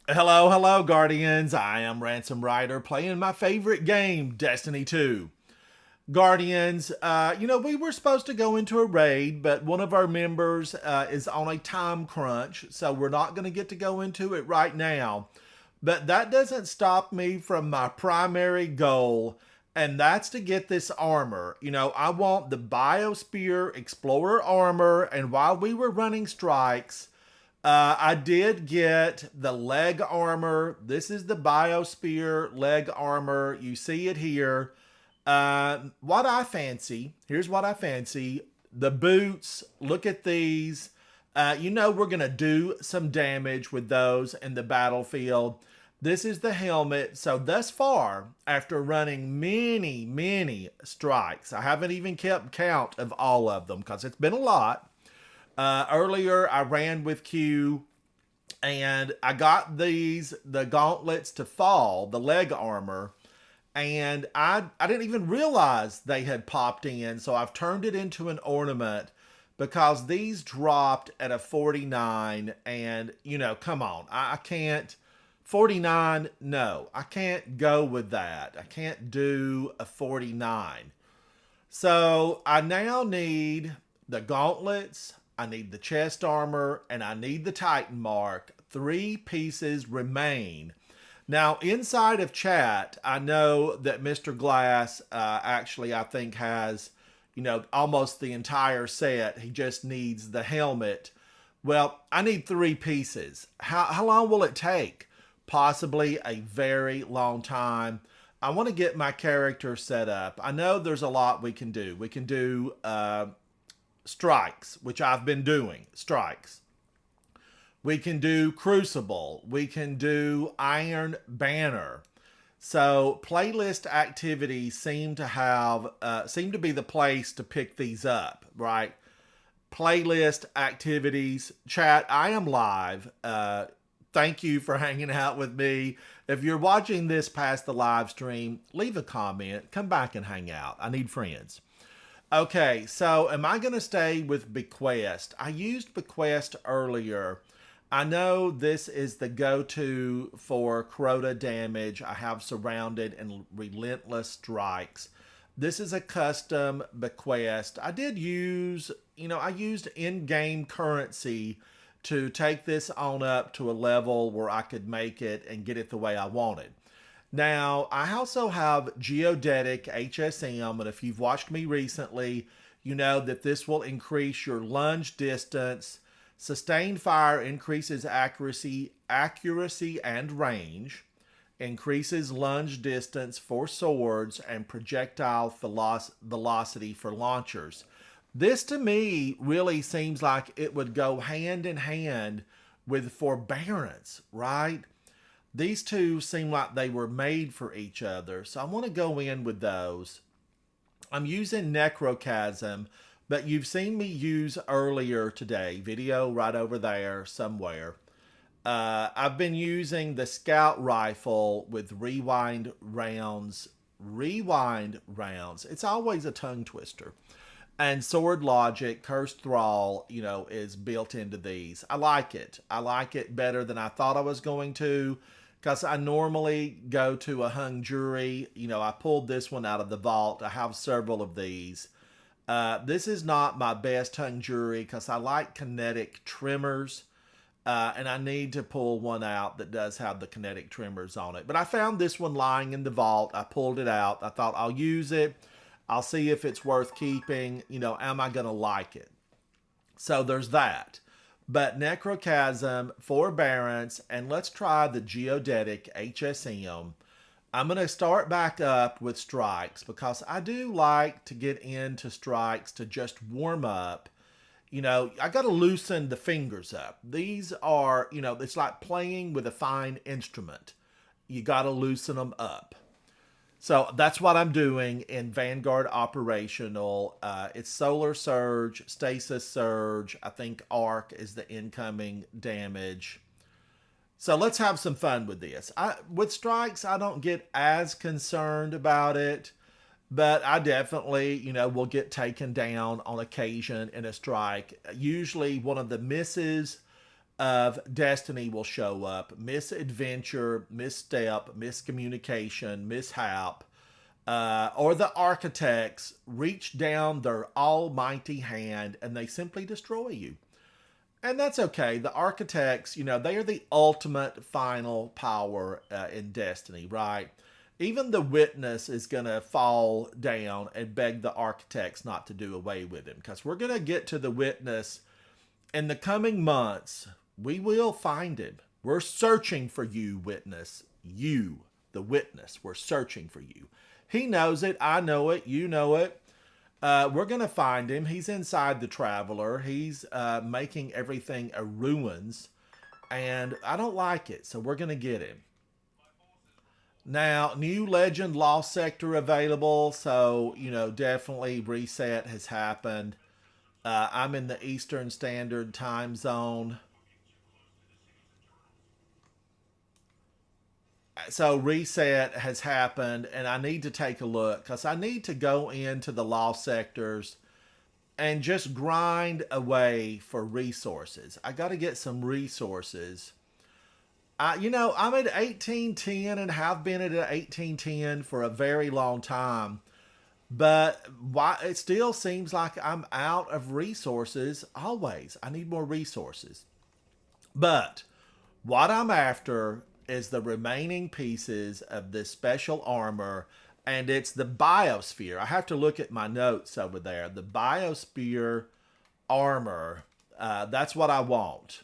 Hello, hello, Guardians. I am Ransom Rider playing my favorite game, Destiny 2. Guardians, we were supposed to go into a raid, but one of our members is on a time crunch, so we're not going to get to go into it right now. But that doesn't stop me from my primary goal, and that's to get this armor. I want the Biosphere Explorer armor, and while we were running strikes, I did get the leg armor. This is the Biosphere leg armor. You see it here. What I fancy, here's what I fancy. The boots, look at these. We're going to do some damage with those in the battlefield. This is the helmet. So thus far, after running many, many strikes, I haven't even kept count of all of them because it's been a lot. Earlier, I ran with Q and I got the gauntlets to fall, the leg armor, and I didn't even realize they had popped in, so I've turned it into an ornament because these dropped at a 49, and come on, I can't. 49, no, I can't go with that. I can't do a 49. So I now need the gauntlets, I need the chest armor, and I need the Titan mark. Three pieces remain. Now, inside of chat, I know that Mr. Glass actually, I think, has, almost the entire set. He just needs the helmet. Well, I need three pieces. How long will it take? Possibly a very long time. I want to get my character set up. I know there's a lot we can do. We can do strikes, which I've been doing. Strikes. We can do Crucible. We can do Iron Banner. So playlist activities seem to be the place to pick these up, right? Playlist activities. Chat, I am live. Thank you for hanging out with me. If you're watching this past the live stream, leave a comment. Come back and hang out. I need friends. Okay, so am I going to stay with Bequest? I used Bequest earlier. I know this is the go-to for Crota damage. I have Surrounded and Relentless Strikes. This is a custom Bequest. I did use, I used in-game currency to take this on up to a level where I could make it and get it the way I wanted. Now, I also have Geodetic HSM, and if you've watched me recently, you know that this will increase your lunge distance. Sustained fire increases accuracy and range, increases lunge distance for swords, and projectile velocity for launchers. This to me really seems like it would go hand in hand with forbearance, right? These two seem like they were made for each other, so I want to go in with those. I'm using Necrochasm, but you've seen me use earlier today, video right over there somewhere. I've been using the Scout Rifle with rewind rounds. Rewind rounds. It's always a tongue twister. And Sword Logic, Cursed Thrall, is built into these. I like it. I like it better than I thought I was going to, because I normally go to a hung jury. I pulled this one out of the vault. I have several of these. This is not my best hung jury because I like kinetic trimmers. And I need to pull one out that does have the kinetic trimmers on it. But I found this one lying in the vault. I pulled it out. I thought I'll use it. I'll see if it's worth keeping. Am I going to like it? So there's that. But Necrochasm, Forbearance, and let's try the Geodetic HSM. I'm going to start back up with strikes because I do like to get into strikes to just warm up. I got to loosen the fingers up. These are, it's like playing with a fine instrument. You got to loosen them up. So that's what I'm doing in Vanguard Operational. It's Solar Surge, Stasis Surge. I think Arc is the incoming damage. So let's have some fun with this. With strikes, I don't get as concerned about it. But I definitely, will get taken down on occasion in a strike. Usually one of the misses of destiny will show up. Misadventure, misstep, miscommunication, mishap, or the architects reach down their almighty hand and they simply destroy you. And that's okay. The architects, they are the ultimate final power in Destiny, right? Even the witness is going to fall down and beg the architects not to do away with him, because we're going to get to the witness in the coming months. We will find him. We're searching for you, witness. You, the witness. We're searching for you. He knows it. I know it. You know it. We're going to find him. He's inside the Traveler. He's making everything a ruins. And I don't like it. So we're going to get him. Now, new Legend Lost Sector available. So, definitely reset has happened. I'm in the Eastern Standard Time Zone. So reset has happened, and I need to take a look because I need to go into the lost sectors and just grind away for resources. I got to get some resources. I'm at 1810 and have been at 1810 for a very long time, but why it still seems like I'm out of resources always. I need more resources. But what I'm after is the remaining pieces of this special armor, and it's the Biosphere. I have to look at my notes over there. The Biosphere armor, that's what I want.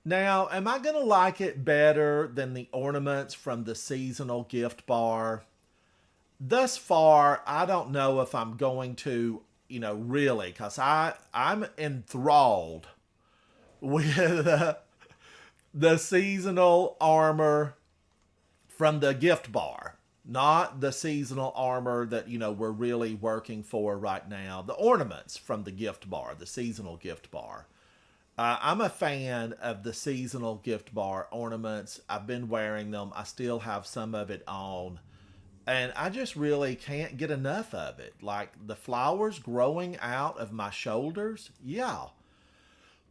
Now, am I going to like it better than the ornaments from the seasonal gift bar? Thus far, I don't know if I'm going to, really, because I'm enthralled with the seasonal armor from the gift bar, not the seasonal armor that, we're really working for right now. The ornaments from the gift bar, the seasonal gift bar. I'm a fan of the seasonal gift bar ornaments. I've been wearing them. I still have some of it on. And I just really can't get enough of it. Like the flowers growing out of my shoulders. Yeah.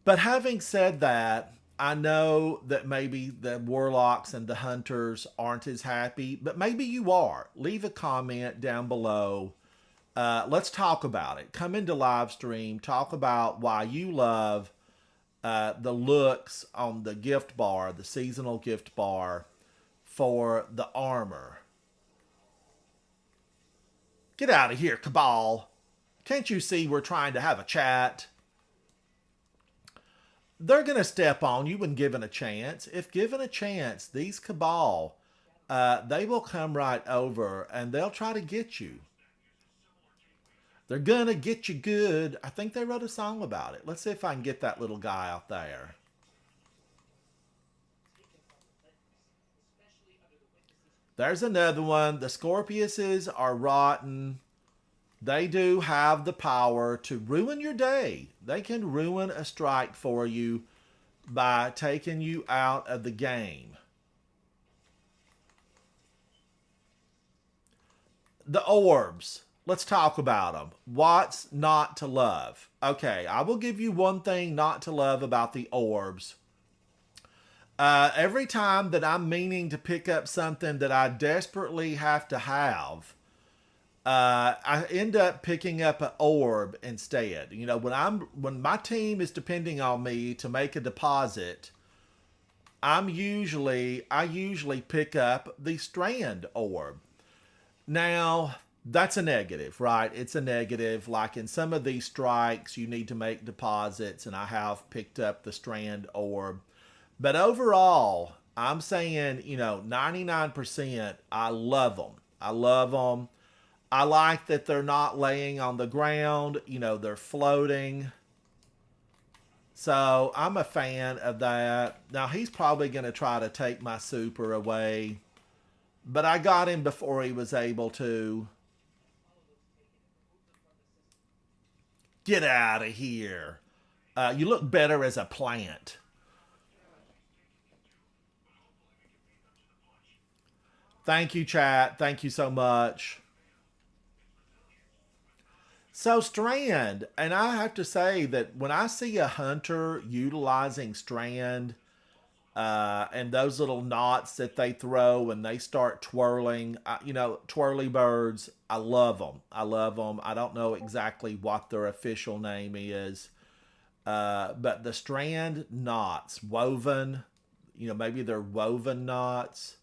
But having said that, I know that maybe the warlocks and the hunters aren't as happy, but maybe you are. Leave a comment down below. Let's talk about it. Come into live stream. Talk about why you love the looks on the gift bar, the seasonal gift bar for the armor. Get out of here, Cabal. Can't you see we're trying to have a chat? They're going to step on you when given a chance. If given a chance, these Cabal, they will come right over and they'll try to get you. They're going to get you good. I think they wrote a song about it. Let's see if I can get that little guy out there. There's another one. The Scorpiuses are rotten. They do have the power to ruin your day. They can ruin a strike for you by taking you out of the game. The orbs. Let's talk about them. What's not to love? Okay, I will give you one thing not to love about the orbs. Every time that I'm meaning to pick up something that I desperately have to have, I end up picking up an orb instead. When my team is depending on me to make a deposit, I usually pick up the strand orb. Now, that's a negative, right? It's a negative. Like in some of these strikes, you need to make deposits, and I have picked up the strand orb. But overall, I'm saying, 99%, I love them. I love them. I like that they're not laying on the ground. They're floating. So I'm a fan of that. Now, he's probably going to try to take my super away. But I got him before he was able to. Get out of here. You look better as a plant. Thank you, chat. Thank you so much. So strand, and I have to say that when I see a hunter utilizing strand, and those little knots that they throw when they start twirling, you know, twirly birds, I love them. I love them. I don't know exactly what their official name is, but the strand knots, woven, you know, maybe they're woven knots.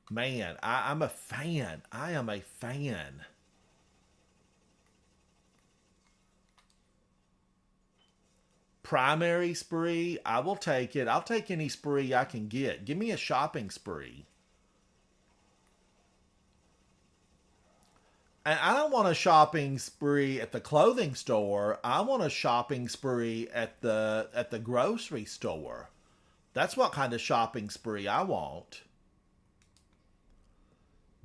Man, I'm a fan. I am a fan. Primary spree, I will take it. I'll take any spree I can get. Give me a shopping spree. And I don't want a shopping spree at the clothing store. I want a shopping spree at the grocery store. That's what kind of shopping spree I want.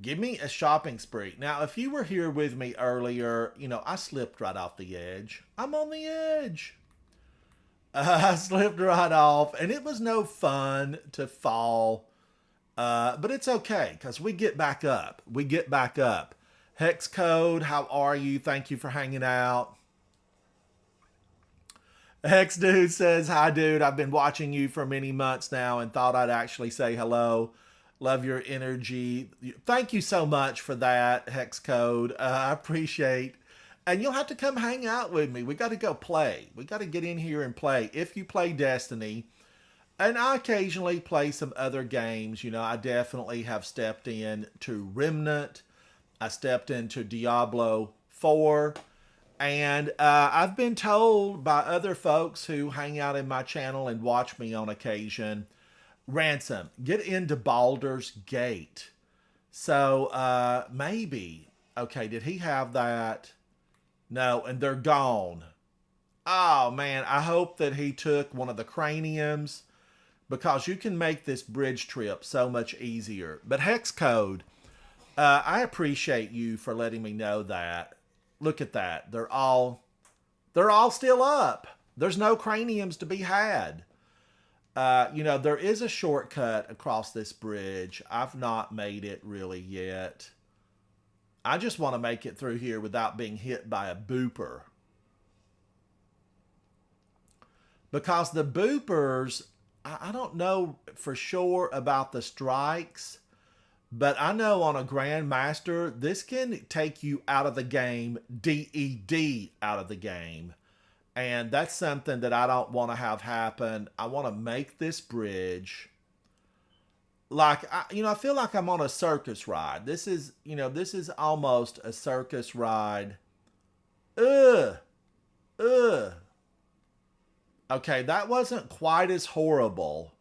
Give me a shopping spree. Now, if you were here with me earlier, you know, I slipped right off the edge. I'm on the edge. I slipped right off, and it was no fun to fall. But it's okay, because we get back up. We get back up. Hex Code, how are you? Thank you for hanging out. Hex Dude says, hi, dude. I've been watching you for many months now and thought I'd actually say hello. Love your energy. Thank you so much for that, Hex Code. I appreciate. And you'll have to come hang out with me. We got to go play. We got to get in here and play. If you play Destiny, and I occasionally play some other games, you know, I definitely have stepped in to Remnant. I stepped into Diablo 4. And I've been told by other folks who hang out in my channel and watch me on occasion, Ransom, get into Baldur's Gate. So maybe, okay, did he have that? No, and they're gone. Oh man, I hope that he took one of the craniums, because you can make this bridge trip so much easier. But Hex Code, I appreciate you for letting me know that. Look at that. They're all still up. There's no craniums to be had. You know, there is a shortcut across this bridge. I've not made it really yet. I just want to make it through here without being hit by a booper. Because the boopers, I don't know for sure about the strikes, but I know on a Grandmaster, this can take you out of the game, DED out of the game. And that's something that I don't want to have happen. I want to make this bridge like, you know, I feel like I'm on a circus ride. This is, you know, this is almost a circus ride. Ugh. Ugh. Okay, that wasn't quite as horrible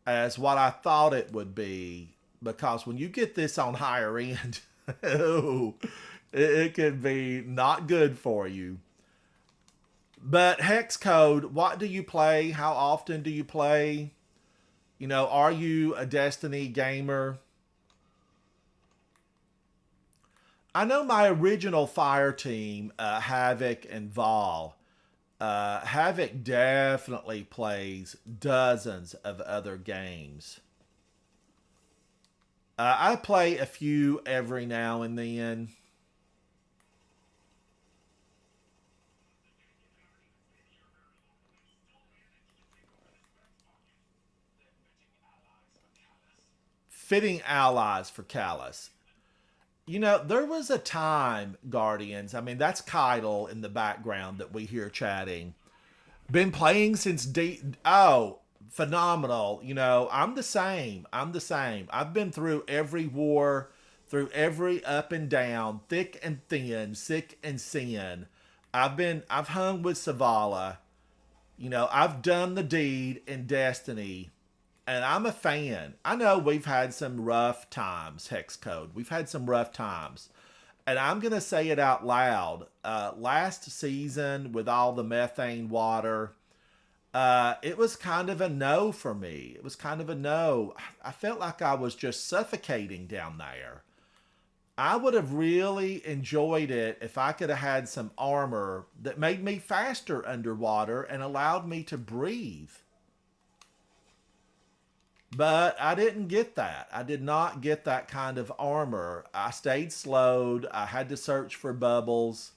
as what I thought it would be. Because when you get this on higher end, it can be not good for you. But Hex Code, what do you play? How often do you play? You know, are you a Destiny gamer? I know my original Fireteam, Havoc and Vol. Havoc definitely plays dozens of other games. I play a few every now and then. Fitting allies for Callus. You know, there was a time, Guardians. I mean, that's Keitel in the background that we hear chatting. Been playing since oh, phenomenal. You know, I'm the same. I'm the same. I've been through every war, through every up and down, thick and thin, sick and sin. I've hung with Savala. You know, I've done the deed in Destiny. And I'm a fan. I know we've had some rough times, Hex Code. We've had some rough times. And I'm going to say it out loud. Last season, with all the methane water, it was kind of a no for me. It was kind of a no. I felt like I was just suffocating down there. I would have really enjoyed it if I could have had some armor that made me faster underwater and allowed me to breathe. But I didn't get that. I did not get that kind of armor. I stayed slowed. I had to search for bubbles.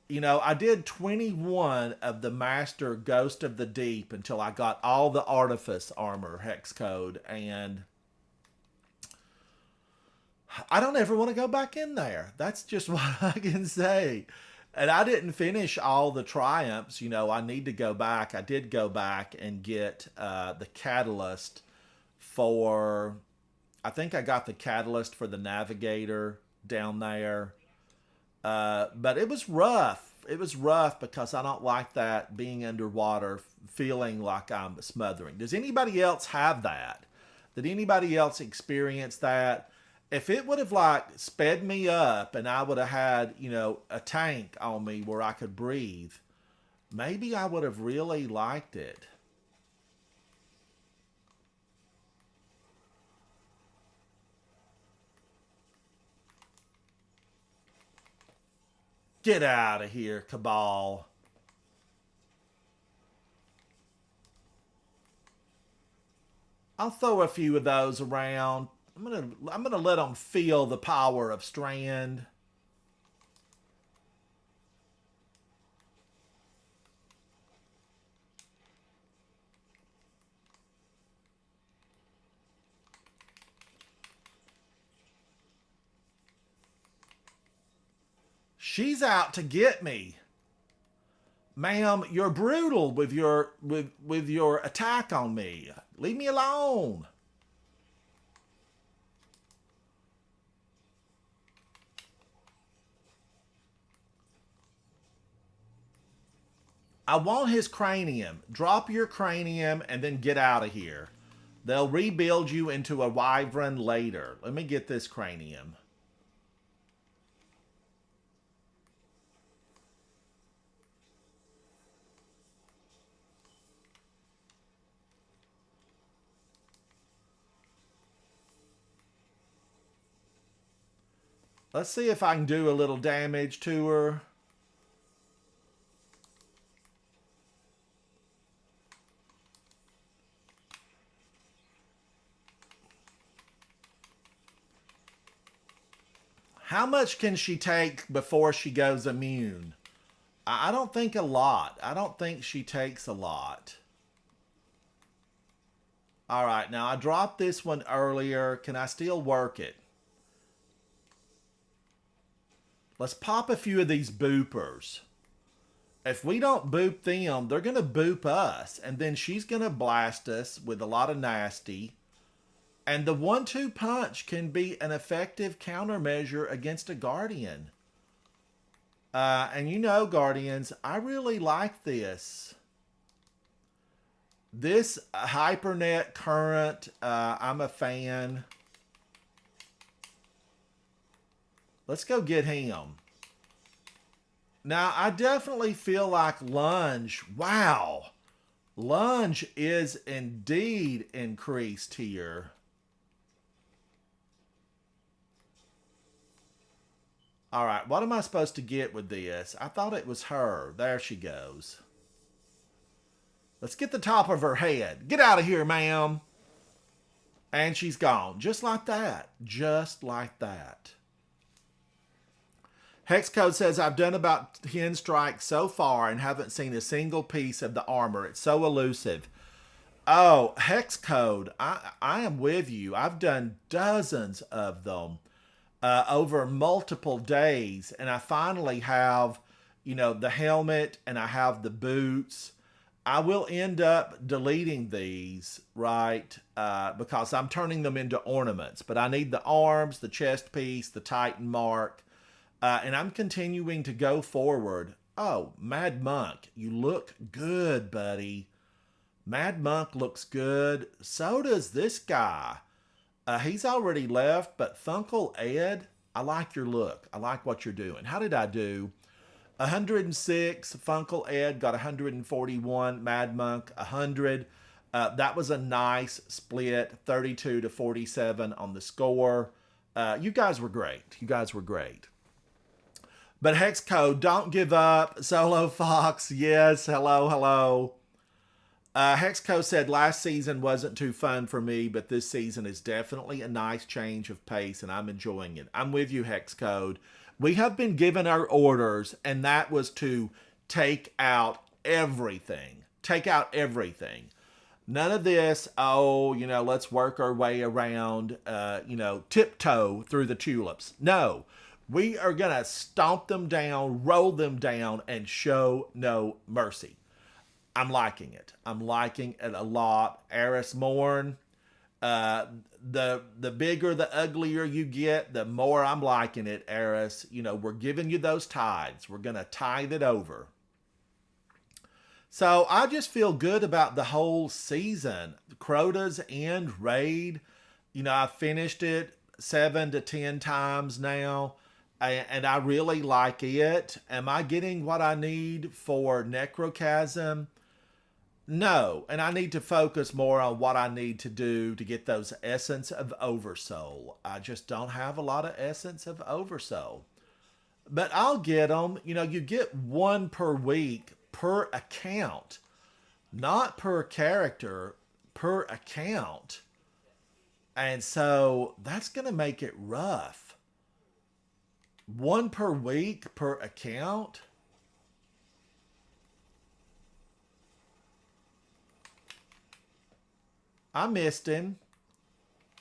You know, I did 21 of the Master Ghost of the Deep until I got all the Artifice armor hex code, and I don't ever want to go back in there. That's just what I can say. And I didn't finish all the triumphs. You know, I need to go back. I did go back and get the catalyst for. I think I got the catalyst for the navigator down there. But it was rough. It was rough because I don't like that being underwater, feeling like I'm smothering. Does anybody else have that? Did anybody else experience that? If it would have like sped me up and I would have had, you know, a tank on me where I could breathe, maybe I would have really liked it. Get out of here, Cabal. I'll throw a few of those around. I'm gonna let them feel the power of strand. She's out to get me. Ma'am, you're brutal with your attack on me. Leave me alone. I want his cranium. Drop your cranium and then get out of here. They'll rebuild you into a wyvern later. Let me get this cranium. Let's see if I can do a little damage to her. How much can she take before she goes immune? I don't think a lot. I don't think she takes a lot. All right, now I dropped this one earlier. Can I still work it? Let's pop a few of these boopers. If we don't boop them, they're going to boop us. And then she's going to blast us with a lot of nasty. And the 1-2 punch can be an effective countermeasure against a Guardian. And you know, Guardians, I really like this. This HyperNet current, I'm a fan. Let's go get him. Now, I definitely feel like Lunge. Wow. Lunge is indeed increased here. All right, what am I supposed to get with this? I thought it was her. There she goes. Let's get the top of her head. Get out of here, ma'am. And she's gone. Just like that. Just like that. Hexcode says, I've done about 10 strikes so far and haven't seen a single piece of the armor. It's so elusive. Oh, Hexcode, I am with you. I've done dozens of them over multiple days. And I finally have, you know, the helmet and I have the boots. I will end up deleting these, right? Because I'm turning them into ornaments. But I need the arms, the chest piece, the Titan mark. And I'm continuing to go forward. Oh, Mad Monk, you look good, buddy. Mad Monk looks good. So does this guy. He's already left, but Funkle Ed, I like your look. I like what you're doing. How did I do? 106, Funkle Ed got 141, Mad Monk 100. That was a nice split, 32 to 47 on the score. You guys were great. You guys were great. But Hexcode, don't give up. Solo Fox, yes, hello, hello. Hexco said last season wasn't too fun for me, but this season is definitely a nice change of pace, and I'm enjoying it. I'm with you, Hexcode. We have been given our orders, and that was to take out everything. Take out everything. None of this, oh, let's work our way around, tiptoe through the tulips. No, we are going to stomp them down, roll them down, and show no mercy. I'm liking it. I'm liking it a lot. Eris Morn, uh, the bigger, the uglier you get, the more I'm liking it, Eris. We're giving you those tides. We're going to tithe it over. So I just feel good about the whole season. Crota's End raid. I finished it 7 to 10 times now, and I really like it. Am I getting what I need for Necrochasm? No, and I need to focus more on what I need to do to get those Essence of Oversoul. I just don't have a lot of Essence of Oversoul. But I'll get them. You get one per week per account, not per character, per account. And so that's going to make it rough. One per week per account. I missed him.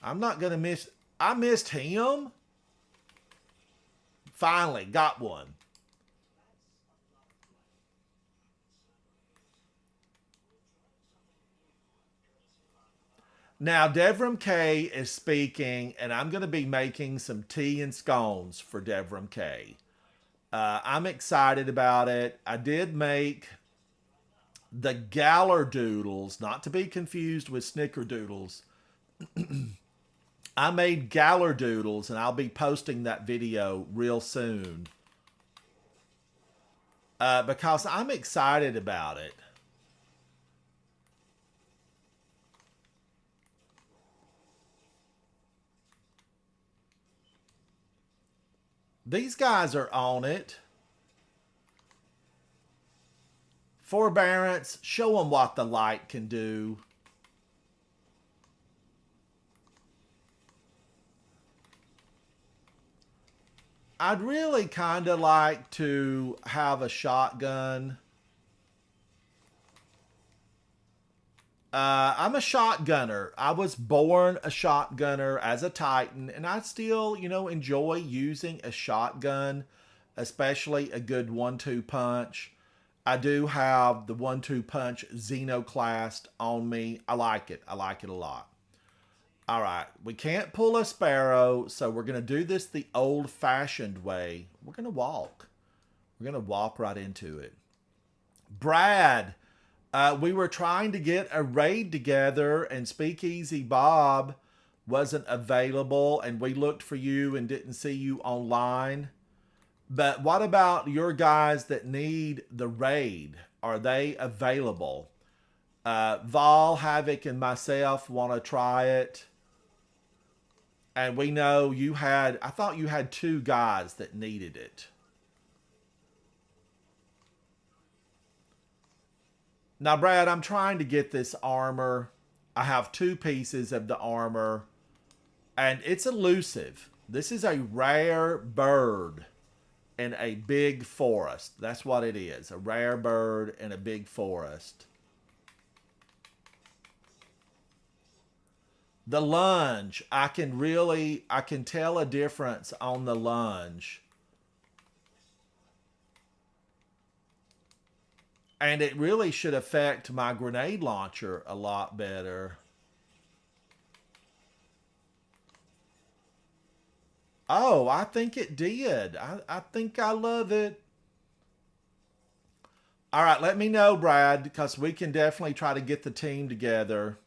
I'm not going to miss. I missed him. Finally got one. Now, Devram K is speaking, and I'm going to be making some tea and scones for Devram K. I'm excited about it. I did make the Gallardoodles, not to be confused with Snickerdoodles. I made Gallardoodles, and I'll be posting that video real soon. Because I'm excited about it. These guys are on it. Forbearance, show them what the light can do. I'd really kind of like to have a shotgun. I'm a shotgunner. I was born a shotgunner as a Titan, and I still, enjoy using a shotgun, especially a good 1-2 punch. I do have the 1-2 punch Xenoclast on me. I like it. I like it a lot. All right, we can't pull a sparrow, so we're going to do this the old-fashioned way. We're going to walk. We're going to walk right into it. Brad, we were trying to get a raid together, and Speakeasy Bob wasn't available, and we looked for you and didn't see you online. But what about your guys that need the raid? Are they available? Vol, Havoc, and myself want to try it. And we know you had, I thought you had 2 guys that needed it. Now, Brad, I'm trying to get this armor. I have 2 pieces of the armor, and it's elusive. This is a rare bird in a big forest. That's what it is, a rare bird in a big forest. The lunge, I can tell a difference on the lunge. And it really should affect my grenade launcher a lot better. Oh, I think it did. I think I love it. All right, let me know, Brad, because we can definitely try to get the team together.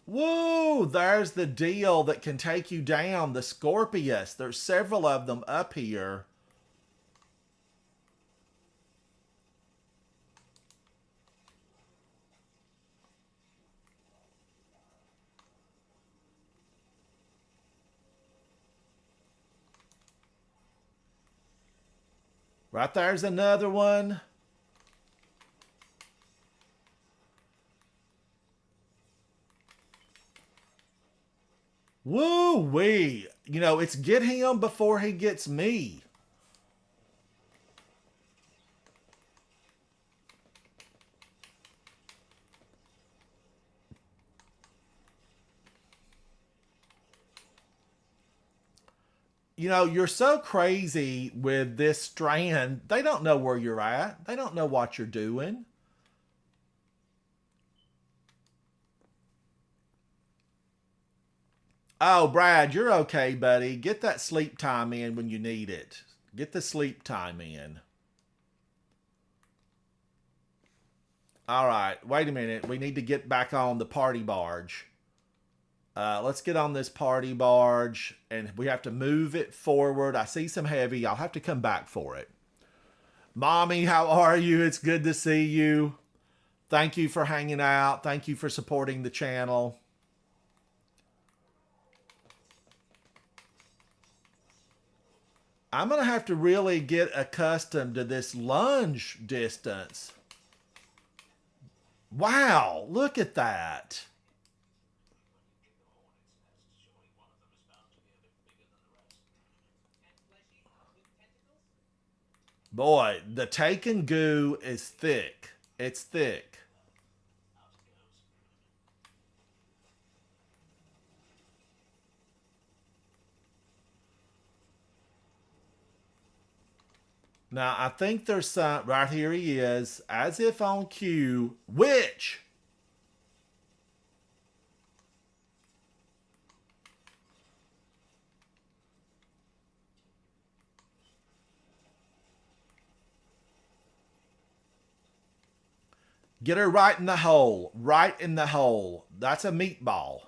Woo! There's the deal that can take you down, the Scorpius. There's several of them up here. Right there's another one. Woo-wee. You know, it's get him before he gets me. You know, you're so crazy with this strand. They don't know where you're at. They don't know what you're doing. Oh, Brad, you're okay, buddy. Get that sleep time in when you need it. Get the sleep time in. All right, wait a minute. We need to get back on the party barge. Let's get on this party barge, and we have to move it forward. I see some heavy. I'll have to come back for it. Mommy, how are you? It's good to see you. Thank you for hanging out. Thank you for supporting the channel. I'm going to have to really get accustomed to this lunge distance. Wow, look at that. Boy, the taken goo is thick. It's thick. Now, I think there's some, right here he is, as if on cue, witch! Get her right in the hole, right in the hole. That's a meatball.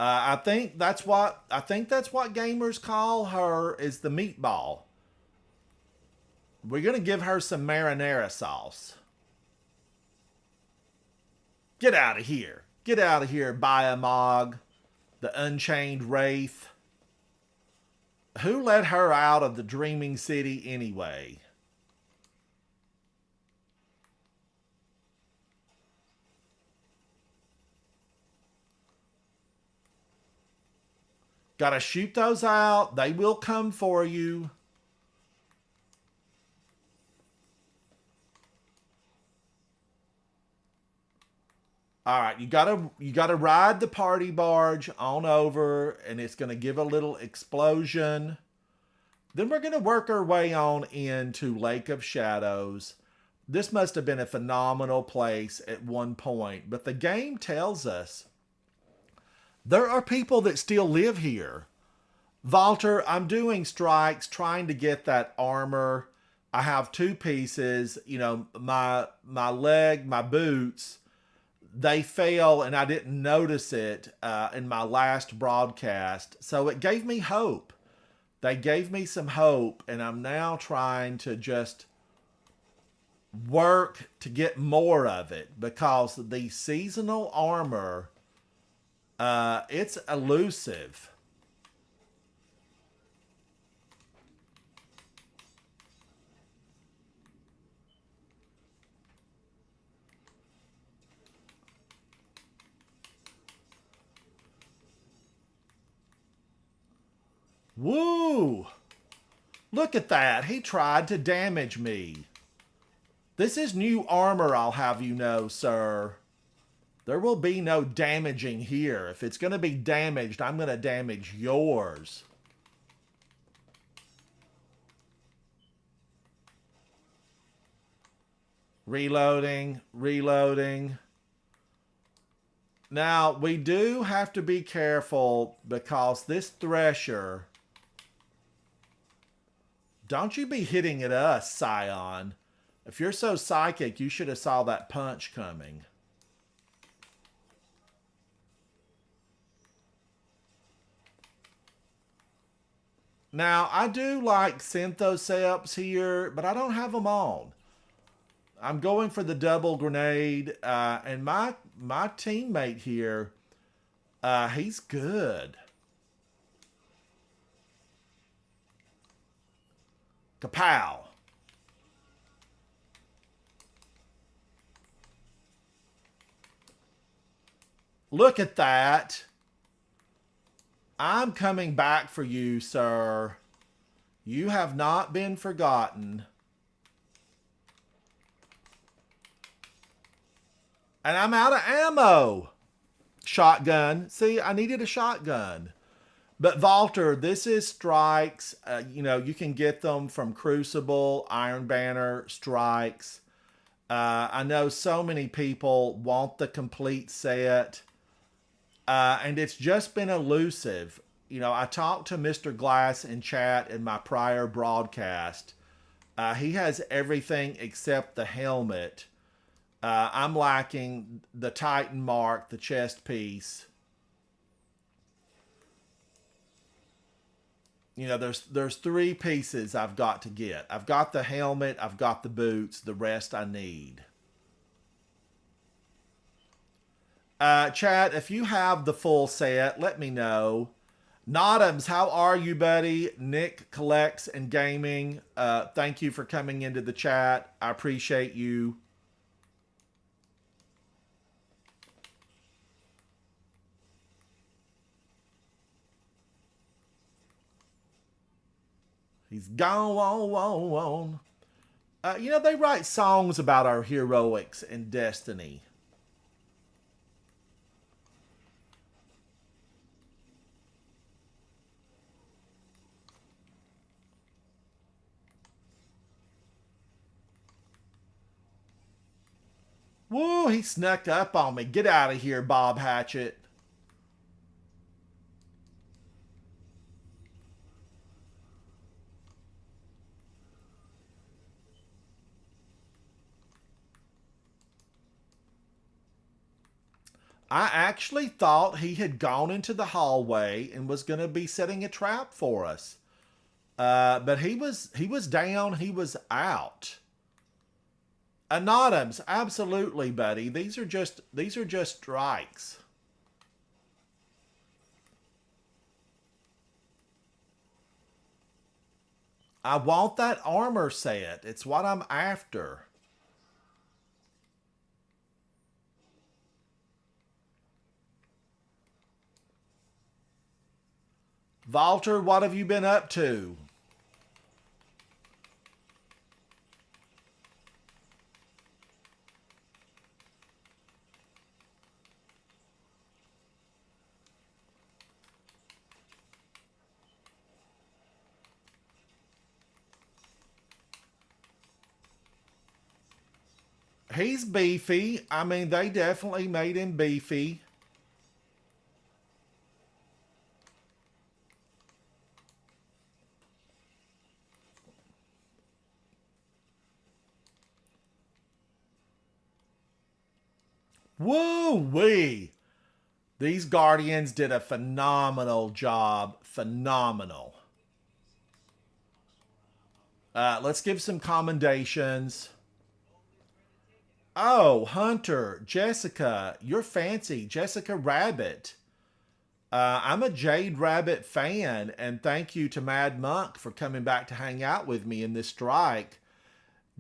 I think that's what gamers call her, is the meatball. We're gonna give her some marinara sauce. Get out of here. Get out of here, Biomog, the Unchained Wraith. Who let her out of the Dreaming City anyway? Gotta shoot those out. They will come for you. All right, you gotta ride the party barge on over, and it's gonna give a little explosion. Then we're gonna work our way on into Lake of Shadows. This must have been a phenomenal place at one point, but the game tells us there are people that still live here. Valter, I'm doing strikes, trying to get that armor. I have two pieces. You know, my leg, my boots, they fail, and I didn't notice it in my last broadcast. So it gave me hope. They gave me some hope, and I'm now trying to just work to get more of it, because the seasonal armor, it's elusive. Woo! Look at that. He tried to damage me. This is new armor, I'll have you know, sir. There will be no damaging here. If it's going to be damaged, I'm going to damage yours. Reloading, reloading. Now, we do have to be careful, because this thresher... Don't you be hitting at us, Scion. If you're so psychic, you should have saw that punch coming. Now, I do like Synthoceps here, but I don't have them on. I'm going for the double grenade, and my teammate here, he's good. Kapow. Look at that. I'm coming back for you, sir. You have not been forgotten. And I'm out of ammo. Shotgun. See, I needed a shotgun. But Walter, this is strikes. You know, you can get them from Crucible, Iron Banner, strikes. I know so many people want the complete set. And it's just been elusive. You know, I talked to Mr. Glass in chat in my prior broadcast. He has everything except the helmet. I'm lacking the Titan mark, the chest piece. You know, there's 3 pieces I've got to get. I've got the helmet, I've got the boots, the rest I need. Chat, if you have the full set, let me know. Notams, how are you, buddy? Nick Collects and Gaming, thank you for coming into the chat. I appreciate you. He's gone. You know, they write songs about our heroics and destiny. Woo, he snuck up on me. Get out of here, Bob Hatchett. I actually thought he had gone into the hallway and was going to be setting a trap for us. But he was down, he was out. Anonymous, absolutely, buddy. These are just strikes. I want that armor set. It's what I'm after. Walter, what have you been up to? He's beefy. I mean, they definitely made him beefy. Woo-wee. These Guardians did a phenomenal job. Phenomenal. Let's give some commendations. Oh, Hunter, Jessica, you're fancy. Jessica Rabbit. I'm a Jade Rabbit fan, and thank you to Mad Monk for coming back to hang out with me in this strike.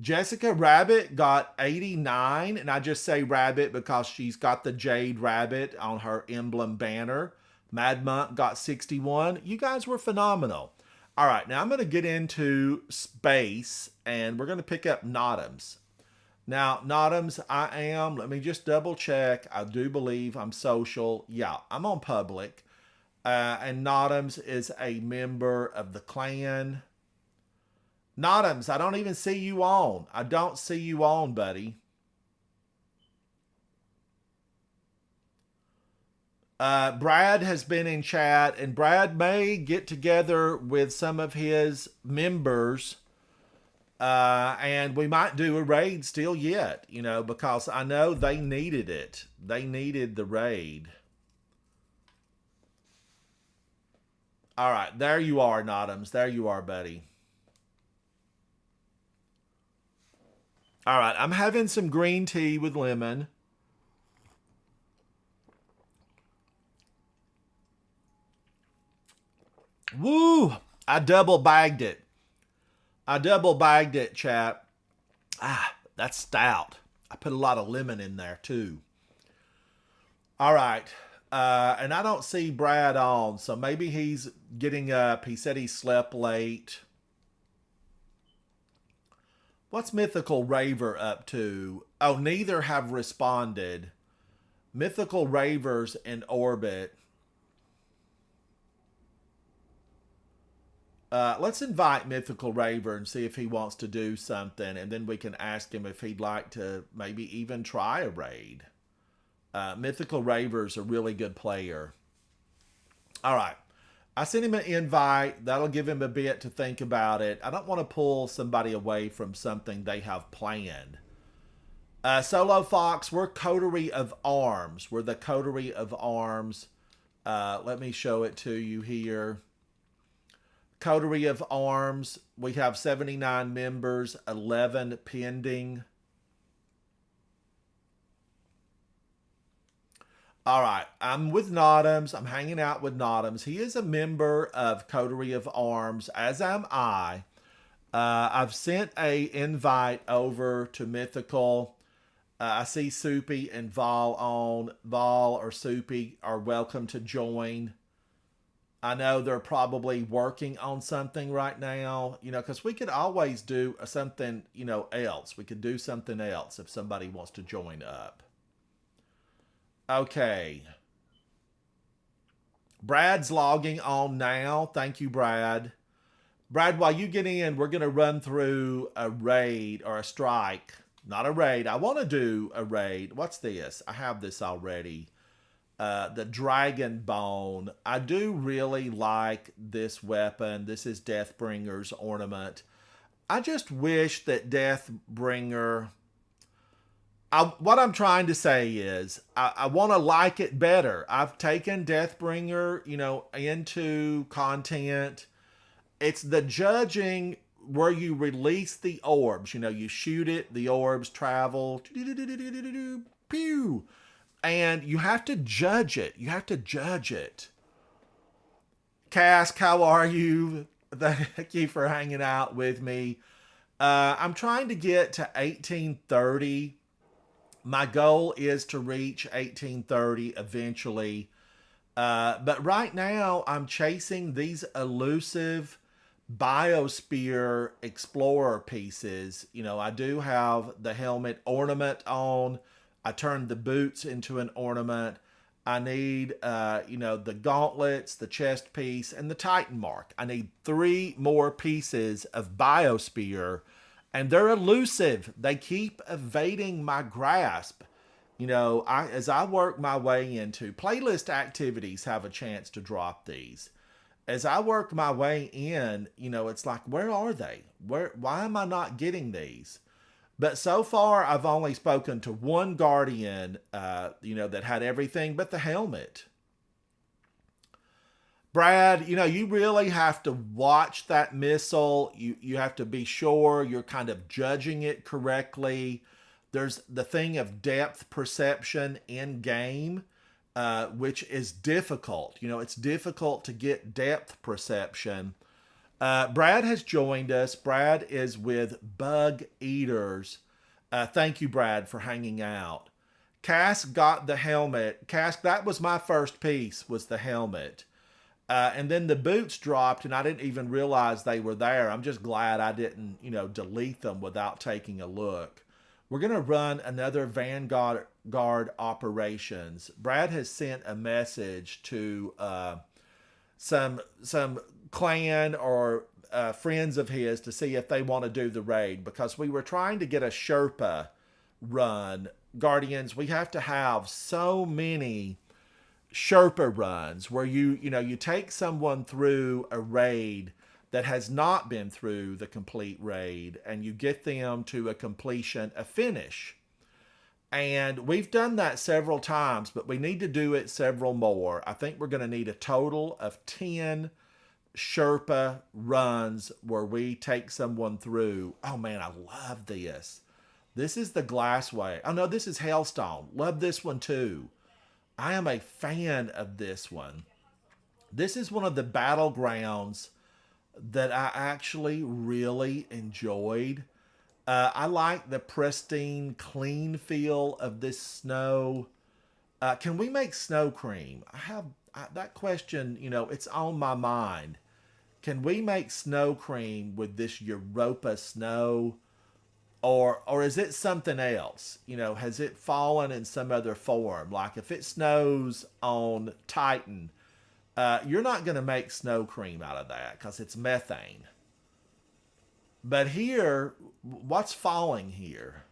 Jessica Rabbit got 89, and I just say Rabbit because she's got the Jade Rabbit on her emblem banner. Mad Monk got 61. You guys were phenomenal. All right, now I'm going to get into space, and we're going to pick up Notams. Now, Notams, let me just double check. I do believe I'm social. Yeah, I'm on public. And Notams is a member of the clan. Notams, I don't even see you on. I don't see you on, buddy. Brad has been in chat, and Brad may get together with some of his members, and we might do a raid still yet, you know, because I know they needed it. They needed the raid. All right, there you are, Notams. There you are, buddy. All right, I'm having some green tea with lemon. Woo! I double bagged it. Chap. Ah, that's stout. I put a lot of lemon in there, too. All right. And I don't see Brad on, so maybe he's getting up. He said he slept late. What's Mythical Raver up to? Oh, neither have responded. Mythical Ravers in orbit. Let's invite Mythical Raver and see if he wants to do something, and then we can ask him if he'd like to maybe even try a raid. Mythical Raver's a really good player. All right. I sent him an invite. That'll give him a bit to think about it. I don't want to pull somebody away from something they have planned. Solo Fox, we're Coterie of Arms. We're the Coterie of Arms. Let me show it to you here. Coterie of Arms. We have 79 members, 11 pending. All right, I'm with Notams. I'm hanging out with Notams. He is a member of Coterie of Arms, as am I. I've sent a invite over to Mythical. I see Soupy and Vol on. Vol or Soupy are welcome to join. I know they're probably working on something right now, because we could always do something, else. We could do something else if somebody wants to join up. Okay. Brad's logging on now. Thank you, Brad. Brad, while you get in, we're going to run through a raid or a strike. Not a raid. I want to do a raid. What's this? I have this already. The Dragon Bone. I do really like this weapon. This is Deathbringer's ornament. I just wish that Deathbringer... what I'm trying to say is I want to like it better. I've taken Deathbringer, into content. It's the judging where you release the orbs. You shoot it, the orbs travel. Pew! And you have to judge it. You have to judge it. Cask, how are you? Thank you for hanging out with me. I'm trying to get to 1830. My goal is to reach 1830 eventually. But right now, I'm chasing these elusive Biosphere Explorer pieces. I do have the helmet ornament on. I turned the boots into an ornament. I need, the gauntlets, the chest piece, and the Titan mark. I need 3 more pieces of Biosphere. And they're elusive. They keep evading my grasp. As I work my way into playlist activities, have a chance to drop these. As I work my way in, it's like, where are they? Why am I not getting these? But so far, I've only spoken to one Guardian, that had everything but the helmet. Brad, you really have to watch that missile. You have to be sure you're kind of judging it correctly. There's the thing of depth perception in game, which is difficult. It's difficult to get depth perception. Brad has joined us. Brad is with Bug Eaters. Thank you, Brad, for hanging out. Cask got the helmet. Cask, that was my first piece, was the helmet. And then the boots dropped, and I didn't even realize they were there. I'm just glad I didn't, delete them without taking a look. We're going to run another Vanguard operations. Brad has sent a message to some clan or friends of his to see if they want to do the raid, because we were trying to get a Sherpa run. Guardians, we have to have so many Sherpa runs where you take someone through a raid that has not been through the complete raid, and you get them to a completion, a finish. And we've done that several times, but we need to do it several more. I think we're going to need a total of 10 Sherpa runs where we take someone through. Oh man, I love this. This is the Glassway. Oh no, this is Hailstone. Love this one too. I am a fan of this one. This is one of the battlegrounds that I actually really enjoyed. I like the pristine, clean feel of this snow. Can we make snow cream? That question, it's on my mind. Can we make snow cream with this Europa snow? Or is it something else? Has it fallen in some other form? Like if it snows on Titan, you're not going to make snow cream out of that because it's methane. But here, what's falling here?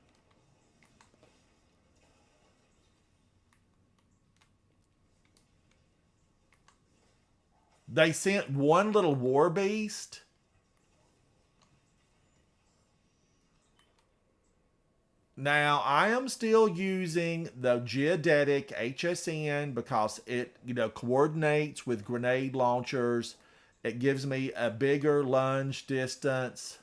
They sent one little war beast. Now, I am still using the geodetic HSN because it, coordinates with grenade launchers. It gives me a bigger lunge distance.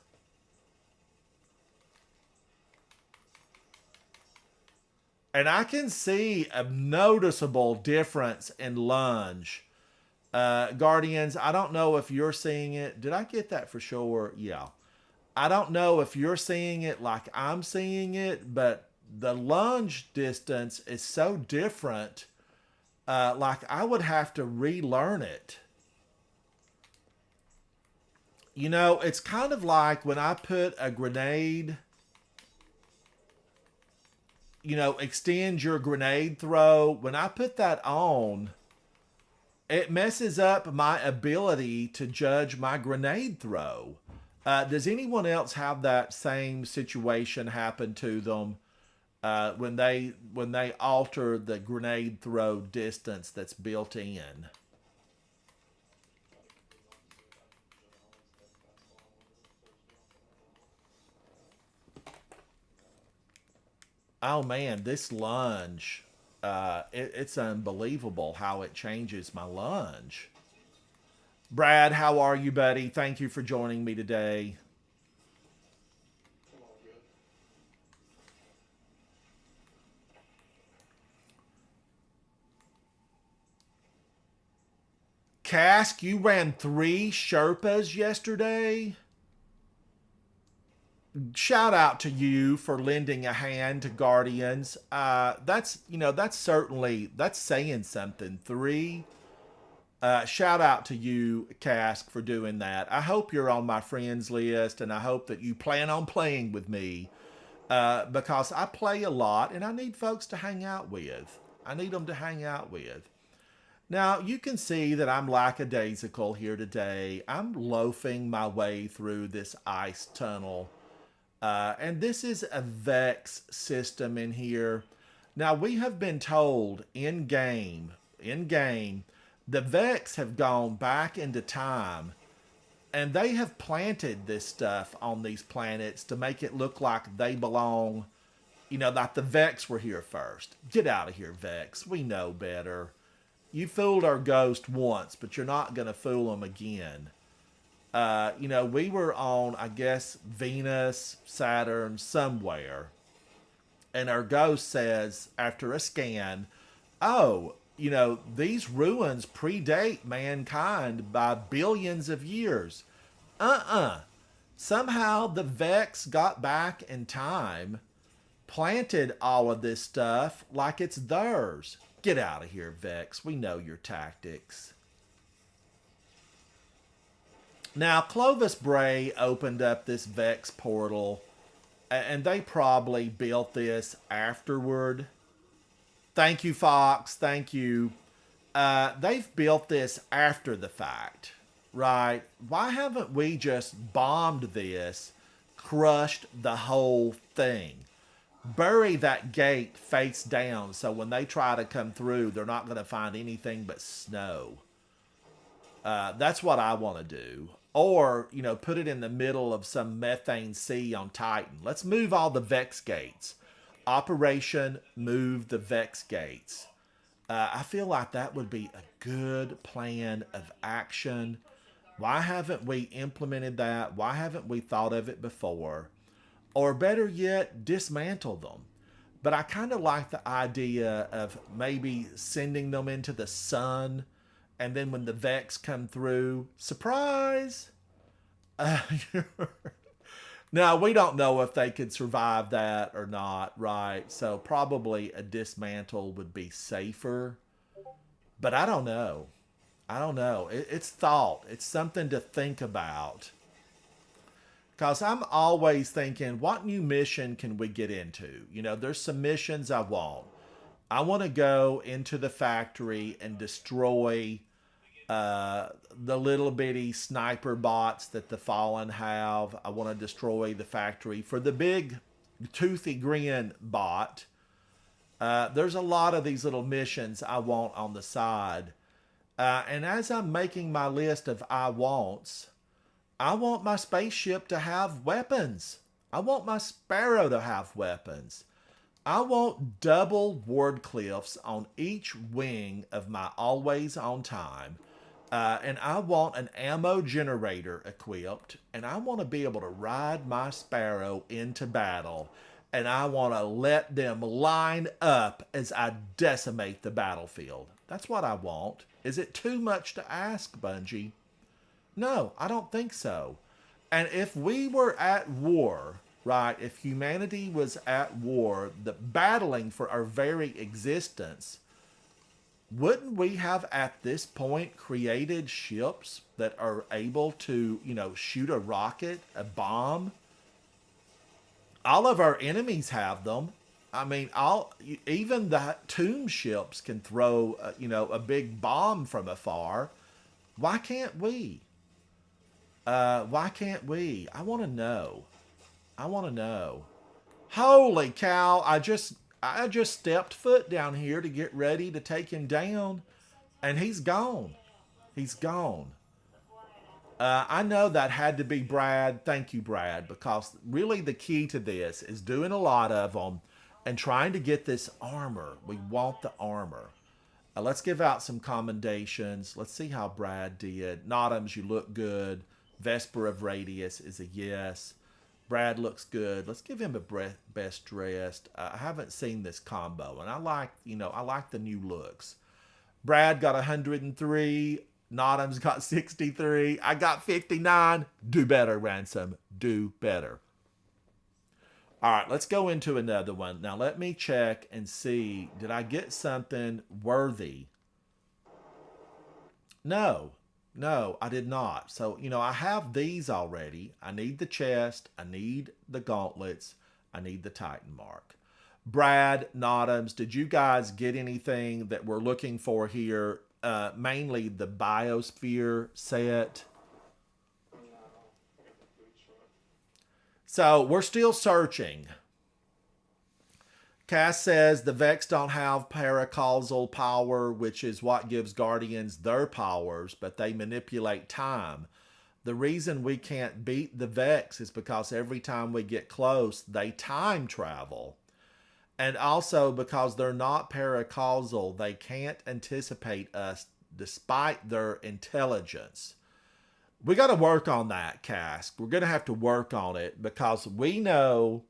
And I can see a noticeable difference in lunge. Guardians, I don't know if you're seeing it. Did I get that for sure? Yeah. I don't know if you're seeing it like I'm seeing it, but the lunge distance is so different. Like I would have to relearn it. It's kind of like when I put a grenade, extend your grenade throw. When I put that on, it messes up my ability to judge my grenade throw. Does anyone else have that same situation happen to them when they alter the grenade throw distance that's built in? Oh man, this lunge, it's unbelievable how it changes my lunge. Brad, how are you, buddy? Thank you for joining me today. Cask, you ran 3 Sherpas yesterday. Shout out to you for lending a hand to Guardians. That's certainly that's saying something. Three. Shout out to you, Cask, for doing that. I hope you're on my friends list, and I hope that you plan on playing with me because I play a lot, and I need folks to hang out with. I need them to hang out with. Now, you can see that I'm lackadaisical here today. I'm loafing my way through this ice tunnel. And this is a Vex system in here. Now, we have been told in game, the Vex have gone back into time and they have planted this stuff on these planets to make it look like they belong, like the Vex were here first. Get out of here, Vex. We know better. You fooled our ghost once, but you're not going to fool them again. We were on, I guess, Venus, Saturn, somewhere. And our ghost says, after a scan, oh, these ruins predate mankind by billions of years. Uh-uh. Somehow the Vex got back in time, planted all of this stuff like it's theirs. Get out of here, Vex. We know your tactics. Now, Clovis Bray opened up this Vex portal, and they probably built this afterward. Thank you, Fox. Thank you. They've built this after the fact, right? Why haven't we just bombed this, crushed the whole thing? Bury that gate face down so when they try to come through, they're not going to find anything but snow. That's what I want to do. Or, put it in the middle of some methane sea on Titan. Let's move all the Vex gates. Operation Move the Vex Gates. I feel like that would be a good plan of action. Why haven't we implemented that? Why haven't we thought of it before? Or better yet, dismantle them. But I kind of like the idea of maybe sending them into the sun, and then when the Vex come through, surprise! Uh, Now, we don't know if they could survive that or not, right? So probably a dismantle would be safer. But I don't know. I don't know. It's thought. It's something to think about. Because I'm always thinking, what new mission can we get into? You know, there's some missions I want. I want to go into the factory and destroy the little bitty sniper bots that the Fallen have. I want to destroy the factory for the big toothy grin bot. There's a lot of these little missions I want on the side. And as I'm making my list of I wants, I want my spaceship to have weapons. I want my Sparrow to have weapons. I want double ward cliffs on each wing of my always on time. And I want an ammo generator equipped. And I want to be able to ride my Sparrow into battle. And I want to let them line up as I decimate the battlefield. That's what I want. Is it too much to ask, Bungie? No, I don't think so. And if we were at war, right, if humanity was at war, the battling for our very existence, wouldn't we have at this point created ships that are able to, you know, shoot a rocket, a bomb? All of our enemies have them. I mean, even the tomb ships can throw, you know, a big bomb from afar. Why can't we? Why can't we? I want to know. I want to know. Holy cow! I just stepped foot down here to get ready to take him down, and he's gone. He's gone. I know that had to be Brad. Thank you, Brad, because really the key to this is doing a lot of them and trying to get this armor. We want the armor. Let's give out some commendations. Let's see how Brad did. Notams, you look good. Vesper of Radius is a yes. Brad looks good. Let's give him a best dressed. I haven't seen this combo, and I like, you know, I like the new looks. Brad got 103. Notams got 63. I got 59. Do better, Ransom. Do better. All right, let's go into another one. Now, let me check and see. Did I get something worthy? No, I did not. So, you know, I have these already. I need the chest. I need the gauntlets. I need the Titan mark. Brad, Notams, did you guys get anything that we're looking for here? Mainly the Biosphere set. So we're still searching. Cass says the Vex don't have paracausal power, which is what gives Guardians their powers, but they manipulate time. The reason we can't beat the Vex is because every time we get close, they time travel. And also because they're not paracausal, they can't anticipate us despite their intelligence. We got to work on that, Cask. We're going to have to work on it because we know,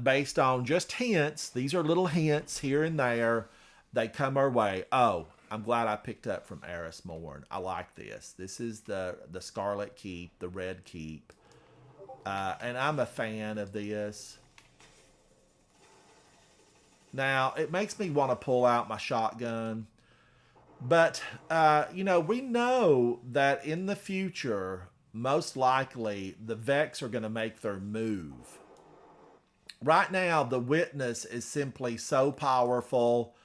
based on just hints, these are little hints here and there, they come our way. Oh, I'm glad I picked up from Eris Morn. I like this. This is the Scarlet Keep, the Red Keep. And I'm a fan of this. Now, it makes me want to pull out my shotgun. But, you know, we know that in the future, most likely, the Vex are going to make their move. Right now, the Witness is simply so powerful.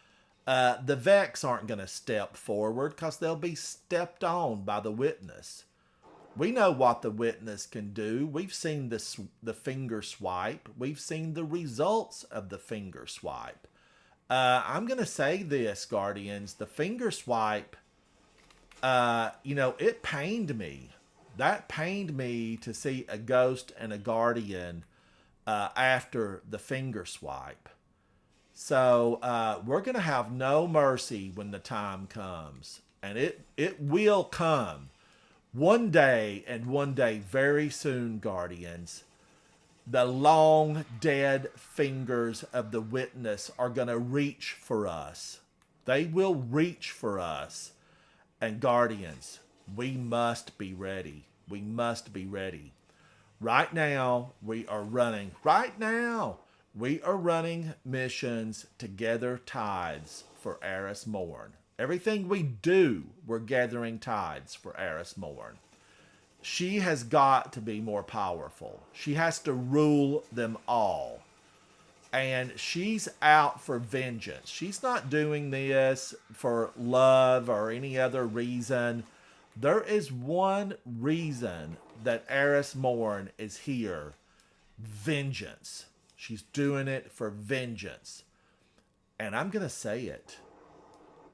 The Vex aren't going to step forward because they'll be stepped on by the Witness. We know what the Witness can do. We've seen the finger swipe. We've seen the results of the finger swipe. I'm going to say this, Guardians. The finger swipe, you know, it pained me. That pained me to see a Ghost and a Guardian after the finger swipe. So we're going to have no mercy when the time comes. And it will come. One day, and one day very soon, Guardians, the long dead fingers of the Witness are going to reach for us. They will reach for us. And Guardians, we must be ready. We must be ready. Right now, we are running. Missions to gather tides for Eris Morn. Everything we do, we're gathering tides for Eris Morn. She has got to be more powerful. She has to rule them all. And she's out for vengeance. She's not doing this for love or any other reason. There is one reason that Eris Morn is here: vengeance. She's doing it for vengeance. And I'm going to say it.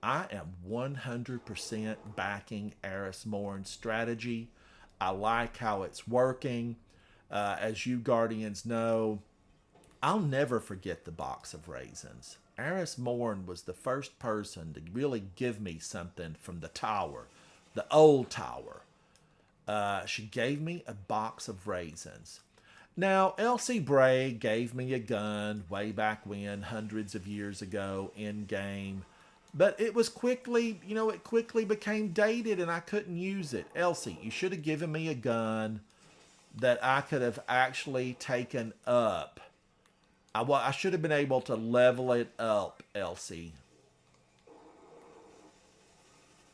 I am 100% backing Eris Morn's strategy. I like how it's working. As you Guardians know, I'll never forget the box of raisins. Eris Morn was the first person to really give me something from the tower, the old tower. She gave me a box of raisins. Now, Elsie Bray gave me a gun way back when, hundreds of years ago, in game. But it was quickly, it quickly became dated and I couldn't use it. Elsie, you should have given me a gun that I could have actually taken up. I should have been able to level it up, Elsie.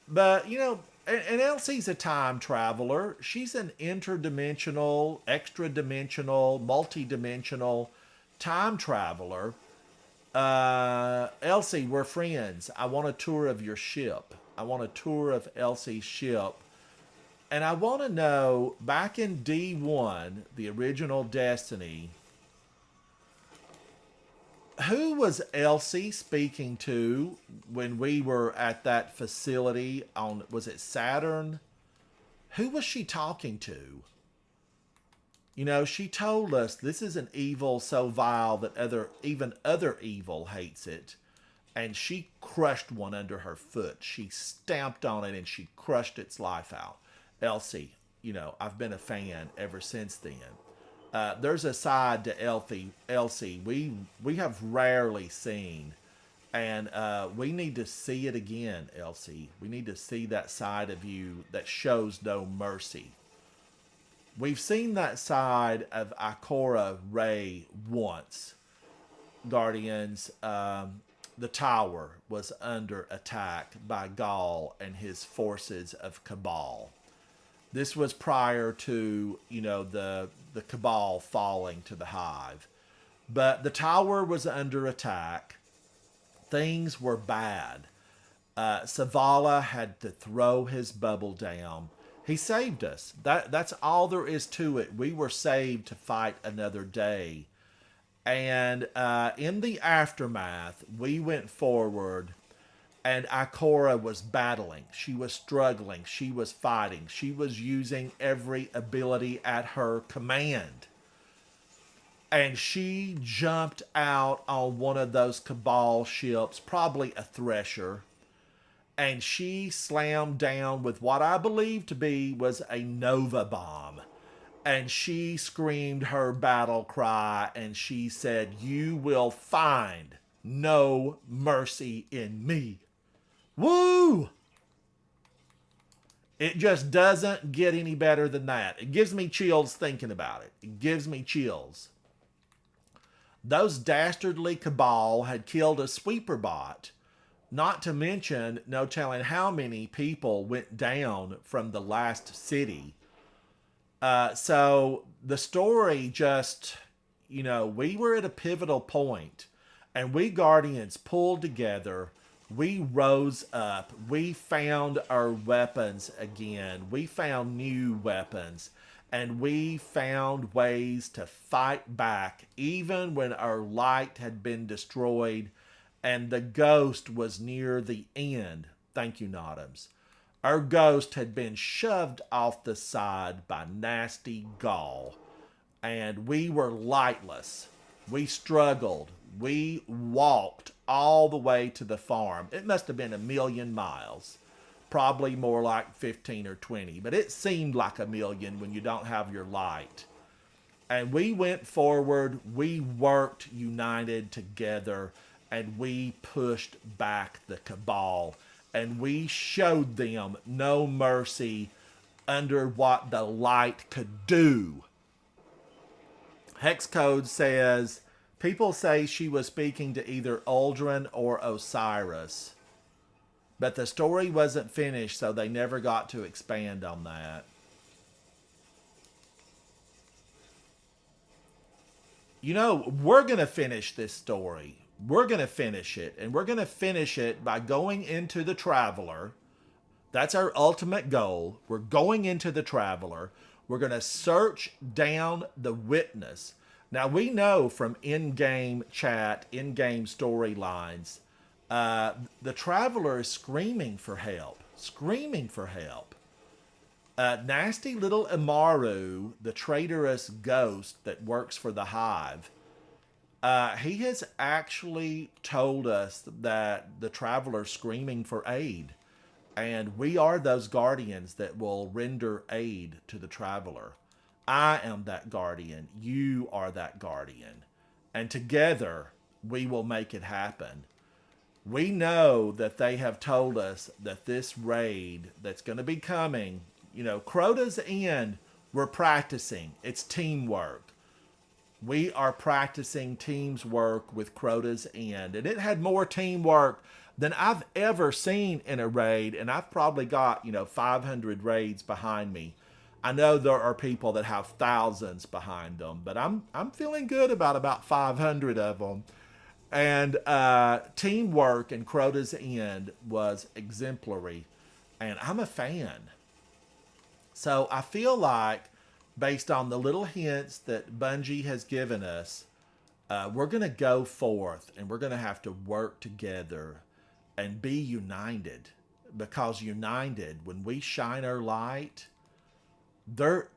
But, and Elsie's a time traveler. She's an interdimensional, extra-dimensional, multi-dimensional time traveler. Elsie, we're friends. I want a tour of your ship. I want a tour of Elsie's ship. And I want to know, back in D1, the original Destiny, who was Elsie speaking to when we were at that facility on, was it Saturn? Who was she talking to? She told us this is an evil so vile that even other evil hates it. And she crushed one under her foot. She stamped on it and she crushed its life out. Elsie, I've been a fan ever since then. There's a side to Elsie we have rarely seen. And we need to see it again, Elsie. We need to see that side of you that shows no mercy. We've seen that side of Ikora Rey once. Guardians, the tower was under attack by Gaul and his forces of Cabal. This was prior to, the Cabal falling to the Hive. But the tower was under attack. Things were bad. Savala had to throw his bubble down. He saved us. That's all there is to it. We were saved to fight another day. And in the aftermath, we went forward, and Ikora was battling. She was struggling. She was fighting. She was using every ability at her command. And she jumped out on one of those Cabal ships, probably a Thresher, and she slammed down with what I believe to be was a Nova bomb. And she screamed her battle cry and she said, "You will find no mercy in me." Woo! It just doesn't get any better than that. It gives me chills thinking about it. It gives me chills. Those dastardly Cabal had killed a sweeper bot. Not to mention, no telling how many people went down from the last city. So the story just, we were at a pivotal point, and we Guardians pulled together. We rose up. We found our weapons again. We found new weapons. And we found ways to fight back, even when our light had been destroyed and the ghost was near the end. Thank you, Notams. Our ghost had been shoved off the side by nasty Gaul, and we were lightless. We struggled. We walked all the way to the farm. It must have been 1,000,000 miles. Probably more like 15 or 20, but it seemed like 1,000,000 when you don't have your light. And we went forward. We worked united together, and we pushed back the Cabal, and we showed them no mercy under what the light could do. Hex code says people say she was speaking to either Aldrin or Osiris, but the story wasn't finished, so they never got to expand on that. You know, we're going to finish this story. We're going to finish it, and we're going to finish it by going into the Traveler. That's our ultimate goal. We're going into the Traveler. We're going to search down the Witness. Now, we know from in-game chat, in-game storylines, the Traveler is screaming for help. Screaming for help. Nasty little Imaru, the traitorous ghost that works for the Hive, he has actually told us that the Traveler's screaming for aid. And we are those guardians that will render aid to the Traveler. I am that guardian. You are that guardian. And together, we will make it happen. We know that they have told us that this raid that's going to be coming, you know, Crota's End, we're practicing. It's teamwork. We are practicing team's work with Crota's End. And it had more teamwork than I've ever seen in a raid. And I've probably got, 500 raids behind me. I know there are people that have thousands behind them, but I'm feeling good about 500 of them. And teamwork in Crota's End was exemplary. And I'm a fan. So I feel like, based on the little hints that Bungie has given us, we're going to go forth and we're going to have to work together and be united. Because united, when we shine our light, there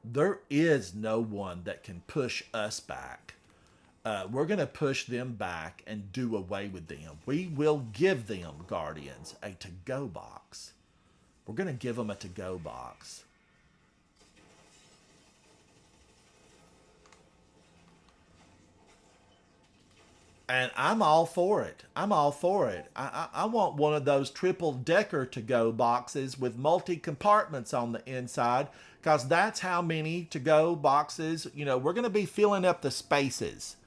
is no one that can push us back. We're going to push them back and do away with them. We will give them, Guardians, a to-go box. We're going to give them a to-go box. And I'm all for it. I'm all for it. I want one of those triple-decker to-go boxes with multi-compartments on the inside, because that's how many to-go boxes, we're going to be filling up the spaces.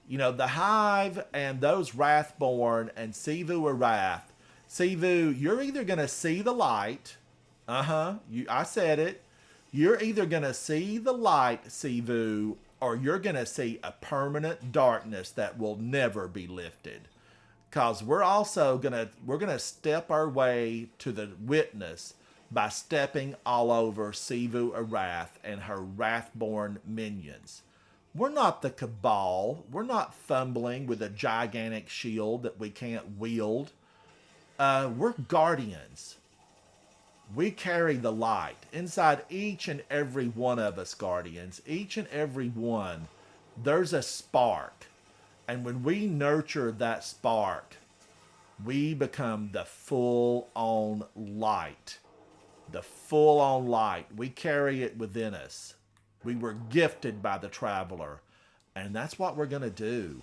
The Hive and those Wrathborn and Sivu Arath. Sivu, you're either going to see the light. I said it. You're either going to see the light, Sivu, or you're going to see a permanent darkness that will never be lifted. Because we're going to step our way to the Witness by stepping all over Sivu Arath and her Wrathborn minions. We're not the Cabal. We're not fumbling with a gigantic shield that we can't wield. We're Guardians. We carry the light inside each and every one of us, Guardians. Each and every one, there's a spark. And when we nurture that spark, we become the full-on light. The full-on light. We carry it within us. We were gifted by the Traveler. And that's what we're going to do.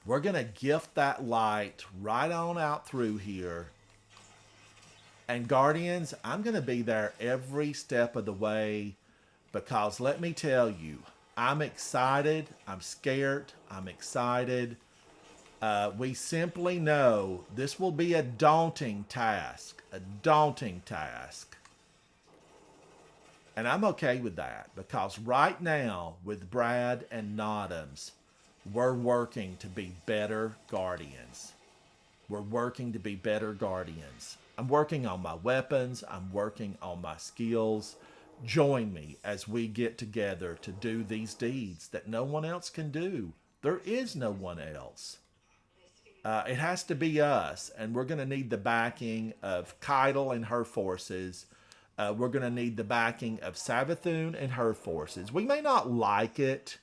We're going to gift that light right on out through here. And Guardians, I'm going to be there every step of the way, because let me tell you, I'm excited, I'm scared, I'm excited. We simply know this will be a daunting task, And I'm okay with that, because right now, with Brad and Nodums, we're working to be better Guardians. We're working to be better Guardians. I'm working on my weapons. I'm working on my skills. Join me as we get together to do these deeds that no one else can do. There is no one else. It has to be us, and we're going to need the backing of Keitel and her forces. We're going to need the backing of Savathun and her forces. We may not like it.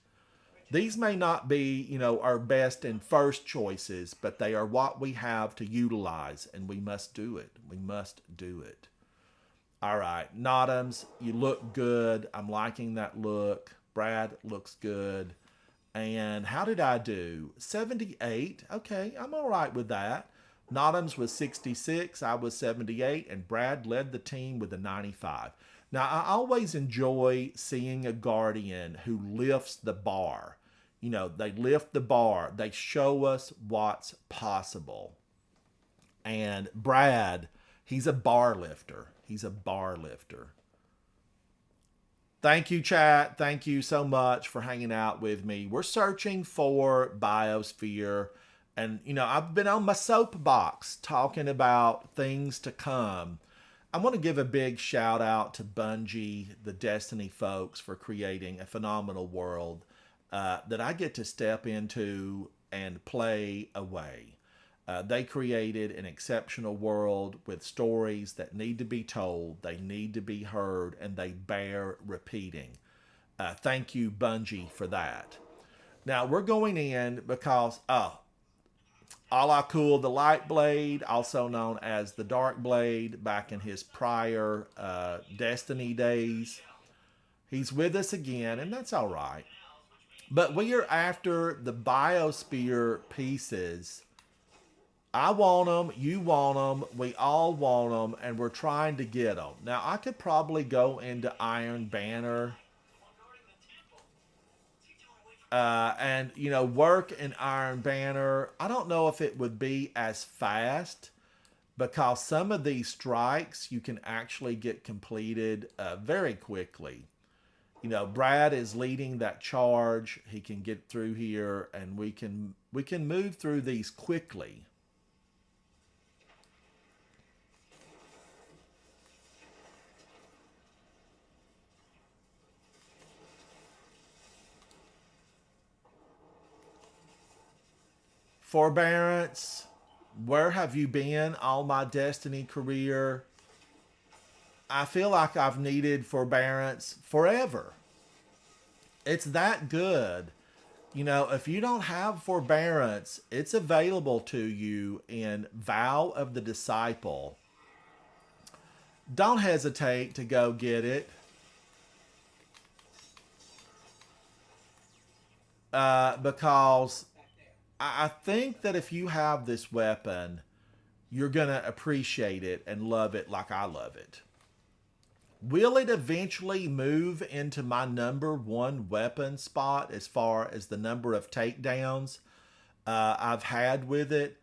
These may not be, our best and first choices, but they are what we have to utilize, and we must do it. We must do it. All right, Nodums, you look good. I'm liking that look. Brad looks good. And how did I do? 78. Okay, I'm all right with that. Nodums was 66. I was 78, and Brad led the team with a 95. Now, I always enjoy seeing a Guardian who lifts the bar. You know, they lift the bar, they show us what's possible. And Brad, he's a bar lifter. He's a bar lifter. Thank you, chat. Thank you so much for hanging out with me. We're searching for Biosphere. And, you know, I've been on my soapbox talking about things to come. I want to give a big shout out to Bungie, the Destiny folks, for creating a phenomenal world that I get to step into and play away. They created an exceptional world with stories that need to be told, they need to be heard, and they bear repeating. Thank you, Bungie, for that. Now, we're going in because, Ala Kul, the Light Blade, also known as the Dark Blade, back in his prior Destiny days, he's with us again, and that's all right. But we are after the Biosphere pieces. I want them, you want them, we all want them, and we're trying to get them. Now, I could probably go into Iron Banner and, you know, work in Iron Banner. I don't know if it would be as fast because some of these strikes you can actually get completed very quickly. You know, Brad is leading that charge. He can get through here, and we can move through these quickly. Forbearance, where have you been all my Destiny career? I feel like I've needed forbearance forever. It's that good. You know, if you don't have forbearance, it's available to you in Vow of the Disciple. Don't hesitate to go get it. Because I think that if you have this weapon, you're going to appreciate it and love it like I love it. Will it eventually move into my number one weapon spot as far as the number of takedowns I've had with it?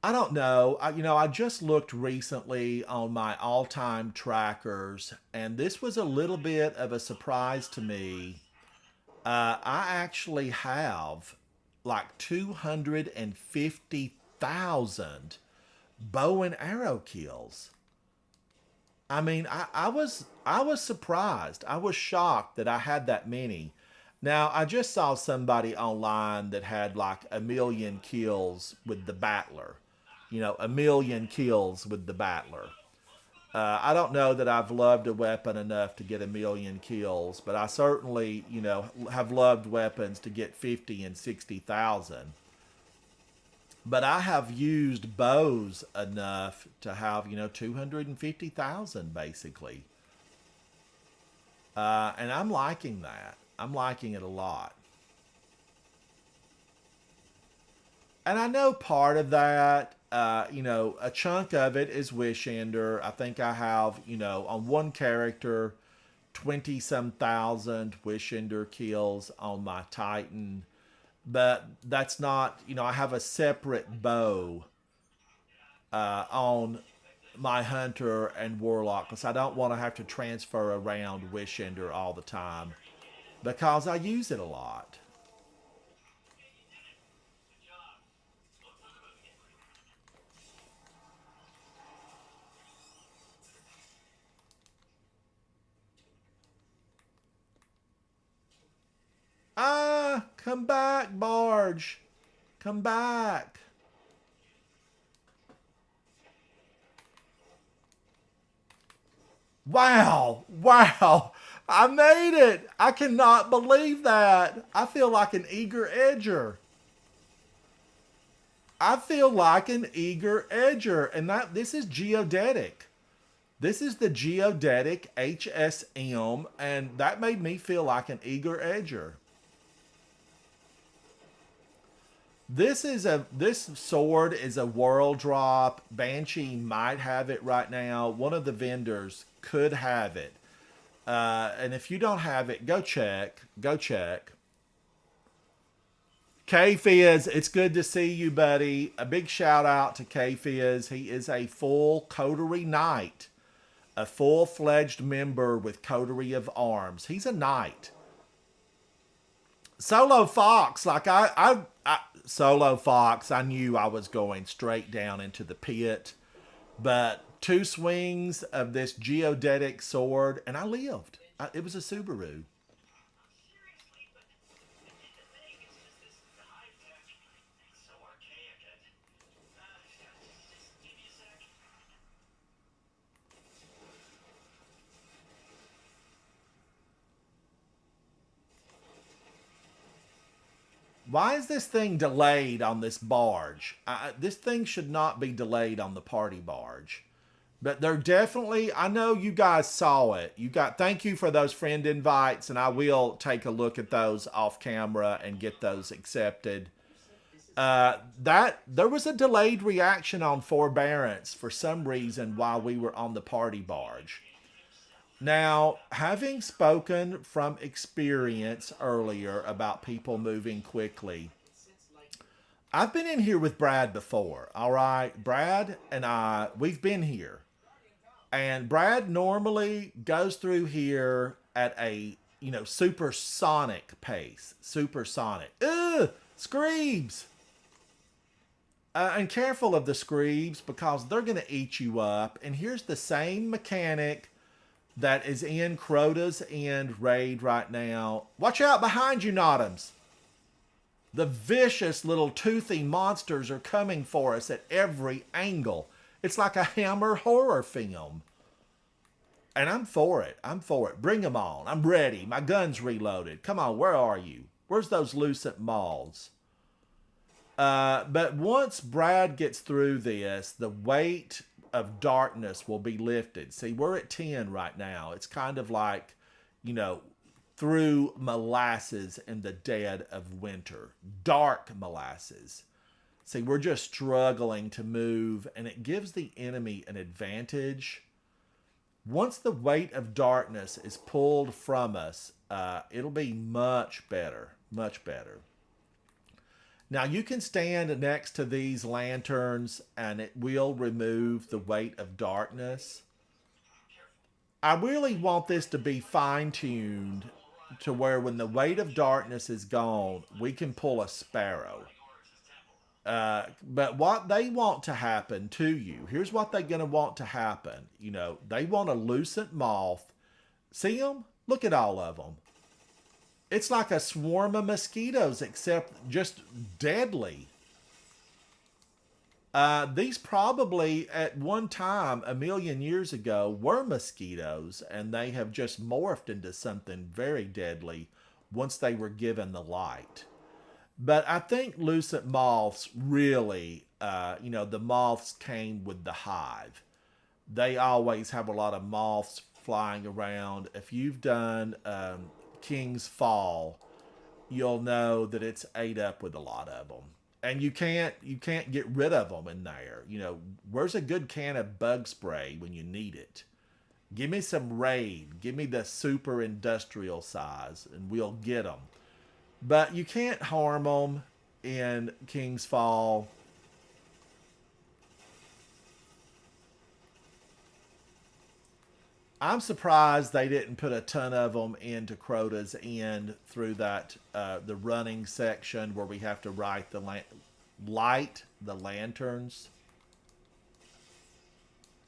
I don't know. I just looked recently on my all-time trackers, and this was a little bit of a surprise to me. I actually have like 250,000 bow and arrow kills. I mean, I was surprised. I was shocked that I had that many. Now, I just saw somebody online that had like 1,000,000 kills with the battler. You know, 1,000,000 kills with the battler. I don't know that I've loved a weapon enough to get 1,000,000 kills, but I certainly, you know, have loved weapons to get 50 and 60,000. But I have used bows enough to have, you know, 250,000 basically. And I'm liking that. I'm liking it a lot. And I know part of that, you know, a chunk of it is Wish Ender. I think I have, you know, on one character, 20 some thousand Wish Ender kills on my Titan. But that's not, you know, I have a separate bow on my Hunter and Warlock because I don't want to have to transfer around Wish Ender all the time because I use it a lot. Ah, come back, Barge. Come back. Wow. Wow. I made it. I cannot believe that. I feel like an eager edger. I feel like an eager edger. And this is geodetic. This is the geodetic HSM. And that made me feel like an eager edger. This sword is a world drop. Banshee might have it right now. One of the vendors could have it. And if you don't have it, go check. Go check. K-Fizz, it's good to see you, buddy. A big shout out to K-Fizz. He is a full Coterie Knight, a full-fledged member with Coterie of Arms. He's a knight. Solo Fox, like Solo Fox, I knew I was going straight down into the pit, but 2 swings of this geodetic sword, and I lived. It was a Subaru. Why is this thing delayed on this barge? This thing should not be delayed on the party barge. But they're definitely, I know you guys saw it. Thank you for those friend invites, and I will take a look at those off camera and get those accepted. There was a delayed reaction on Forbearance for some reason while we were on the party barge. Now, having spoken from experience earlier about people moving quickly, I've been in here with Brad before, all right? Brad and we've been here. And Brad normally goes through here at a, supersonic pace. Supersonic. Ugh! Screebs! And careful of the Screebs because they're going to eat you up. And here's the same mechanic that is in Crota's End raid right now. Watch out behind you, Notams. The vicious little toothy monsters are coming for us at every angle. It's like a Hammer horror film. And I'm for it. I'm for it. Bring them on. I'm ready. My gun's reloaded. Come on, where are you? Where's those Lucent Malls? But once Brad gets through this, the weight of darkness will be lifted. See, we're at 10 right now. It's kind of like, through molasses in the dead of winter. Dark molasses. See, we're just struggling to move, and it gives the enemy an advantage. Once the weight of darkness is pulled from us, it'll be much better. Much better. Now, you can stand next to these lanterns, and it will remove the weight of darkness. I really want this to be fine-tuned to where when the weight of darkness is gone, we can pull a sparrow. But what they want to happen to you, here's what they're going to want to happen. They want a Lucent Moth. See them? Look at all of them. It's like a swarm of mosquitoes, except just deadly. These probably, at one time, a million years ago, were mosquitoes, and they have just morphed into something very deadly once they were given the light. But I think Lucent Moths really, the moths came with the hive. They always have a lot of moths flying around. If you've done King's Fall, you'll know that it's ate up with a lot of them. And you can't get rid of them in there. Where's a good can of bug spray when you need it? Give me some Raid. Give me the super industrial size, and we'll get them. But you can't harm them in King's Fall. I'm surprised they didn't put a ton of them into Crota's End through that the running section where we have to light the lanterns.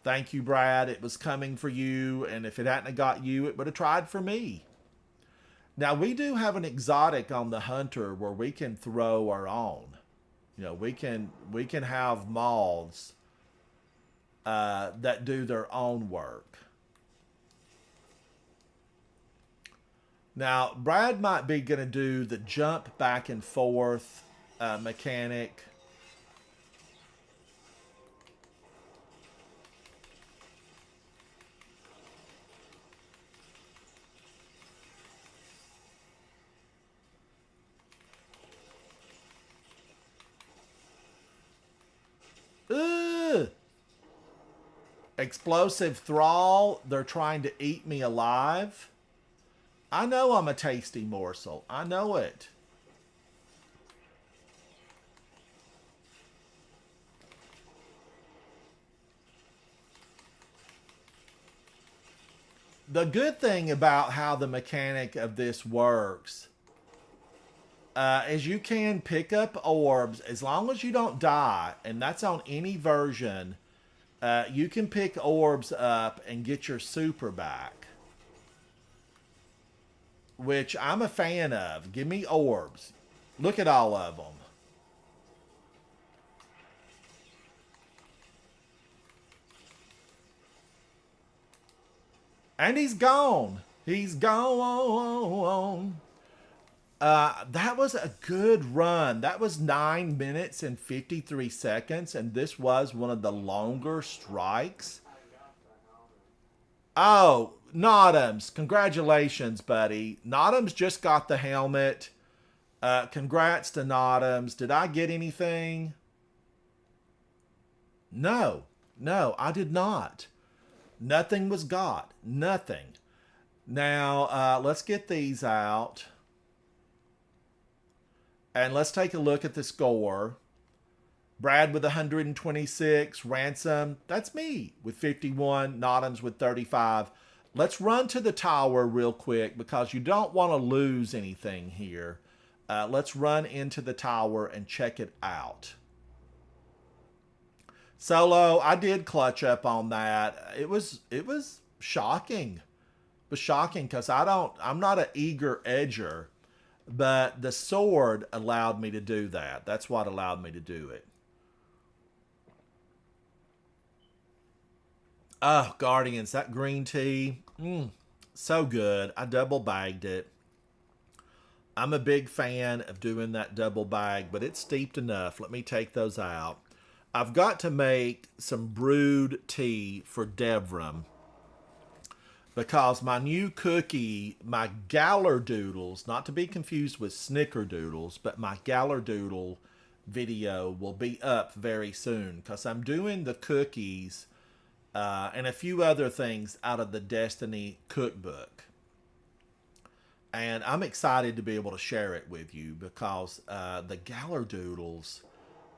Thank you, Brad. It was coming for you, and if it hadn't got you, it would have tried for me. Now, we do have an exotic on the Hunter where we can throw our own. We can have moths that do their own work. Now, Brad might be going to do the jump back and forth mechanic. Ugh! Explosive Thrall, they're trying to eat me alive. I know I'm a tasty morsel. I know it. The good thing about how the mechanic of this works is you can pick up orbs as long as you don't die, and that's on any version. You can pick orbs up and get your super back, which I'm a fan of. Give me orbs. Look at all of them. And he's gone. He's gone. That was a good run. That was 9 minutes and 53 seconds, and this was one of the longer strikes. Oh, Notams, congratulations, buddy. Notams just got the helmet. Congrats to Notams. Did I get anything? No, no, I did not. Nothing was got. Nothing. Now, let's get these out. And let's take a look at the score. Brad with 126. Ransom, that's me with 51. Notams with 35. Let's run to the tower real quick because you don't want to lose anything here. Let's run into the tower and check it out. Solo, I did clutch up on that. It was shocking. It was shocking because I'm not an eager edger, but the sword allowed me to do that. That's what allowed me to do it. Oh, Guardians, that green tea. So good. I double bagged it. I'm a big fan of doing that double bag, but it's steeped enough. Let me take those out. I've got to make some brewed tea for Devram because my new cookie, my Gallardoodles, not to be confused with Snickerdoodles, but my Gallardoodle video will be up very soon because I'm doing the cookies and a few other things out of the Destiny cookbook. And I'm excited to be able to share it with you because the Gallardoodles,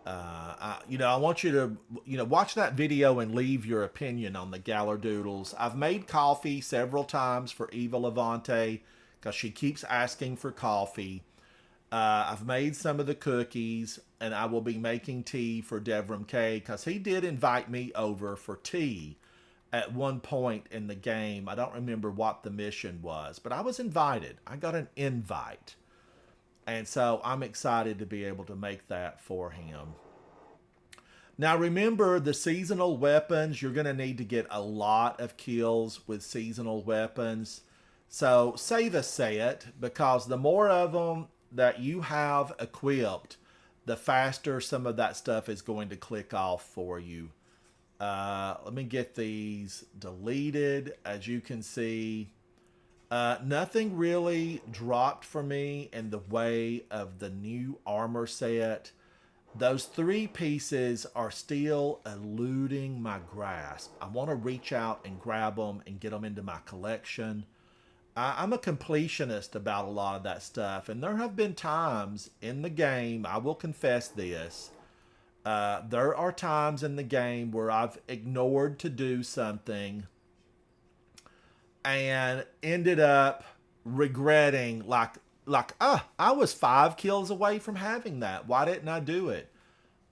I want you to, watch that video and leave your opinion on the Gallardoodles. I've made coffee several times for Eva Levante because she keeps asking for coffee. I've made some of the cookies, and I will be making tea for Devram K because he did invite me over for tea at one point in the game. I don't remember what the mission was, but I was invited. I got an invite. And so I'm excited to be able to make that for him. Now remember, the seasonal weapons, you're going to need to get a lot of kills with seasonal weapons. So save a set, because the more of them that you have equipped, the faster some of that stuff is going to click off for you. Let me get these deleted. As you can see, nothing really dropped for me in the way of the new armor set. Those 3 pieces are still eluding my grasp. I want to reach out and grab them and get them into my collection. I'm a completionist about a lot of that stuff, and there have been times in the game, I will confess this, there are times in the game where I've ignored to do something and ended up regretting, I was 5 kills away from having that. Why didn't I do it?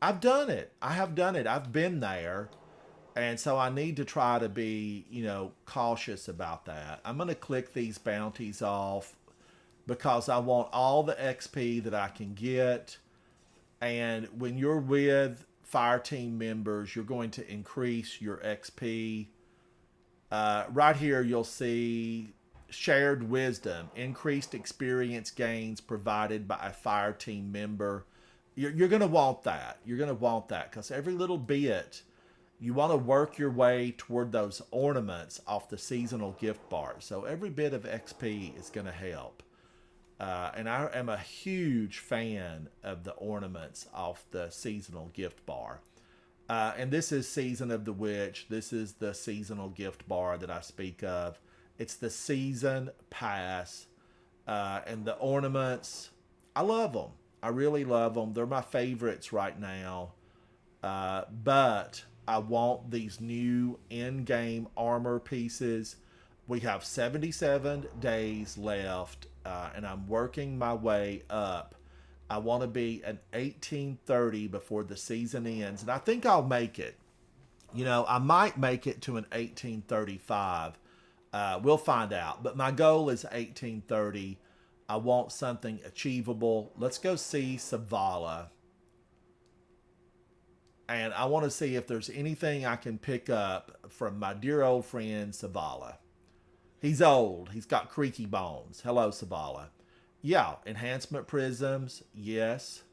I've done it. I have done it. I've been there. And so I need to try to be, cautious about that. I'm going to click these bounties off because I want all the XP that I can get. And when you're with Fireteam members, you're going to increase your XP. Right here, you'll see shared wisdom, increased experience gains provided by a Fireteam member. You're going to want that. You're going to want that because every little bit, you want to work your way toward those ornaments off the seasonal gift bar. So every bit of XP is going to help. And I am a huge fan of the ornaments off the seasonal gift bar. And this is Season of the Witch. This is the seasonal gift bar that I speak of. It's the season pass And the ornaments, I love them. I really love them. They're my favorites right now. But I want these new in-game armor pieces. We have 77 days left, and I'm working my way up. I want to be an 1830 before the season ends, and I think I'll make it. You know, I might make it to an 1835. We'll find out. But my goal is 1830. I want something achievable. Let's go see Savala. And I want to see if there's anything I can pick up from my dear old friend Savala. He's old. He's got creaky bones. Hello, Savala. Yeah, enhancement prisms. Yes.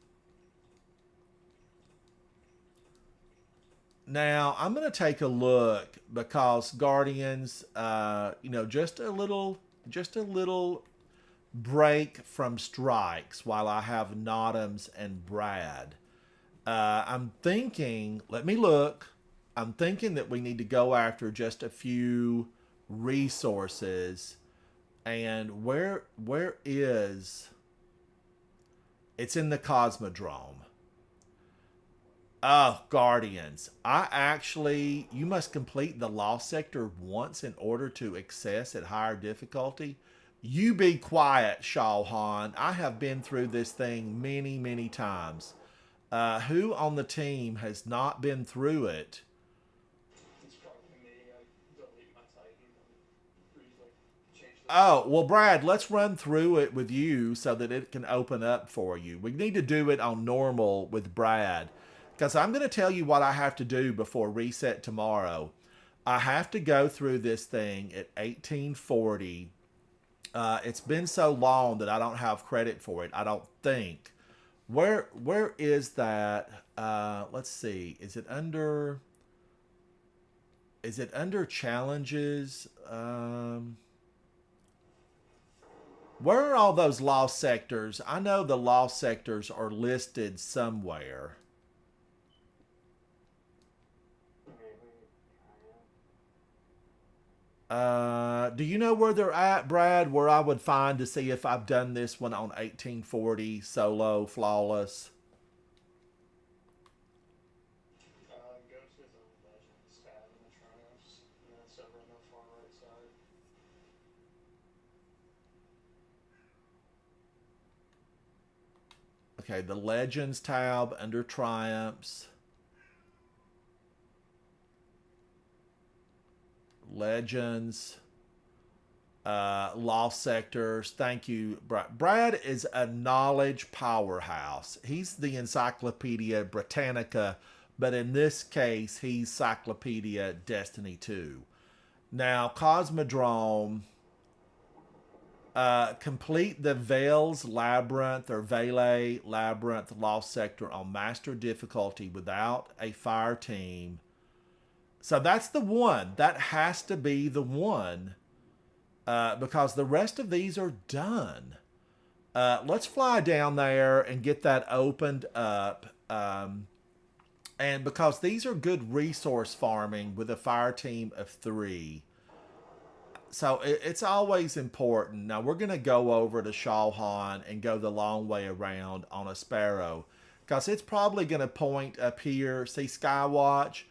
Now, I'm going to take a look because Guardians, just a little break from strikes while I have Notams and Brad. I'm thinking, let me look. I'm thinking that we need to go after just a few resources. And where is, it's in the Cosmodrome. Oh, Guardians. You must complete the Lost Sector once in order to access at higher difficulty. You be quiet, Shawhan. I have been through this thing many, many times. Who on the team has not been through it? It's probably me. I delete my Titan and change the. Oh, well, Brad, let's run through it with you so that it can open up for you. We need to do it on normal with Brad. Because I'm going to tell you what I have to do before reset tomorrow. I have to go through this thing at 1840. It's been so long that I don't have credit for it, I don't think. Where is that? Let's see. Is it under challenges? Where are all those lost sectors? I know the lost sectors are listed somewhere. Do you know where they're at, Brad? Where I would find to see if I've done this one on 1840 solo flawless. Go to the Legends tab in the Triumphs, and then it's over on the far right side. Okay, the Legends tab under Triumphs. Legends. Lost sectors. Thank you, Brad. Brad is a knowledge powerhouse. He's the Encyclopedia Britannica, but in this case, he's Cyclopedia Destiny 2. Now, Cosmodrome. Complete the Vale's Labyrinth or Vale Labyrinth Lost Sector on Master difficulty without a fire team. So that's the one. That has to be the one. Because the rest of these are done. Let's fly down there and get that opened up. And because these are good resource farming with a fire team of 3. So it's always important. Now we're going to go over to Shawhan and go the long way around on a Sparrow. Because it's probably going to point up here. See Skywatch?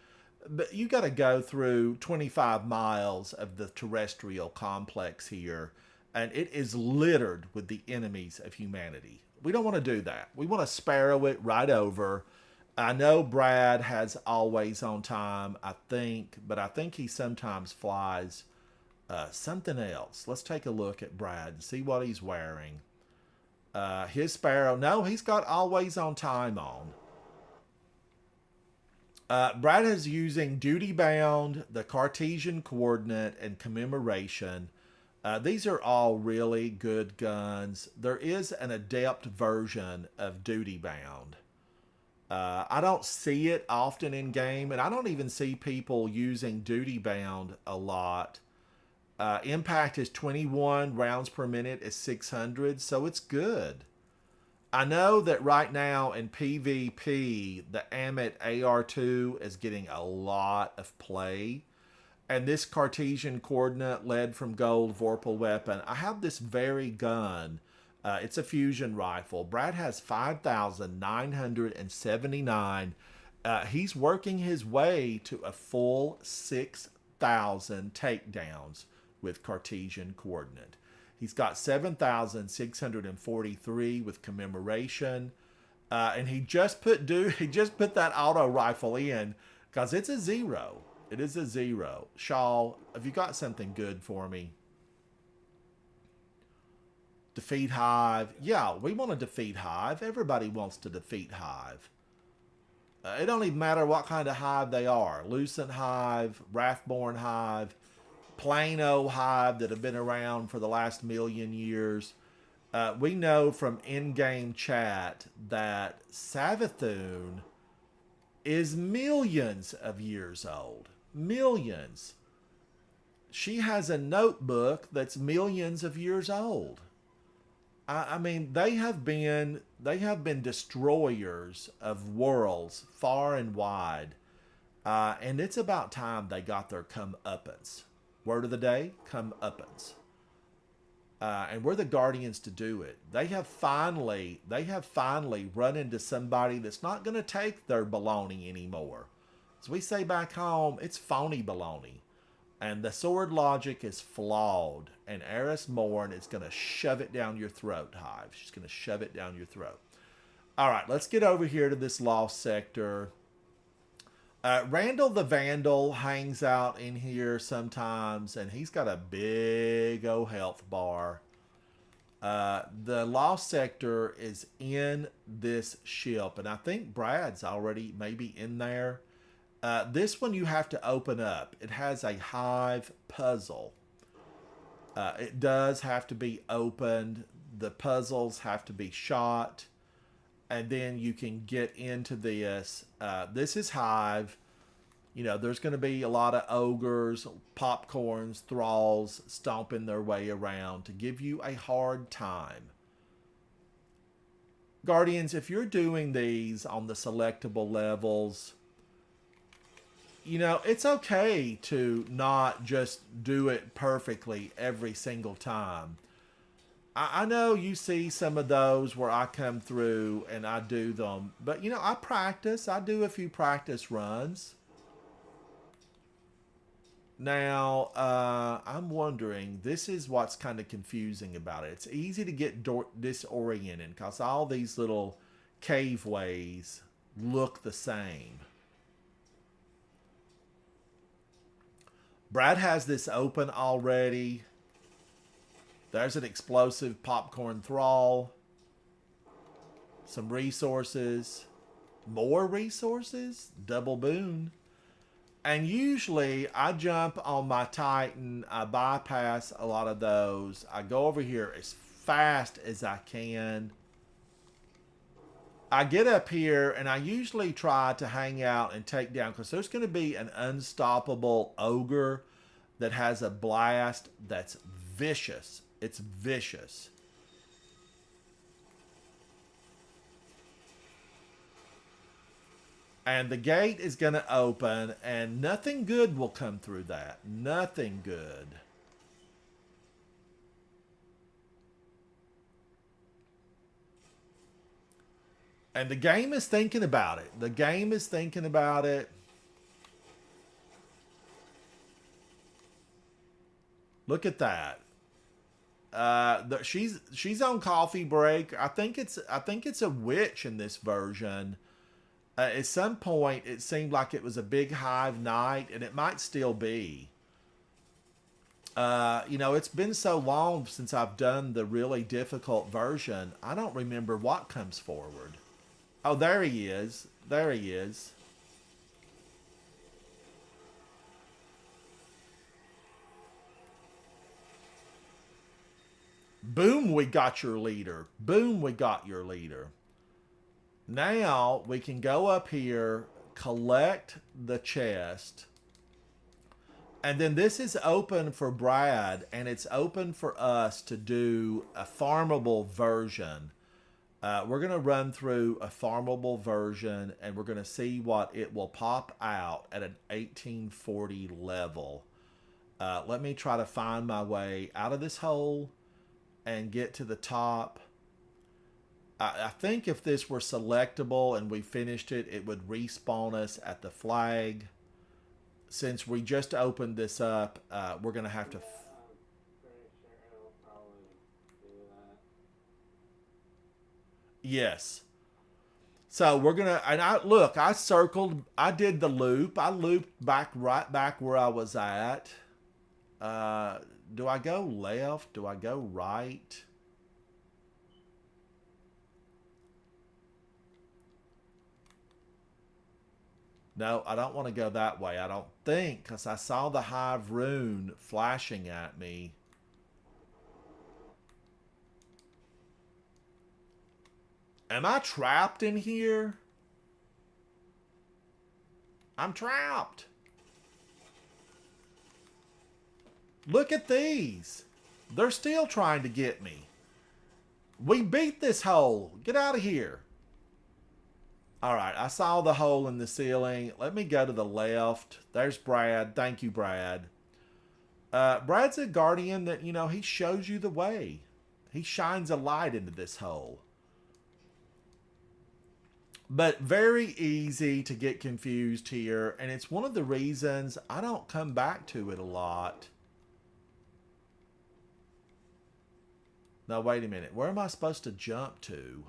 But you got to go through 25 miles of the terrestrial complex here, and it is littered with the enemies of humanity. We don't want to do that. We want to sparrow it right over. I know Brad has always on time, I think, but I think he sometimes flies something else. Let's take a look at Brad and see what he's wearing. His Sparrow, no, he's got always on time on. Brad is using Duty Bound, the Cartesian Coordinate, and Commemoration. These are all really good guns. There is an adept version of Duty Bound. I don't see it often in game, and I don't even see people using Duty Bound a lot. Impact is 21, rounds per minute is 600, so it's good. I know that right now in PvP, the Amit AR2 is getting a lot of play. and this Cartesian coordinate lead from gold Vorpal weapon. I have this very gun. It's a fusion rifle. Brad has 5,979. He's working his way to a full 6,000 takedowns with Cartesian coordinate. He's got 7,643 with commemoration. And he just put that auto rifle in because it's a 0. It is a 0. Shaw, have you got something good for me? Defeat Hive. Yeah, we want to defeat Hive. Everybody wants to defeat Hive. It don't even matter what kind of Hive they are. Lucent Hive, Wrathborn Hive, plain old Hive that have been around for the last million years. We know from in-game chat that Savathun is millions of years old. Millions. She has a notebook that's millions of years old. I mean, they have been destroyers of worlds far and wide, and it's about time they got their comeuppance. Word of the day: comeuppance. And we're the guardians to do it. They have finally run into somebody that's not going to take their baloney anymore. As we say back home, it's phony baloney. And the sword logic is flawed. And Eris Morn is going to shove it down your throat, Hive. She's going to shove it down your throat. All right, let's get over here to this lost sector. Randall the Vandal hangs out in here sometimes, and he's got a big old health bar. The lost sector is in this ship, and I think Brad's already maybe in there. This one you have to open up. It has a Hive puzzle. It does have to be opened. The puzzles have to be shot. And then you can get into this. This is Hive. You know, there's going to be a lot of ogres, popcorns, thralls stomping their way around to give you a hard time. Guardians, if you're doing these on the selectable levels, you know, it's okay to not just do it perfectly every single time. I know you see some of those where I come through and I do them, but you know, I practice. I do a few practice runs. Now, I'm wondering, this is what's kind of confusing about it. It's easy to get disoriented because all these little caveways look the same. Brad has this open already. There's an explosive popcorn thrall. Some resources. More resources? Double boon. And usually I jump on my Titan. I bypass a lot of those. I go over here as fast as I can. I get up here and I usually try to hang out and take down, because there's going to be an unstoppable ogre that has a blast that's vicious. It's vicious. And the gate is going to open and nothing good will come through that. Nothing good. And the game is thinking about it. The game is thinking about it. Look at that. She's on coffee break. I think it's a witch in this version. At some point, it seemed like it was a big Hive night, and it might still be. You know, it's been so long since I've done the really difficult version. I don't remember what comes forward. Oh, there he is. There he is. Boom, we got your leader. Boom, we got your leader. Now we can go up here, collect the chest. And then this is open for Brad, and it's open for us to do a farmable version. We're going to run through a farmable version, and we're going to see what it will pop out at an 1840 level. Let me try to find my way out of this hole and get to the top. I think if this were selectable and we finished it, it would respawn us at the flag. Since we just opened this up, we're going to have to... I'm pretty sure it'll probably do that. Yes. So we're going to... And I circled... I did the loop. I looped right back where I was at. Do I go left? Do I go right? No, I don't want to go that way. I don't think, because I saw the hive rune flashing at me. Am I trapped in here? I'm trapped. Look at these. They're still trying to get me. We beat this hole. Get out of here. All right, I saw the hole in the ceiling. Let me go to the left. There's Brad. Thank you, Brad. Brad's a guardian that, you know, he shows you the way. He shines a light into this hole. But very easy to get confused here, and it's one of the reasons I don't come back to it a lot. Now, wait a minute. Where am I supposed to jump to?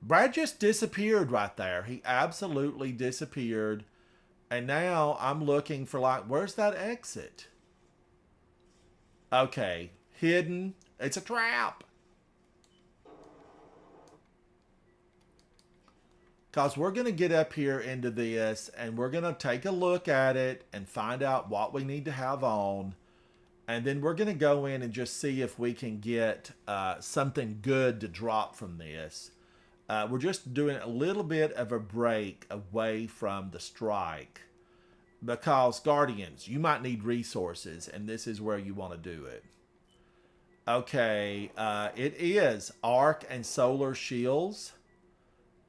Brad just disappeared right there. He absolutely disappeared. And now I'm looking for, like, where's that exit? Okay. Hidden. It's a trap. Because we're going to get up here into this and we're going to take a look at it and find out what we need to have on. And then we're going to go in and just see if we can get something good to drop from this. We're just doing a little bit of a break away from the strike. Because, Guardians, you might need resources, and this is where you want to do it. Okay, it is Arc and Solar Shields.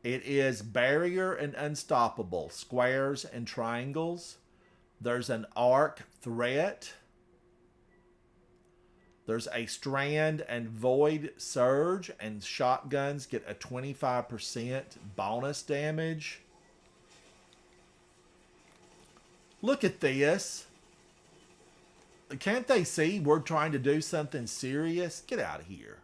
It is Barrier and Unstoppable, squares and triangles. There's an Arc Threat. There's a Strand and Void Surge, and shotguns get a 25% bonus damage. Look at this. Can't they see we're trying to do something serious? Get out of here.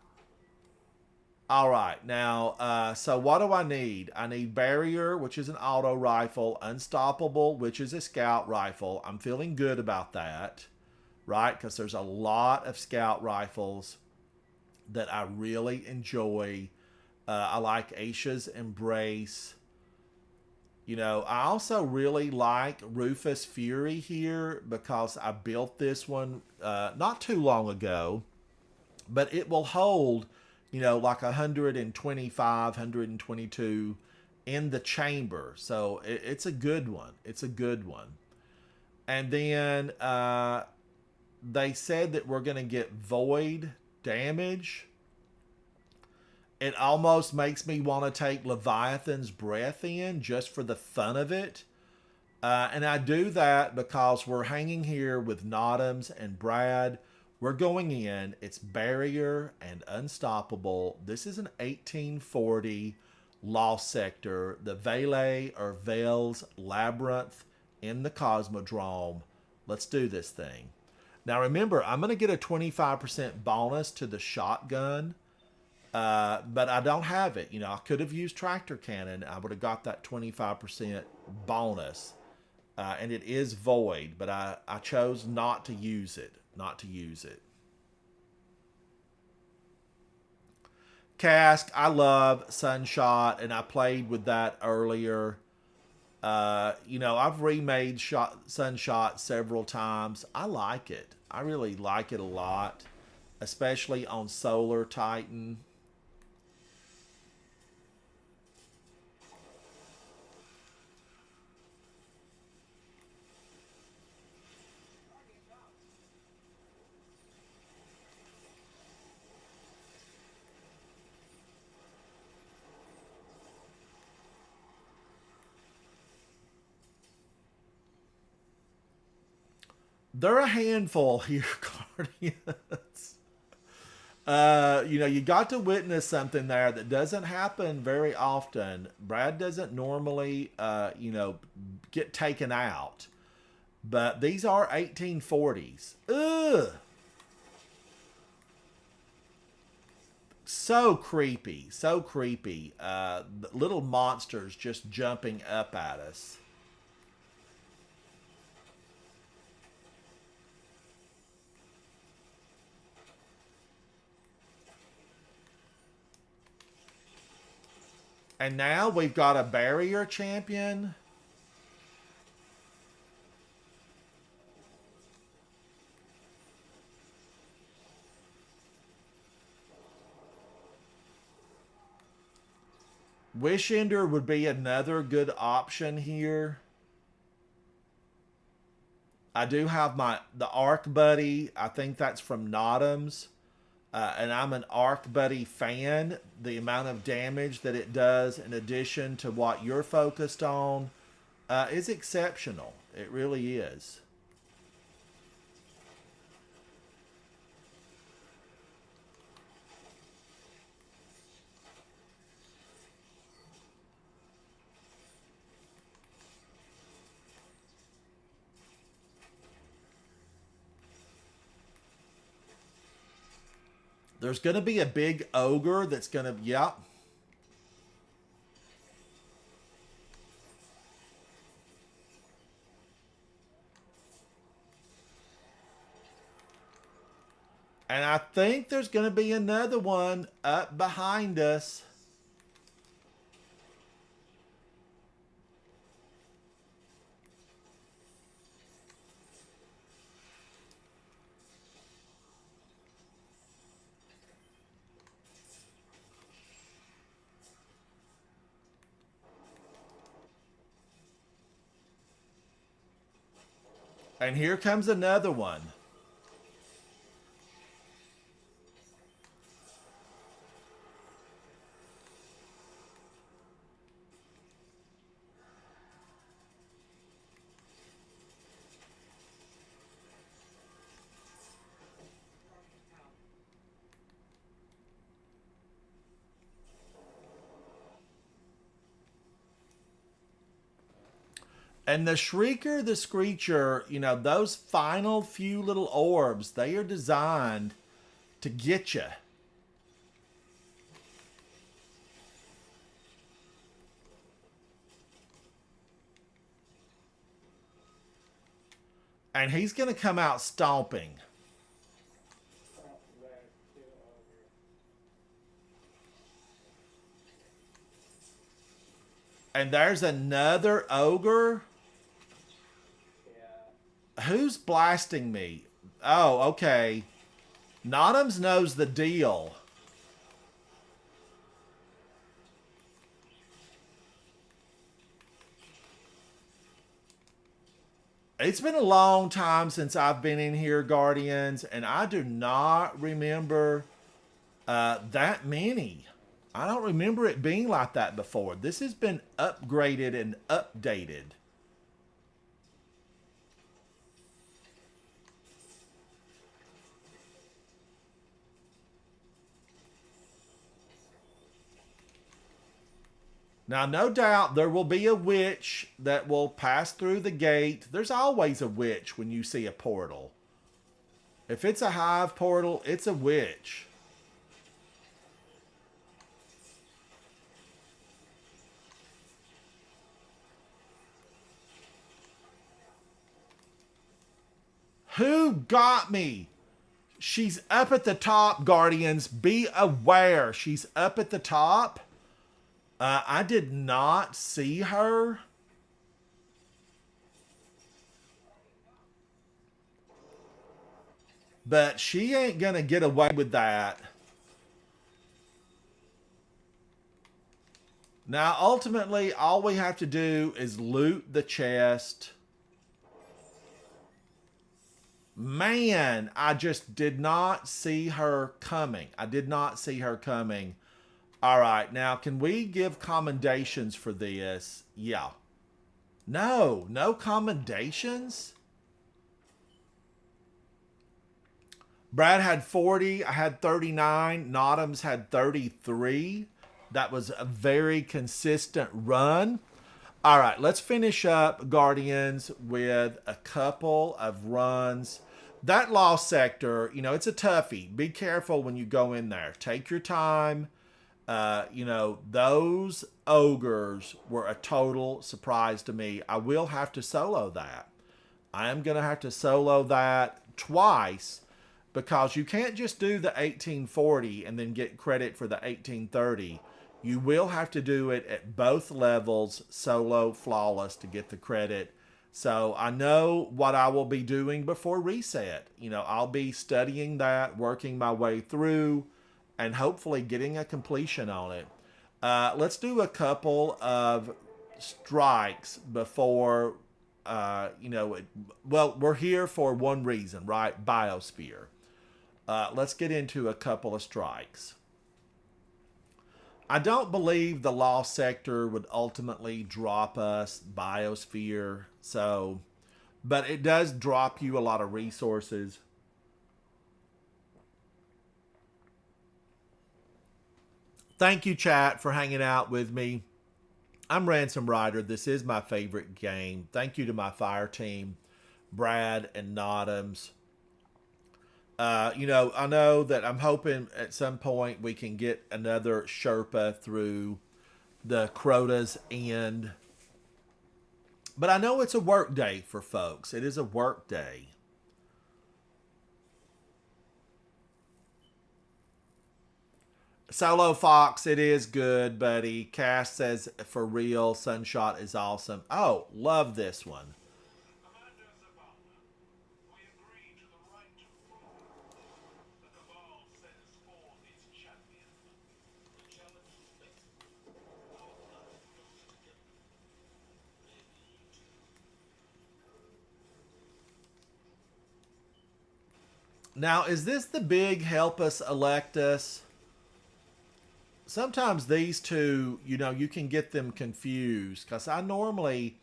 All right, now, so what do I need? I need Barrier, which is an auto rifle, Unstoppable, which is a scout rifle. I'm feeling good about that, right? Because there's a lot of scout rifles that I really enjoy. I like Aisha's Embrace. You know, I also really like Rufus Fury here because I built this one not too long ago, but it will hold, you know, like 125, 122 in the chamber. So it's a good one. It's a good one. And then they said that we're going to get void damage. It almost makes me want to take Leviathan's breath in just for the fun of it. And I do that because we're hanging here with Notams and Brad. We're going in. It's Barrier and Unstoppable. This is an 1840 Lost Sector. The Vele or Vale's Labyrinth in the Cosmodrome. Let's do this thing. Now remember, I'm going to get a 25% bonus to the shotgun. But I don't have it. You know, I could have used Tractor Cannon. I would have got that 25% bonus. And it is void, but I chose not to use it. Not to use it. Cask, I love Sunshot, and I played with that earlier. You know, I've remade Sunshot several times. I like it. I really like it a lot, especially on Solar Titan. They're a handful here, Guardians. You know, you got to witness something there that doesn't happen very often. Brad doesn't normally, you know, get taken out. But these are 1840s. Ugh. So creepy. So creepy. Little monsters just jumping up at us. And now we've got a barrier champion. Wishender would be another good option here. I do have the Arc Buddy. I think that's from Notams. And I'm an Arc Buddy fan. The amount of damage that it does in addition to what you're focused on is exceptional. It really is. There's going to be a big ogre that's going to, yep. And I think there's going to be another one up behind us. And here comes another one. And the Shrieker, the Screecher, you know, those final few little orbs, they are designed to get you. And he's going to come out stomping. And there's another ogre. Who's blasting me? Oh, okay. Notams knows the deal. It's been a long time since I've been in here, Guardians, and I do not remember that many. I don't remember it being like that before. This has been upgraded and updated. Now, no doubt there will be a witch that will pass through the gate. There's always a witch when you see a portal. If it's a hive portal, it's a witch. Who got me? She's up at the top, Guardians. Be aware. She's up at the top. I did not see her. But she ain't going to get away with that. Now, ultimately, all we have to do is loot the chest. Man, I just did not see her coming. I did not see her coming. All right, now can we give commendations for this? Yeah. No commendations? Brad had 40. I had 39. Notams had 33. That was a very consistent run. All right, let's finish up Guardians with a couple of runs. That lost sector, it's a toughie. Be careful when you go in there. Take your time. Those ogres were a total surprise to me. I will have to solo that. I am going to have to solo that twice because you can't just do the 1840 and then get credit for the 1830. You will have to do it at both levels, solo, flawless, to get the credit. So I know what I will be doing before reset. I'll be studying that, working my way through, and hopefully getting a completion on it. Let's do a couple of strikes before, we're here for one reason, right? Biosphere. Let's get into a couple of strikes. I don't believe the lost sector would ultimately drop us Biosphere, but it does drop you a lot of resources. Thank you, chat, for hanging out with me. I'm Ransom Rider. This is my favorite game. Thank you to my fire team, Brad and Notams. I know that I'm hoping at some point we can get another Sherpa through the Crota's end. But I know it's a work day for folks. It is a work day. Solo Fox, it is good, buddy. Cass says, for real, Sunshot is awesome. Oh, love this one. Now, is this the big help us elect us? Sometimes these two, you can get them confused because I normally,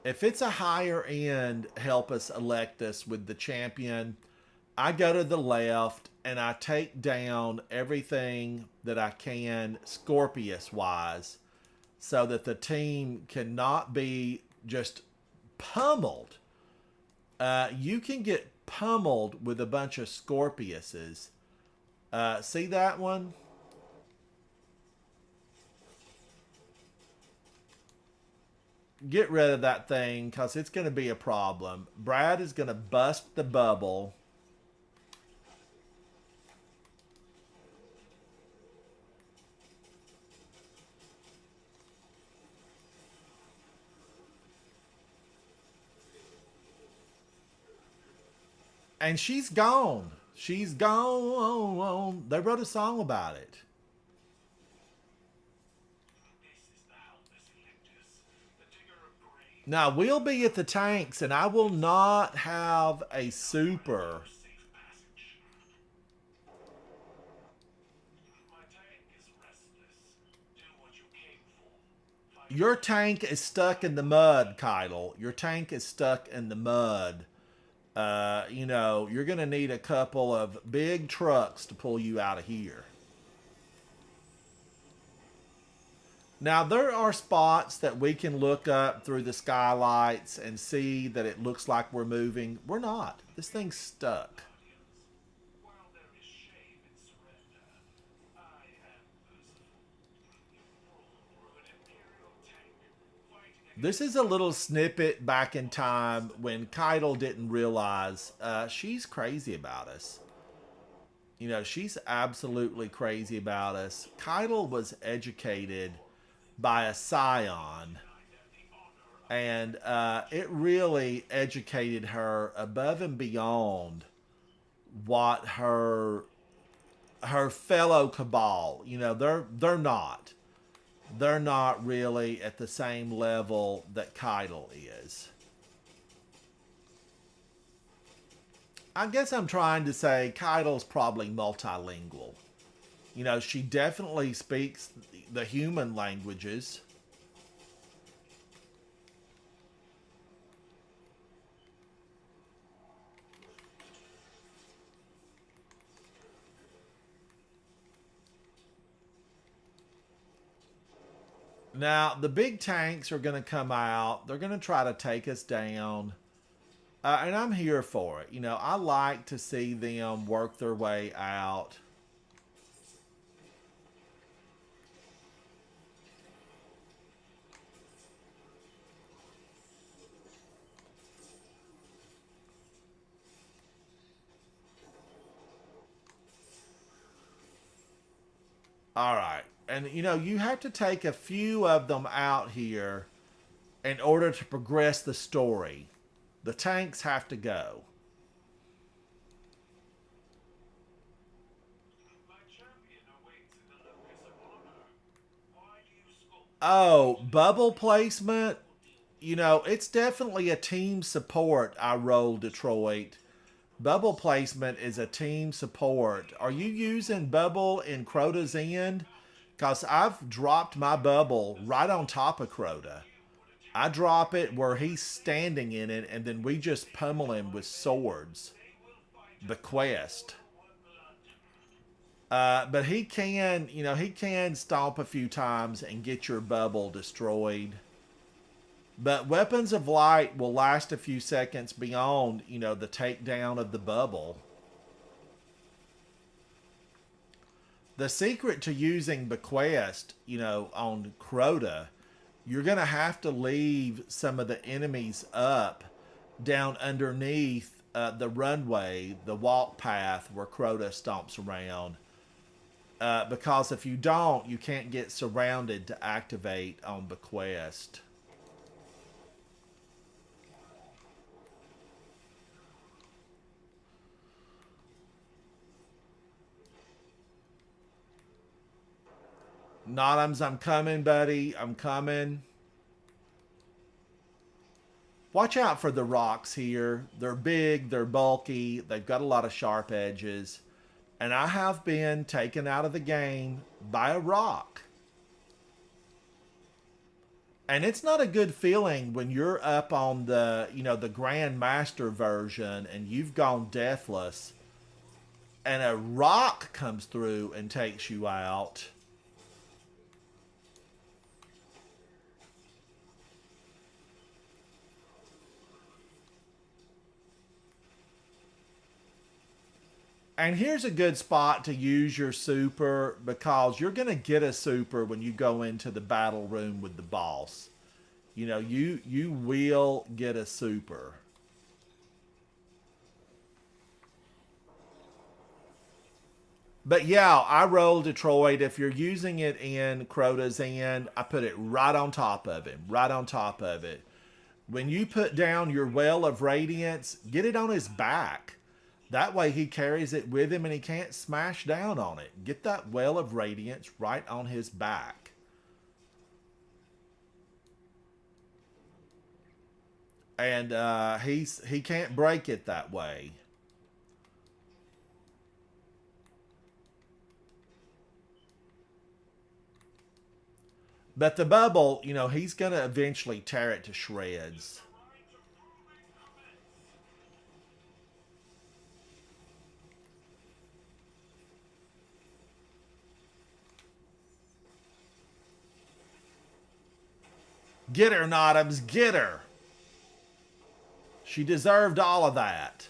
if it's a higher end help us elect us with the champion, I go to the left and I take down everything that I can Scorpius wise so that the team cannot be just pummeled. You can get pummeled with a bunch of Scorpiuses. See that one? Get rid of that thing because it's going to be a problem. Brad is going to bust the bubble. And she's gone. She's gone. They wrote a song about it. Now, we'll be at the tanks, and I will not have a super. Your tank is stuck in the mud, Kydal. Your tank is stuck in the mud. You're going to need a couple of big trucks to pull you out of here. Now, there are spots that we can look up through the skylights and see that it looks like we're moving. We're not. This thing's stuck. This is a little snippet back in time when Kydal didn't realize she's crazy about us. She's absolutely crazy about us. Kydal was educated by a scion, and it really educated her above and beyond what her fellow cabal, they're not really at the same level that Kydal is. I guess I'm trying to say Kydal's probably multilingual. She definitely speaks the human languages. Now, the big tanks are going to come out. They're going to try to take us down. And I'm here for it. You know, I like to see them work their way out. All right. And, you know, you have to take a few of them out here in order to progress the story. The tanks have to go. Oh, bubble placement. You know, it's definitely a team support. I roll Detroit. Bubble placement is a team support. Are you using bubble in Crota's end? Because I've dropped my bubble right on top of Crota. I drop it where he's standing in it, and then we just pummel him with swords. Bequest. But he can, you know, he can stomp a few times and get your bubble destroyed. But weapons of light will last a few seconds beyond, you know, the takedown of the bubble. The secret to using Bequest, you know, on Crota, you're going to have to leave some of the enemies up down underneath the runway, the walk path where Crota stomps around. Because if you don't, you can't get surrounded to activate on Bequest. Notams, I'm coming, buddy. I'm coming. Watch out for the rocks here. They're big, they're bulky, they've got a lot of sharp edges. And I have been taken out of the game by a rock. And it's not a good feeling when you're up on the, you know, the Grandmaster version and you've gone deathless and a rock comes through and takes you out. And here's a good spot to use your super because you're going to get a super when you go into the battle room with the boss. You know, you will get a super. But yeah, I roll Detroit. If you're using it in Crota's end, I put it right on top of him. Right on top of it. When you put down your Well of Radiance, get it on his back. That way he carries it with him and he can't smash down on it. Get that Well of Radiance right on his back. And he can't break it that way. But the bubble, you know, he's going to eventually tear it to shreds. Get her, Notams, get her. She deserved all of that.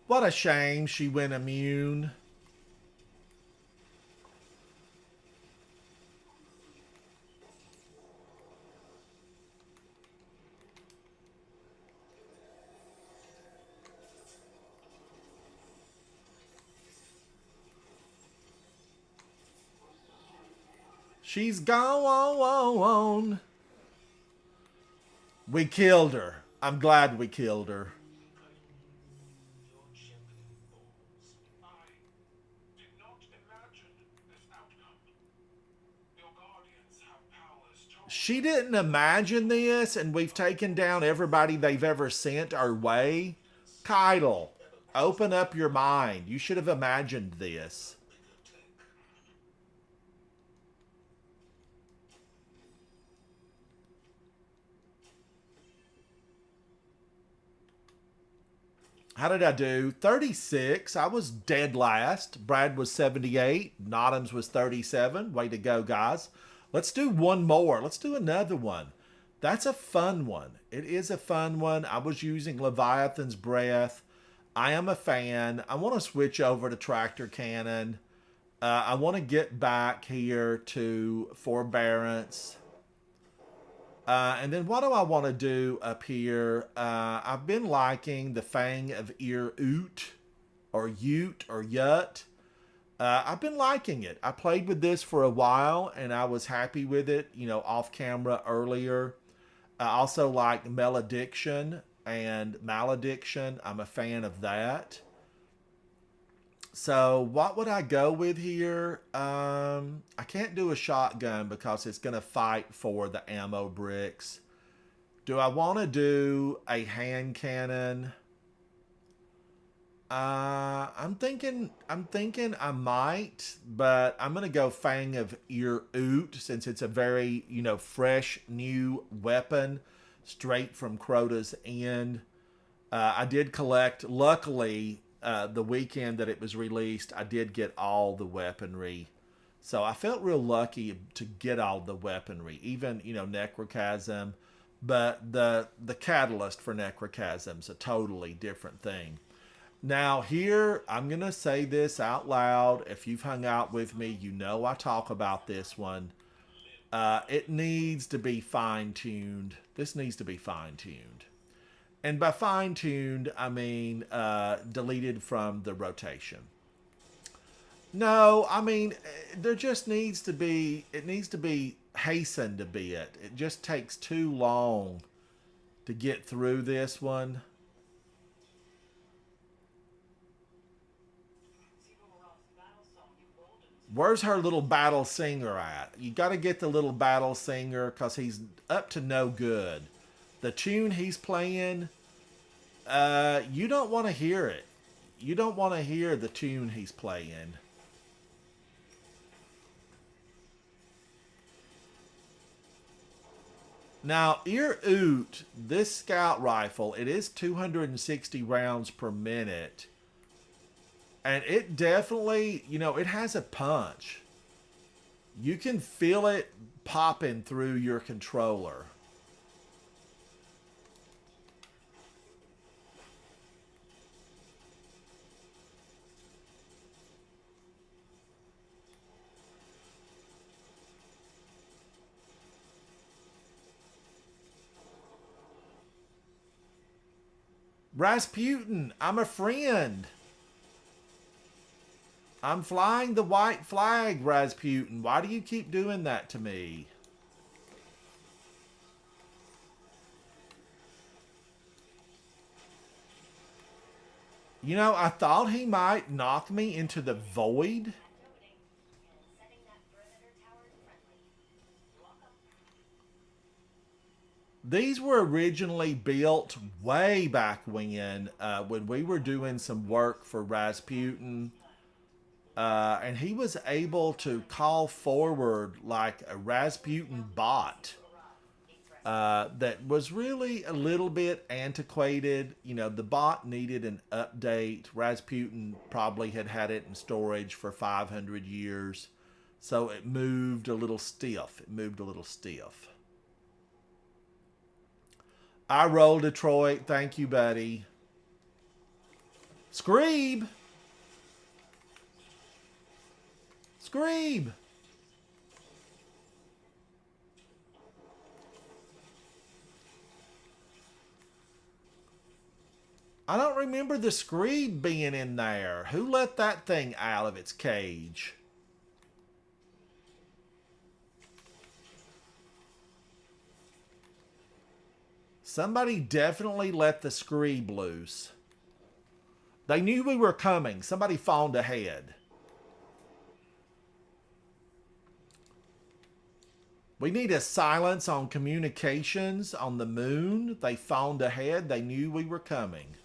What a shame she went immune. She's gone. We killed her. I'm glad we killed her. She didn't imagine this, and we've taken down everybody they've ever sent our way. Keitel, Open up your mind. You should have imagined this. How did I do? 36. I was dead last. Brad was 78. Nottoms was 37. Way to go, guys. Let's do one more. Let's do another one. That's a fun one. It is a fun one. I was using Leviathan's Breath. I am a fan. I want to switch over to Tractor Cannon. I want to get back here to Forbearance. And then what do I want to do up here? I've been liking the Fang of Ear Oot or Ute or Yut. I've been liking it. I played with this for a while and I was happy with it, you know, off camera earlier. I also like Malediction and Malediction. I'm a fan of that. So what would I go with here? I can't do a shotgun because it's going to fight for the ammo bricks. Do I want to do a hand cannon? I'm thinking I might, but I'm going to go Fang of Ear Oot since it's a very, you know, fresh new weapon straight from Crota's end. I did collect, luckily, the weekend that it was released, I did get all the weaponry. So I felt real lucky to get all the weaponry, even, you know, Necrochasm. But the catalyst for Necrochasm's a totally different thing. Now here, I'm going to say this out loud. If you've hung out with me, you know I talk about this one. It needs to be fine-tuned. This needs to be fine-tuned. And by fine-tuned, I mean deleted from the rotation. No, I mean, there just needs to be, it needs to be hastened a bit. It just takes too long to get through this one. Where's her little battle singer at? You got to get the little battle singer because he's up to no good. The tune he's playing, you don't want to hear it. You don't want to hear the tune he's playing. Now, Ear Oot, this scout rifle, it is 260 rounds per minute. And it definitely, you know, it has a punch. You can feel it popping through your controller. Rasputin, I'm a friend. I'm flying the white flag, Rasputin. Why do you keep doing that to me? You know, I thought he might knock me into the void. These were originally built way back when we were doing some work for Rasputin. And he was able to call forward like a Rasputin bot that was really a little bit antiquated. You know, the bot needed an update. Rasputin probably had it in storage for 500 years. So it moved a little stiff. I roll Detroit. Thank you, buddy. Screeb! Screeb! I don't remember the Screeb being in there. Who let that thing out of its cage? Somebody definitely let the Screeb loose. They knew we were coming. Somebody phoned ahead. We need a silence on communications on the moon. They phoned ahead. They knew we were coming.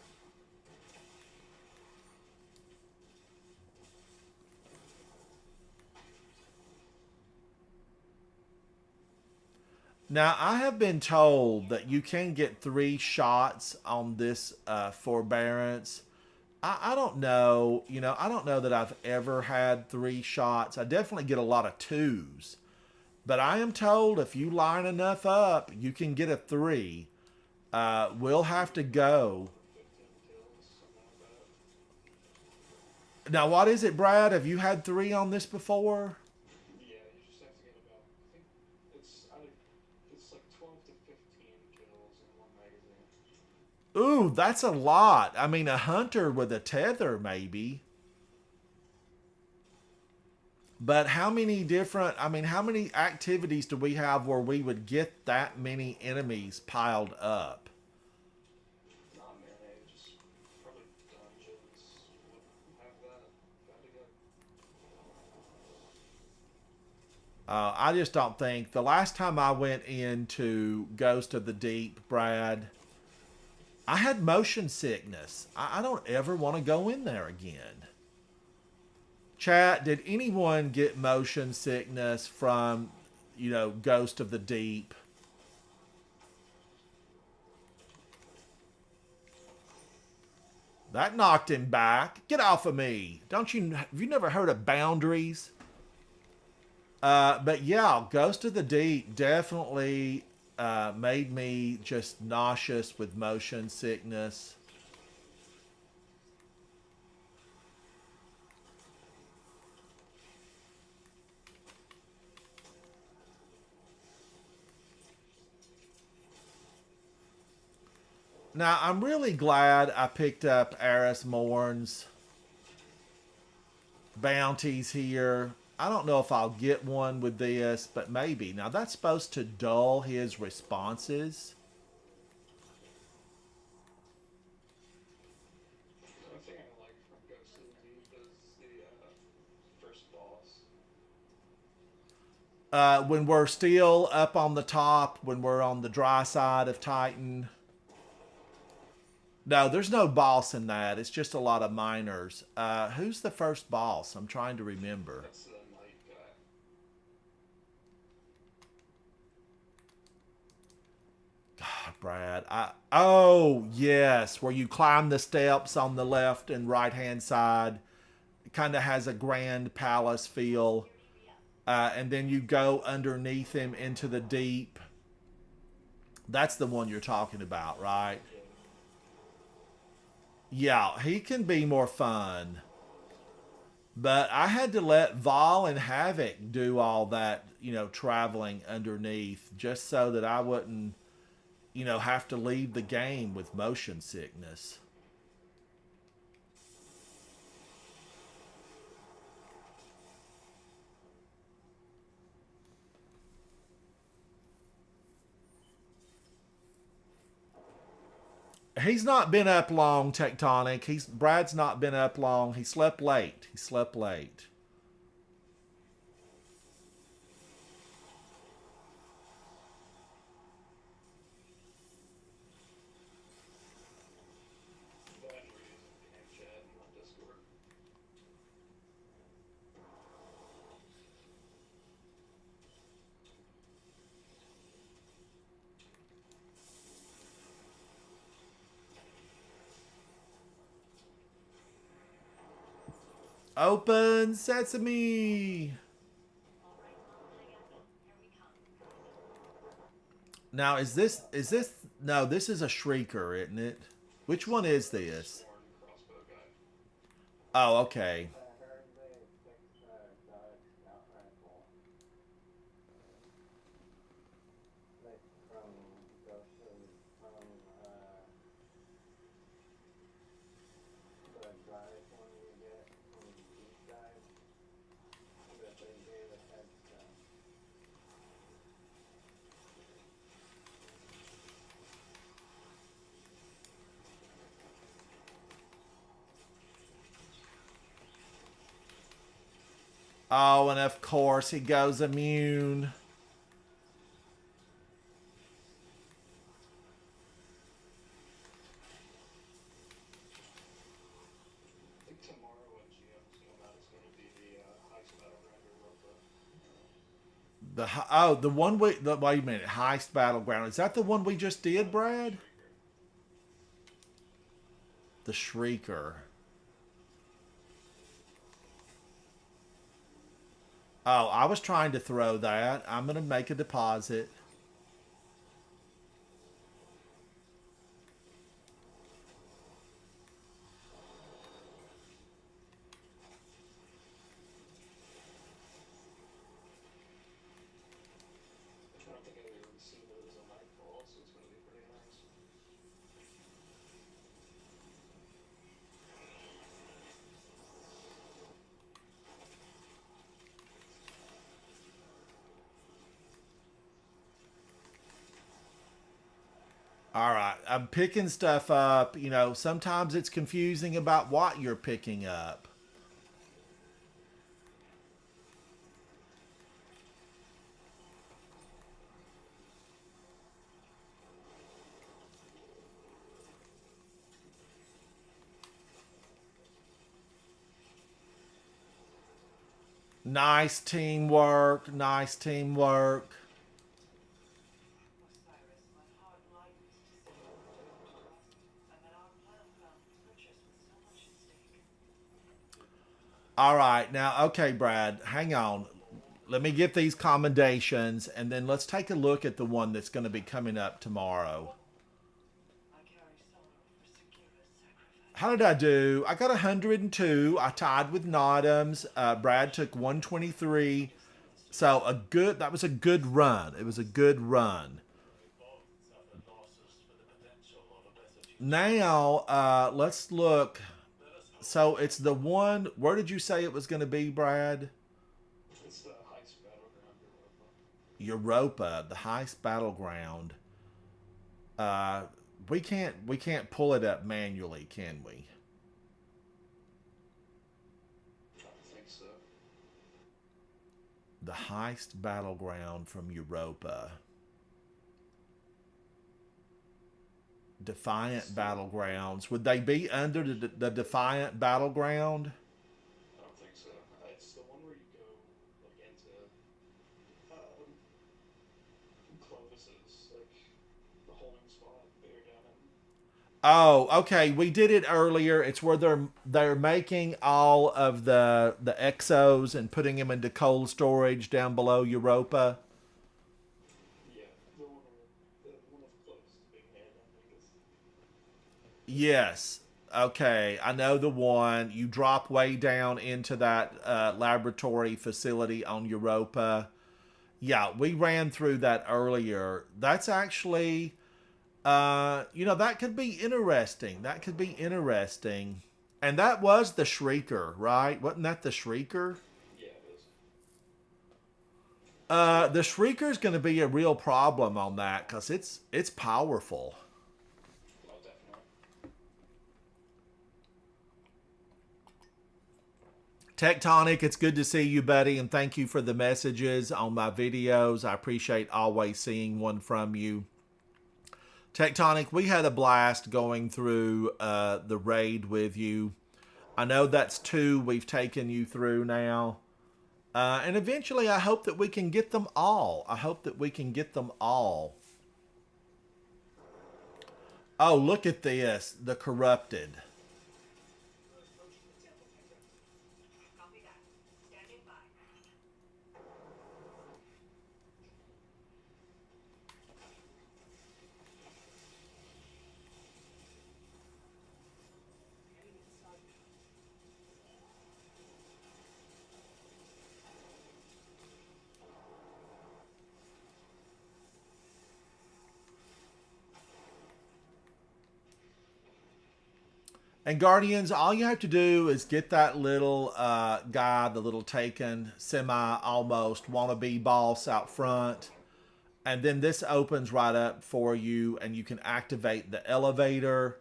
Now, I have been told that you can get 3 shots on this forbearance. I don't know. I don't know that I've ever had 3 shots. I definitely get a lot of twos. But I am told if you line enough up, you can get a 3. We'll have to go. For 15 kills, something like that. Now, what is it, Brad? Have you had 3 on this before? Yeah, you just have to get about. I think it's like 12 to 15 kills in one magazine. Ooh, that's a lot. I mean, a hunter with a tether, maybe. But how many activities do we have where we would get that many enemies piled up? Not many, just probably dungeons would have that. Gotta get. I just don't think the last time I went into Ghost of the Deep, Brad, I had motion sickness. I don't ever want to go in there again. Chat, did anyone get motion sickness from, Ghost of the Deep? That knocked him back. Get off of me. Have you never heard of boundaries? But yeah, Ghost of the Deep definitely made me just nauseous with motion sickness. Now, I'm really glad I picked up Aris Morn's bounties here. I don't know if I'll get one with this, but maybe. Now, that's supposed to dull his responses. The only thing I like from Ghost of the Deep is the first boss. When we're still up on the top, when we're on the dry side of Titan. No, there's no boss in that. It's just a lot of miners. Who's the first boss? I'm trying to remember. That's the night guy. God, Brad. Oh, yes. Where you climb the steps on the left and right hand side. It kind of has a grand palace feel. And then you go underneath him into the deep. That's the one you're talking about, right? Yeah, he can be more fun. But I had to let Vol and Havoc do all that, traveling underneath just so that I wouldn't, have to leave the game with motion sickness. He's not been up long, Tectonic. Brad's not been up long. He slept late. He slept late. That we're using game chat and not Discord. Open sesame. Now is this no, this is a shrieker, isn't it? Which one is this? Sworn crossbow guy. Oh, okay. I heard they fixed Dodge Scout Rifle. Like from Ghost from the drive one you get from the deep dive. That they gave a head stuff. Oh, and of course he goes immune. I think tomorrow when GMs come out, it's going to be the Heist Battleground Europa. The one wait a minute, heist battleground. Is that the one we just did, Brad? The Shrieker. Oh, I was trying to throw that. I'm gonna make a deposit. I don't think I've even seen those on Nightfall, so it's going to be pretty nice. All right, I'm picking stuff up. You know, sometimes it's confusing about what you're picking up. Nice teamwork. Nice teamwork. Osiris, my heart lightens to see you and that our plan found purchase with so much at stake. All right, now, okay, Brad, hang on. Let me get these commendations, and then let's take a look at the one that's going to be coming up tomorrow. I carry sorrow for Segura's sacrifice. How did I do? I got 102. I tied with Notams. Brad took 123. So that was a good run. It was a good run. Now, let's look. So it's the one, where did you say it was going to be, Brad? It's the heist battleground Europa. Europa, the heist battleground. We can't pull it up manually, can we? I don't think so. The heist battleground from Europa. Defiant Battlegrounds. Would they be under the Defiant Battleground? I don't think so. It's the one where you go like into Clovis's like the holding spot there down in. Oh, okay. We did it earlier. It's where they're making all of the exos and putting them into cold storage down below Europa. Yeah, the one with Clovis's big head. I think is. Yes. Okay. I know the one. You drop way down into that laboratory facility on Europa. Yeah, we ran through that earlier. That's actually, that could be interesting. That could be interesting. And that was the Shrieker, right? Wasn't that the Shrieker? Yeah, it is. The Shrieker's going to be a real problem on that because it's powerful. Oh, definitely. Tectonic, it's good to see you, buddy, and thank you for the messages on my videos. I appreciate always seeing one from you. Tectonic, we had a blast going through the raid with you. I know that's 2 we've taken you through now. And eventually I hope that we can get them all. I hope that we can get them all. Oh, look at this. The Corrupted. Copy that. Standing by. Heading inside now. And Guardians, all you have to do is get that little guy, the little taken, semi-almost wannabe boss out front. And then this opens right up for you, and you can activate the elevator.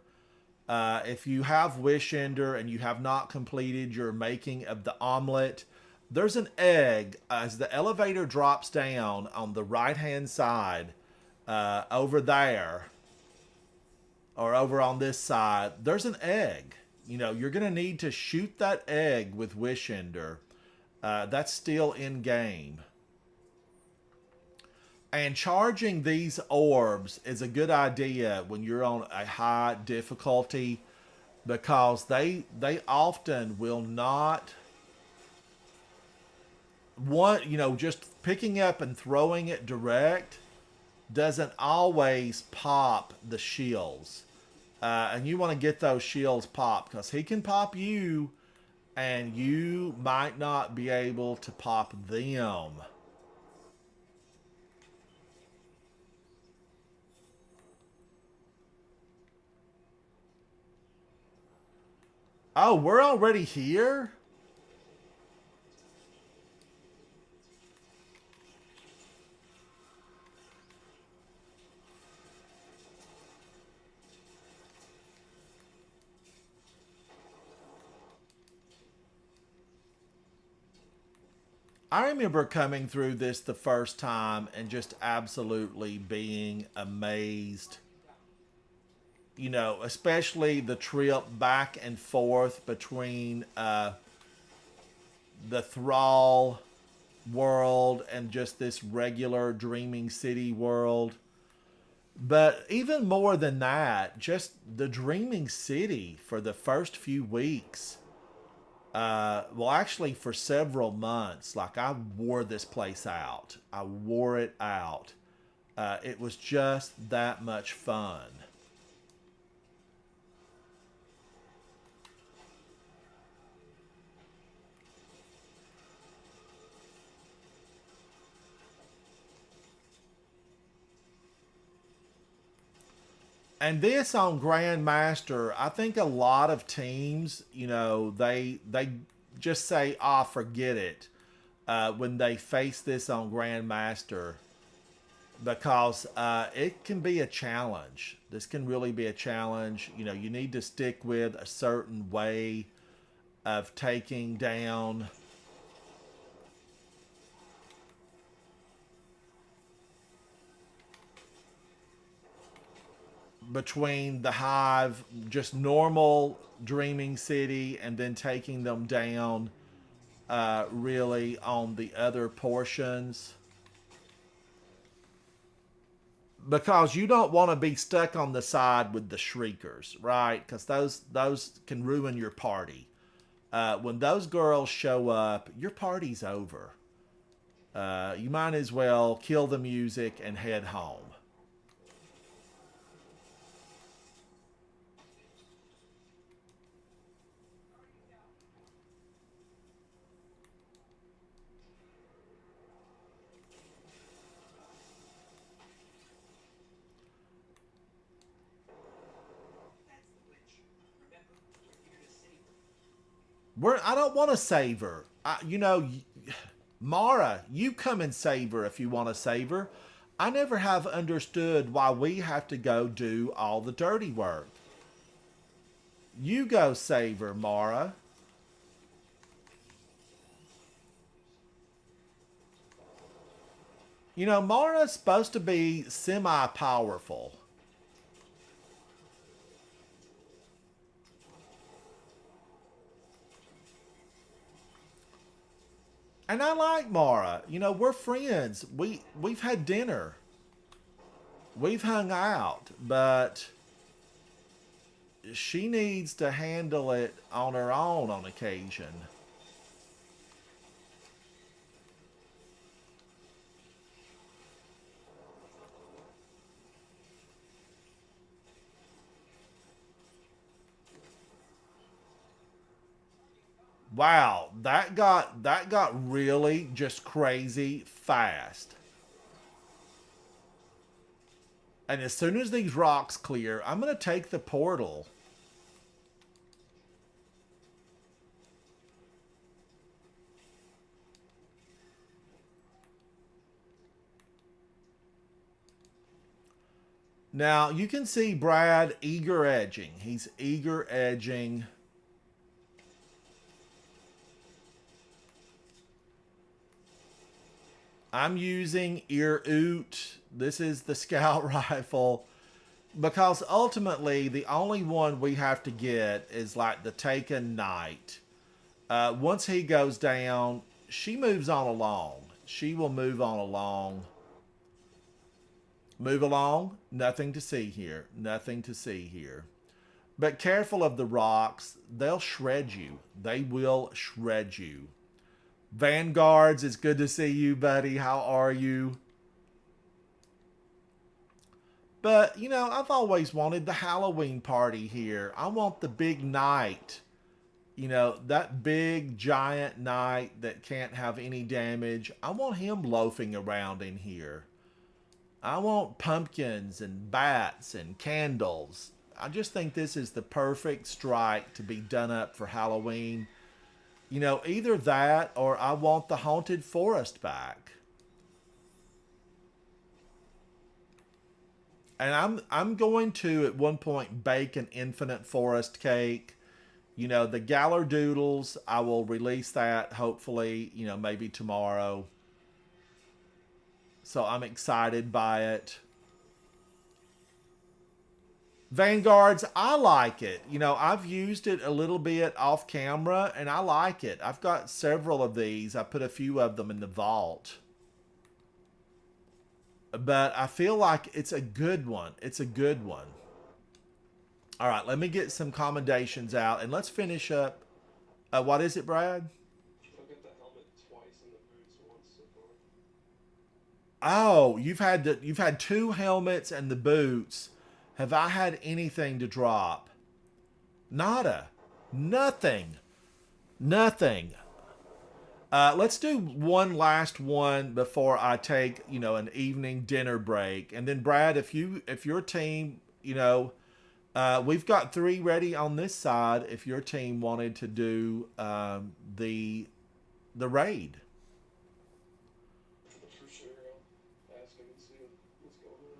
If you have Wish Ender and you have not completed your making of the omelet, there's an egg as the elevator drops down on the right-hand side over there. Or over on this side, there's an egg. You're going to need to shoot that egg with Wish Ender. That's still in game. And charging these orbs is a good idea when you're on a high difficulty, because they often will not want, just picking up and throwing it direct doesn't always pop the shields. And you want to get those shields popped, because he can pop you and you might not be able to pop them. Oh, we're already here? I remember coming through this the first time and just absolutely being amazed. Especially the trip back and forth between the Thrall world and just this regular Dreaming City world. But even more than that, just the Dreaming City for the first few weeks. Well, actually, for several months, like I wore this place out. I wore it out. It was just that much fun. And this on Grandmaster, I think a lot of teams, they just say, "Ah, forget it," when they face this on Grandmaster, because it can be a challenge. This can really be a challenge. You need to stick with a certain way of taking down between the Hive, just normal Dreaming City, and then taking them down really on the other portions. Because you don't want to be stuck on the side with the Shriekers, right? Because those can ruin your party. When those girls show up, your party's over. You might as well kill the music and head home. I don't want to save her. Mara, you come and save her if you want to save her. I never have understood why we have to go do all the dirty work. You go save her, Mara. Mara's supposed to be semi-powerful. And I like Mara. We're friends. We've had dinner. We've hung out, but she needs to handle it on her own on occasion. Wow, that got really just crazy fast. And as soon as these rocks clear, I'm going to take the portal. Now, you can see Brad eager edging. He's eager edging. I'm using Ear Oot. This is the scout rifle. Because ultimately, the only one we have to get is like the Taken Knight. Once he goes down, she moves on along. She will move on along. Move along. Nothing to see here. Nothing to see here. But careful of the rocks. They'll shred you. They will shred you. Vanguards, it's good to see you, buddy. How are you? But, you know, I've always wanted the Halloween party here. I want the big night. You know, that big giant knight that can't have any damage. I want him loafing around in here. I want pumpkins and bats and candles. I just think this is the perfect strike to be done up for Halloween. You know, either that or I want the haunted forest back. And I'm going to at one point bake an infinite forest cake. You know, the Galler Doodles, I will release that hopefully, you know, maybe tomorrow. So I'm excited by it. Vanguards, I like it. You know, I've used it a little bit off camera and I like it. I've got several of these. I put a few of them in the vault. But I feel like it's a good one. It's a good one. All right, let me get some commendations out and let's finish up. What is it, Brad? I'll get the helmet twice and the boots once so far. Oh, you've had 2 helmets and the boots. Have I had anything to drop? Nada. Nothing. Nothing. Let's do one last one before I take, you know, an evening dinner break. And then Brad, if your team, you know, we've got 3 ready on this side. If your team wanted to do the raid. For sure, I'll ask him and see what's going on.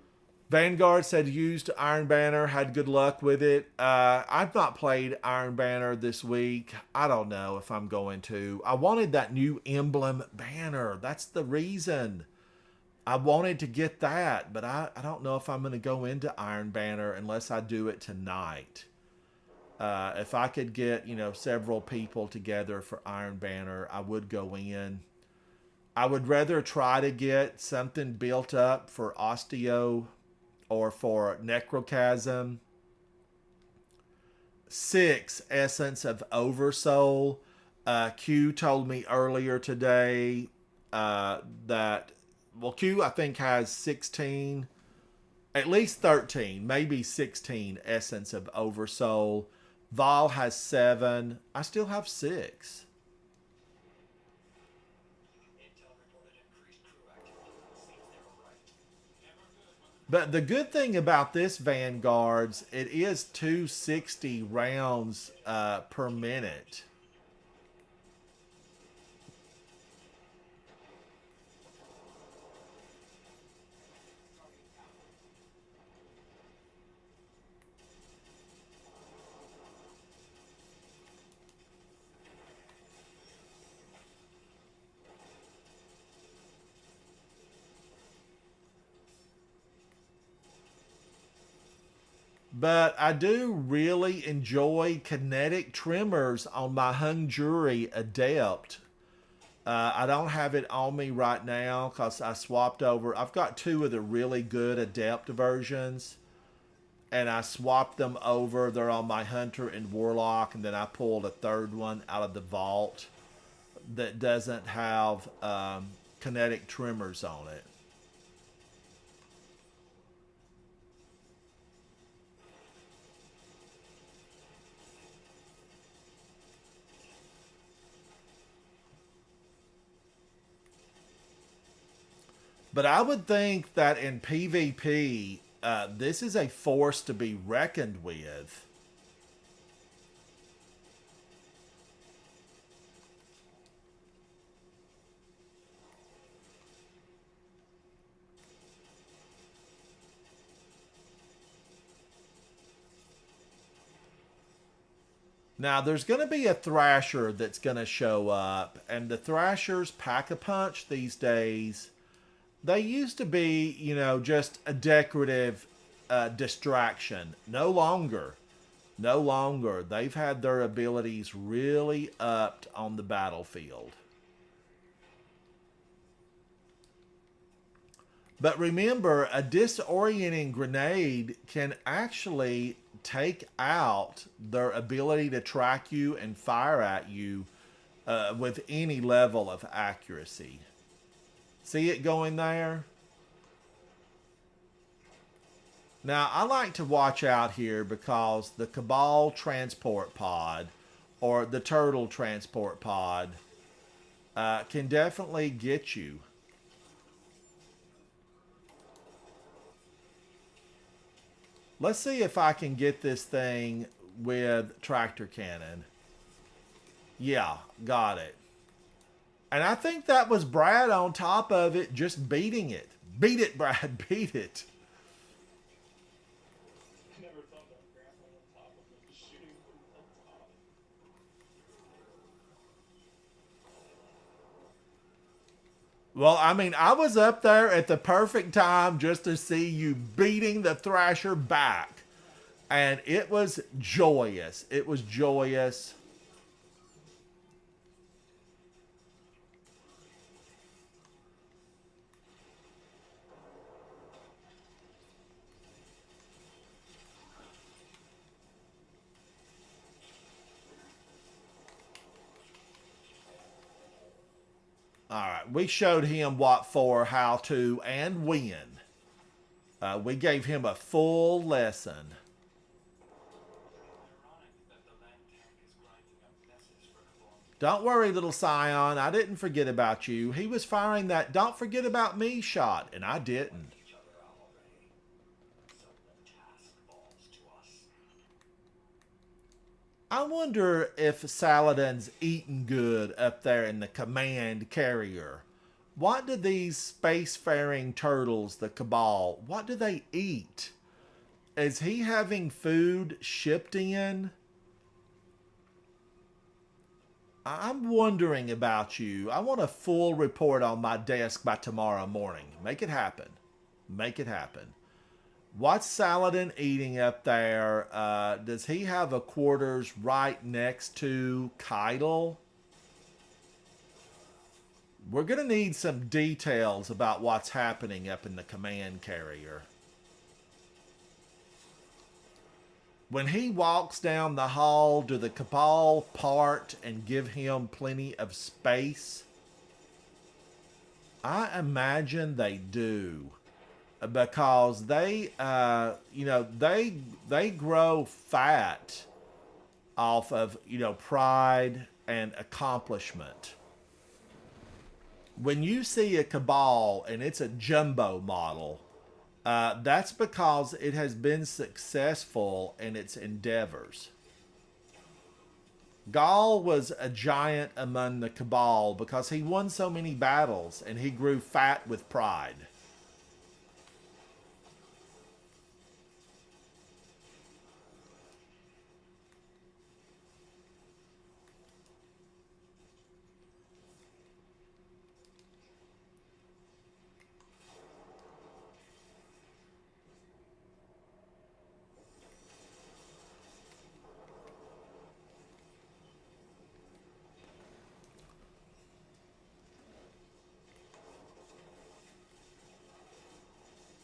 Vanguard said used Iron Banner, had good luck with it. I've not played Iron Banner this week. I don't know if I'm going to. I wanted that new emblem banner. That's the reason. I wanted to get that, but I don't know if I'm going to go into Iron Banner unless I do it tonight. If I could get, you know, several people together for Iron Banner, I would go in. I would rather try to get something built up for Osteo or for Necrochasm. 6 Essence of Oversoul. Q told me earlier today that, well, Q I think has 16, at least 13, maybe 16 Essence of Oversoul. Val has 7. I still have 6. But the good thing about this Vanguards, it is 260 rounds per minute. But I do really enjoy kinetic tremors on my Hung Jury Adept. I don't have it on me right now because I swapped over. I've got 2 of the really good Adept versions. And I swapped them over. They're on my Hunter and Warlock. And then I pulled a 3rd one out of the vault that doesn't have kinetic tremors on it. But I would think that in PvP, this is a force to be reckoned with. Now, there's going to be a Thrasher that's going to show up. And the Thrashers pack a punch these days. They used to be, you know, just a decorative distraction. No longer. No longer. They've had their abilities really upped on the battlefield. But remember, a disorienting grenade can actually take out their ability to track you and fire at you with any level of accuracy. See it going there? Now, I like to watch out here because the Cabal transport pod or the Turtle transport pod can definitely get you. Let's see if I can get this thing with tractor cannon. Yeah, got it. And I think that was Brad on top of it, just beating it. Beat it, Brad, beat it. I never thought about grappling on top of him, just shooting from on top. Well, I mean, I was up there at the perfect time just to see you beating the Thrasher back. And it was joyous. It was joyous. All right, we showed him what for, how to, and when. We gave him a full lesson. Ironic that the land tank is grinding up messes for Cabal. Don't worry, little Scion. I didn't forget about you. He was firing that "don't forget about me" shot, and I didn't. Each other out already. So the task falls to us. I wonder if Saladin's eating good up there in the command carrier. What do these spacefaring turtles, the Cabal, what do they eat? Is he having food shipped in? I'm wondering about you. I want a full report on my desk by tomorrow morning. Make it happen. Make it happen. What's Saladin eating up there? Does he have a quarters right next to Keitel? We're going to need some details about what's happening up in the command carrier. When he walks down the hall, do the Cabal part and give him plenty of space? I imagine they do. Because they, they grow fat off of, pride and accomplishment. When you see a Cabal and it's a jumbo model, that's because it has been successful in its endeavors. Gaul was a giant among the Cabal because he won so many battles and he grew fat with pride.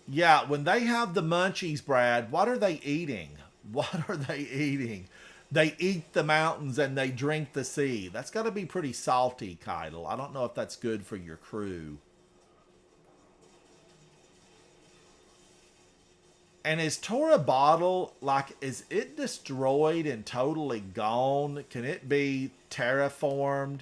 Yeah, when they have the munchies, Brad, what are they eating? What are they eating? They eat the mountains and they drink the sea. That's got to be pretty salty, Keitel. I don't know if that's good for your crew. And is Tora Bottle, is it destroyed and totally gone? Can it be terraformed?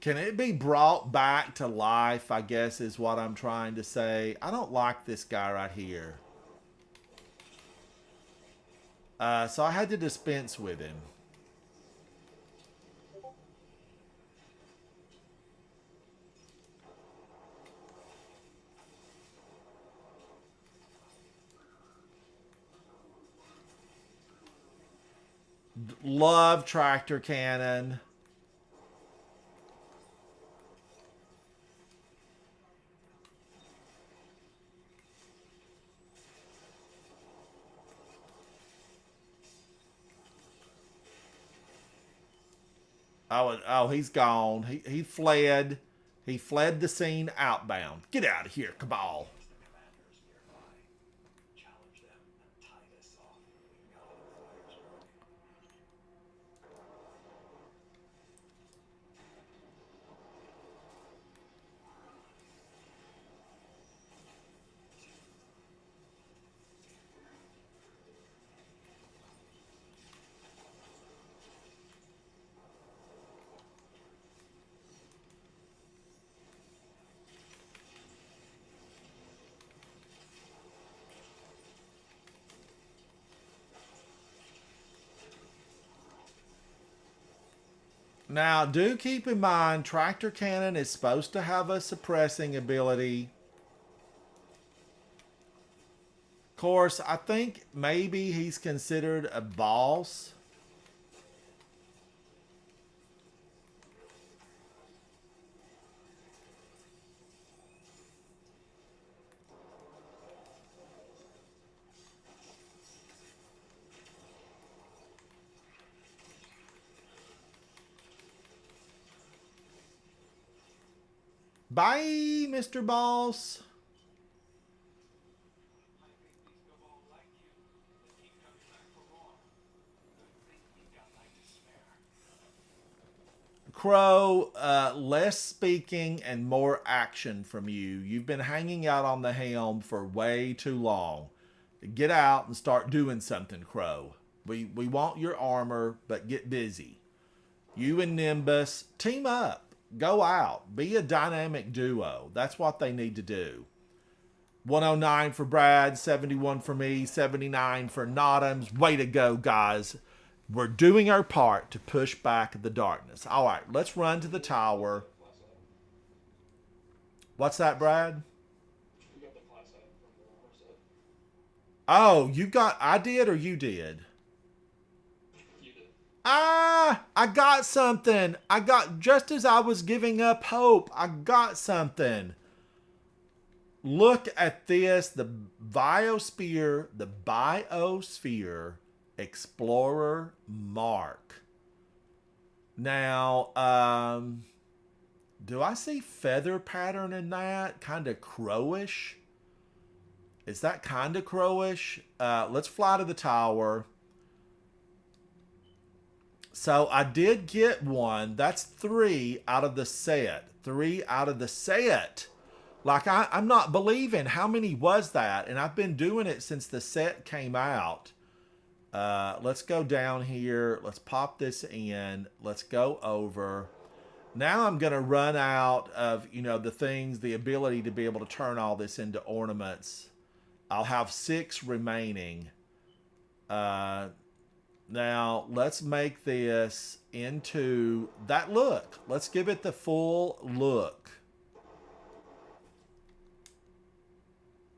Can it be brought back to life, I guess is what I'm trying to say. I don't like this guy right here. So I had to dispense with him. Love tractor cannon. Oh, he's gone. He fled. He fled the scene outbound. Get out of here, Cabal. The commanders nearby. Challenge them and tie this off. Now the fire's growing. Now, do keep in mind, Tractor Cannon is supposed to have a suppressing ability. Of course, I think maybe he's considered a boss. Bye, Mr. Boss. I think these Cabal like you. They keep coming back for more. Good thing we've got light to spare. Crow, less speaking and more action from you. You've been hanging out on the helm for way too long. Get out and start doing something, Crow. We want your armor, but get busy. You and Nimbus, team up. Go out. Be a dynamic duo. That's what they need to do. 109 for Brad, 71 for me, 79 for Notams. Way to go, guys. We're doing our part to push back the darkness. All right, let's run to the tower. What's that, Brad? You got the class item from the armor set. Oh, you got... I did or you did? You did. I got something. I got... Just as I was giving up hope, I got something. Look at this. The Biosphere Explorer Mark. Now, do I see feather pattern in that? Kind of crowish. Is that kind of crowish? Let's fly to the tower. So I did get one. That's 3 out of the set. 3 out of the set. Like, I'm not believing. How many was that? And I've been doing it since the set came out. Let's go down here. Let's pop this in. Let's go over. Now I'm going to run out of, the things, the ability to be able to turn all this into ornaments. I'll have 6 remaining. Now, let's make this into that look. Let's give it the full look.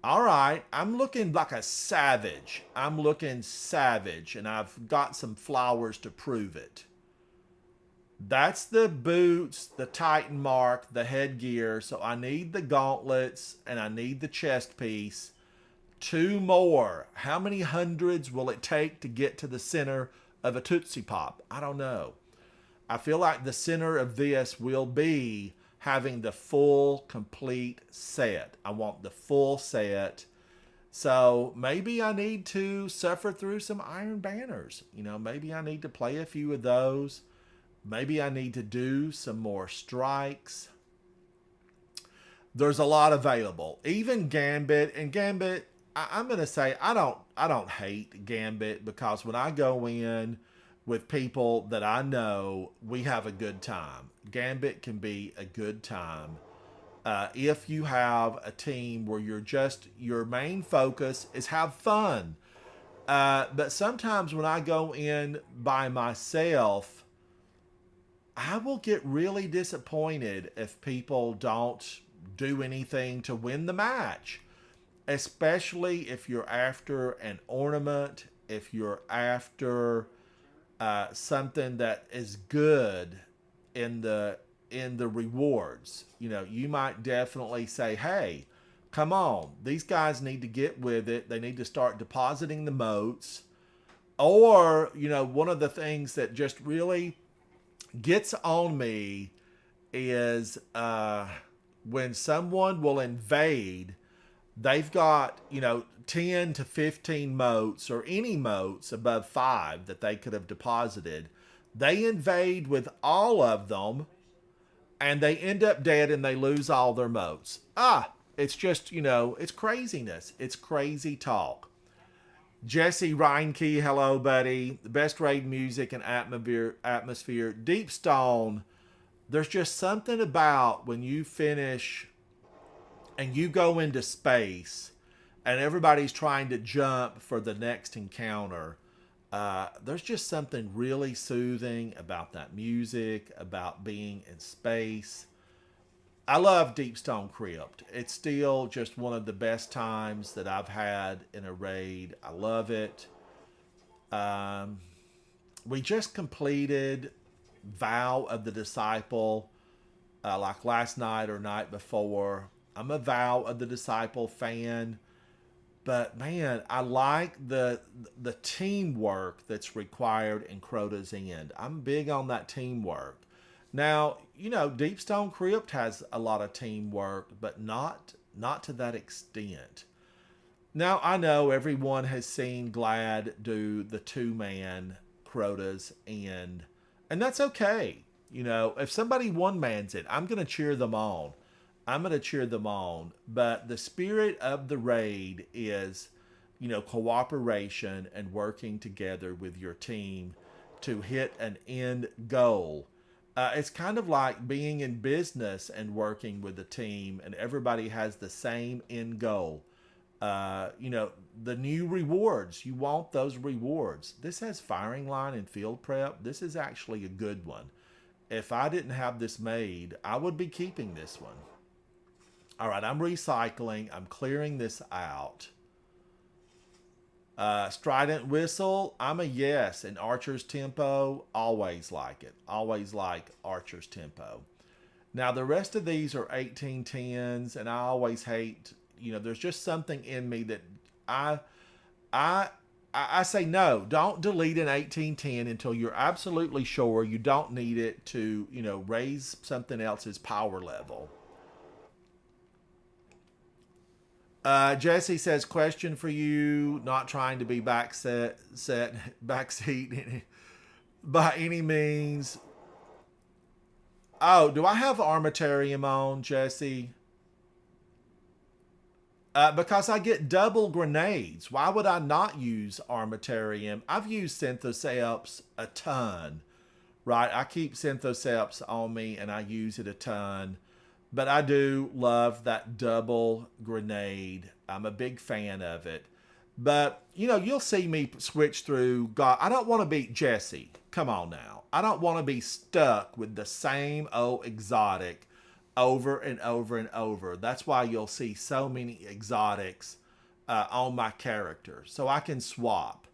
All right, I'm looking like a savage. I'm looking savage, and I've got some flowers to prove it. That's the boots, the Titan mark, the headgear. So I need the gauntlets, and I need the chest piece. 2 more. How many hundreds will it take to get to the center of a Tootsie Pop? I don't know. I feel like the center of this will be having the full, complete set. I want the full set. So maybe I need to suffer through some Iron Banners. Maybe I need to play a few of those. Maybe I need to do some more strikes. There's a lot available. Even Gambit. And Gambit, I'm going to say I don't hate Gambit, because when I go in with people that I know, we have a good time. Gambit can be a good time. If you have a team where your main focus is have fun. But sometimes when I go in by myself, I will get really disappointed if people don't do anything to win the match. Especially if you're after an ornament, if you're after something that is good in the rewards. You might definitely say, hey, come on, these guys need to get with it. They need to start depositing the motes. Or, one of the things that just really gets on me is when someone will invade. They've got, 10 to 15 moats or any moats above 5 that they could have deposited. They invade with all of them and they end up dead and they lose all their moats. It's just, it's craziness. It's crazy talk. Jesse Reinke, hello, buddy. The best raid music and atmosphere. Deep Stone, there's just something about when you finish and you go into space and everybody's trying to jump for the next encounter. There's just something really soothing about that music, about being in space. I love Deep Stone Crypt. It's still just one of the best times that I've had in a raid. I love it. We just completed Vow of the Disciple like last night or night before. I'm a Vow of the Disciple fan. But man, I like the teamwork that's required in Crota's End. I'm big on that teamwork. Now, Deep Stone Crypt has a lot of teamwork, but not to that extent. Now, I know everyone has seen Glad do the 2-man Crota's End, and that's okay. If somebody one-mans it, I'm going to cheer them on. But the spirit of the raid is, cooperation and working together with your team to hit an end goal. It's kind of like being in business and working with a team and everybody has the same end goal. The new rewards, you want those rewards. This has firing line and field prep. This is actually a good one. If I didn't have this made, I would be keeping this one. All right, I'm recycling. I'm clearing this out. Strident Whistle, I'm a yes. And Archer's Tempo, always like it. Always like Archer's Tempo. Now, the rest of these are 1810s, and I always hate, there's just something in me that I say no, don't delete an 1810 until you're absolutely sure you don't need it to, raise something else's power level. Jesse says, question for you, not trying to be backseat by any means. Oh, do I have Armatarium on, Jesse? Because I get double grenades. Why would I not use Armatarium? I've used Synthoceps a ton, right? I keep Synthoceps on me and I use it a ton. But I do love that double grenade. I'm a big fan of it. But, you'll see me switch through. God, I don't want to be Jesse. Come on now. I don't want to be stuck with the same old exotic over and over and over. That's why you'll see so many exotics on my character. So I can swap.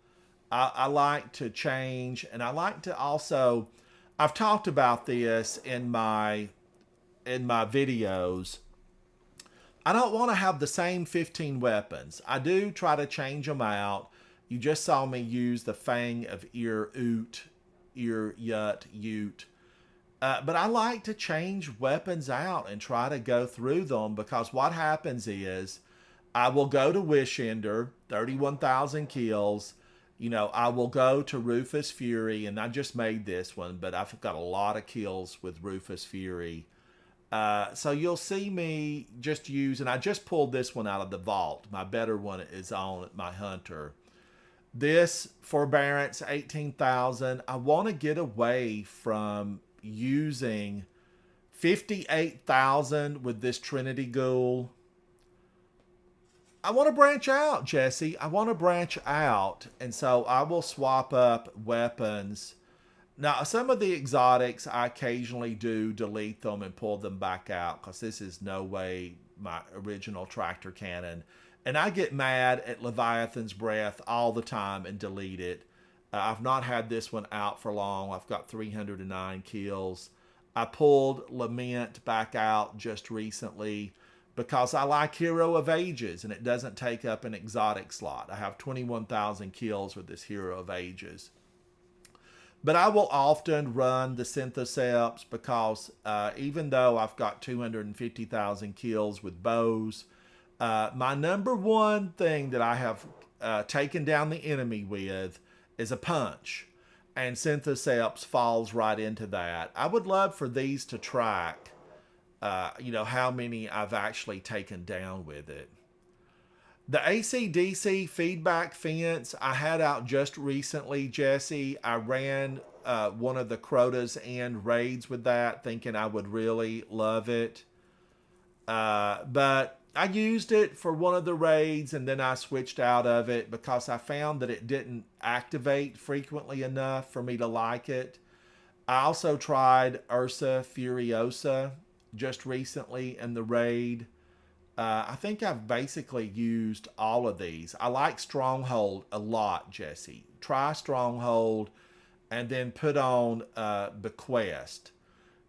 I like to change. And I like to also... I've talked about this in my videos. I don't want to have the same 15 weapons. I do try to change them out. You just saw me use the Fang of Ute. But I like to change weapons out and try to go through them, because what happens is I will go to Wish Ender, 31,000 kills. I will go to Rufus Fury, and I just made this one, but I've got a lot of kills with Rufus Fury. So you'll see me just use, and I just pulled this one out of the vault. My better one is on my Hunter. This Forbearance 18,000. I want to get away from using 58,000 with this Trinity Ghoul. I want to branch out, Jesse. I want to branch out, and so I will swap up weapons. Now, some of the exotics, I occasionally do delete them and pull them back out, because this is no way my original tractor cannon. And I get mad at Leviathan's Breath all the time and delete it. I've not had this one out for long. I've got 309 kills. I pulled Lament back out just recently because I like Hero of Ages, and it doesn't take up an exotic slot. I have 21,000 kills with this Hero of Ages. But I will often run the Synthoceps because even though I've got 250,000 kills with bows, my number one thing that I have taken down the enemy with is a punch. And Synthoceps falls right into that. I would love for these to track, how many I've actually taken down with it. The AC/DC feedback fence I had out just recently, Jesse. I ran one of the Crotas and raids with that, thinking I would really love it. But I used it for one of the raids and then I switched out of it because I found that it didn't activate frequently enough for me to like it. I also tried Ursa Furiosa just recently in the raid. I think I've basically used all of these. I like Stronghold a lot, Jesse. Try Stronghold and then put on Bequest,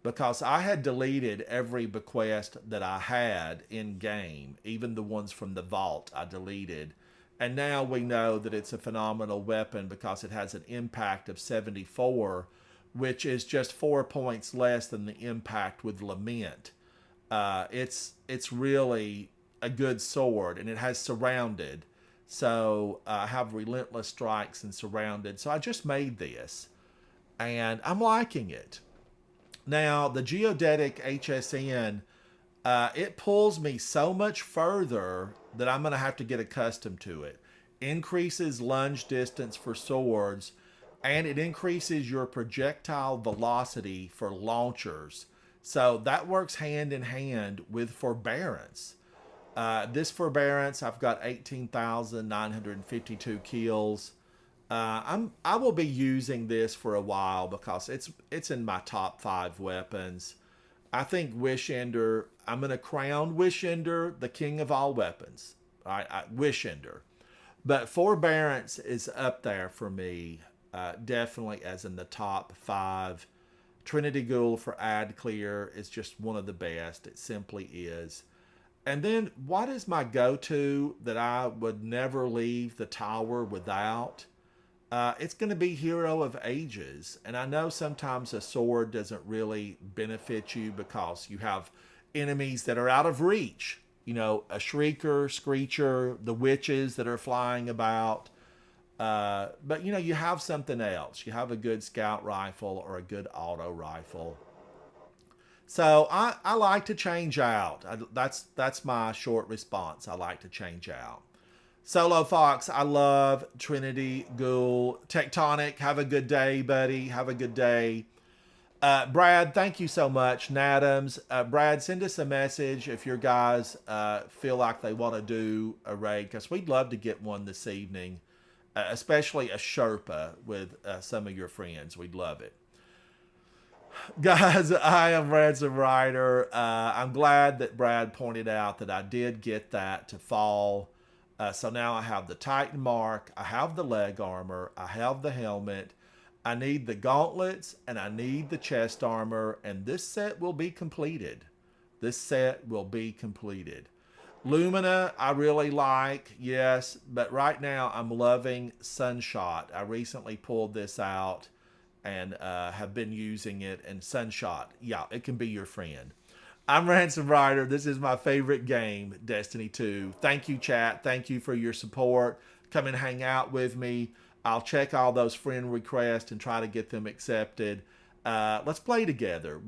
because I had deleted every bequest that I had in game, even the ones from the vault I deleted. And now we know that it's a phenomenal weapon because it has an impact of 74, which is just 4 points less than the impact with Lament. It's really a good sword, and it has Surrounded. So I have Relentless Strikes and Surrounded. So I just made this, and I'm liking it. Now, the Geodetic HSN, it pulls me so much further that I'm going to have to get accustomed to it. Increases lunge distance for swords, and it increases your projectile velocity for launchers. So that works hand in hand with Forbearance. This Forbearance, I've got 18,952 kills. I will be using this for a while because it's in my top 5 weapons. I think Wishender, I'm going to crown Wishender the king of all weapons. Wishender. But Forbearance is up there for me, definitely as in the top 5. Trinity Ghoul for Ad Clear is just one of the best. It simply is. And then what is my go-to that I would never leave the tower without? It's going to be Hero of Ages. And I know sometimes a sword doesn't really benefit you because you have enemies that are out of reach. A Shrieker, Screecher, the witches that are flying about. But, you have something else. You have a good scout rifle or a good auto rifle. So I like to change out. That's my short response. I like to change out. Solo Fox, I love Trinity Ghoul. Tectonic, have a good day, buddy. Have a good day. Brad, thank you so much. Nadams, Brad, send us a message if your guys feel like they want to do a raid, because we'd love to get one this evening, especially a Sherpa with some of your friends. We'd love it. Guys, I am Ransom Rider. I'm glad that Brad pointed out that I did get that to fall. So now I have the Titan Mark, I have the leg armor, I have the helmet, I need the gauntlets, and I need the chest armor, and this set will be completed. This set will be completed. Lumina, I really like, yes, but right now I'm loving Sunshot. I recently pulled this out and have been using it, and Sunshot, yeah, it can be your friend. I'm Ransom Rider. This is my favorite game, Destiny 2. Thank you, chat. Thank you for your support. Come and hang out with me. I'll check all those friend requests and try to get them accepted. Let's play together.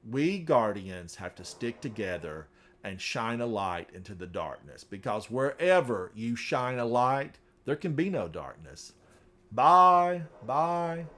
We Guardians have to stick together and shine a light into the darkness, because wherever you shine a light, there can be no darkness. Bye. Bye.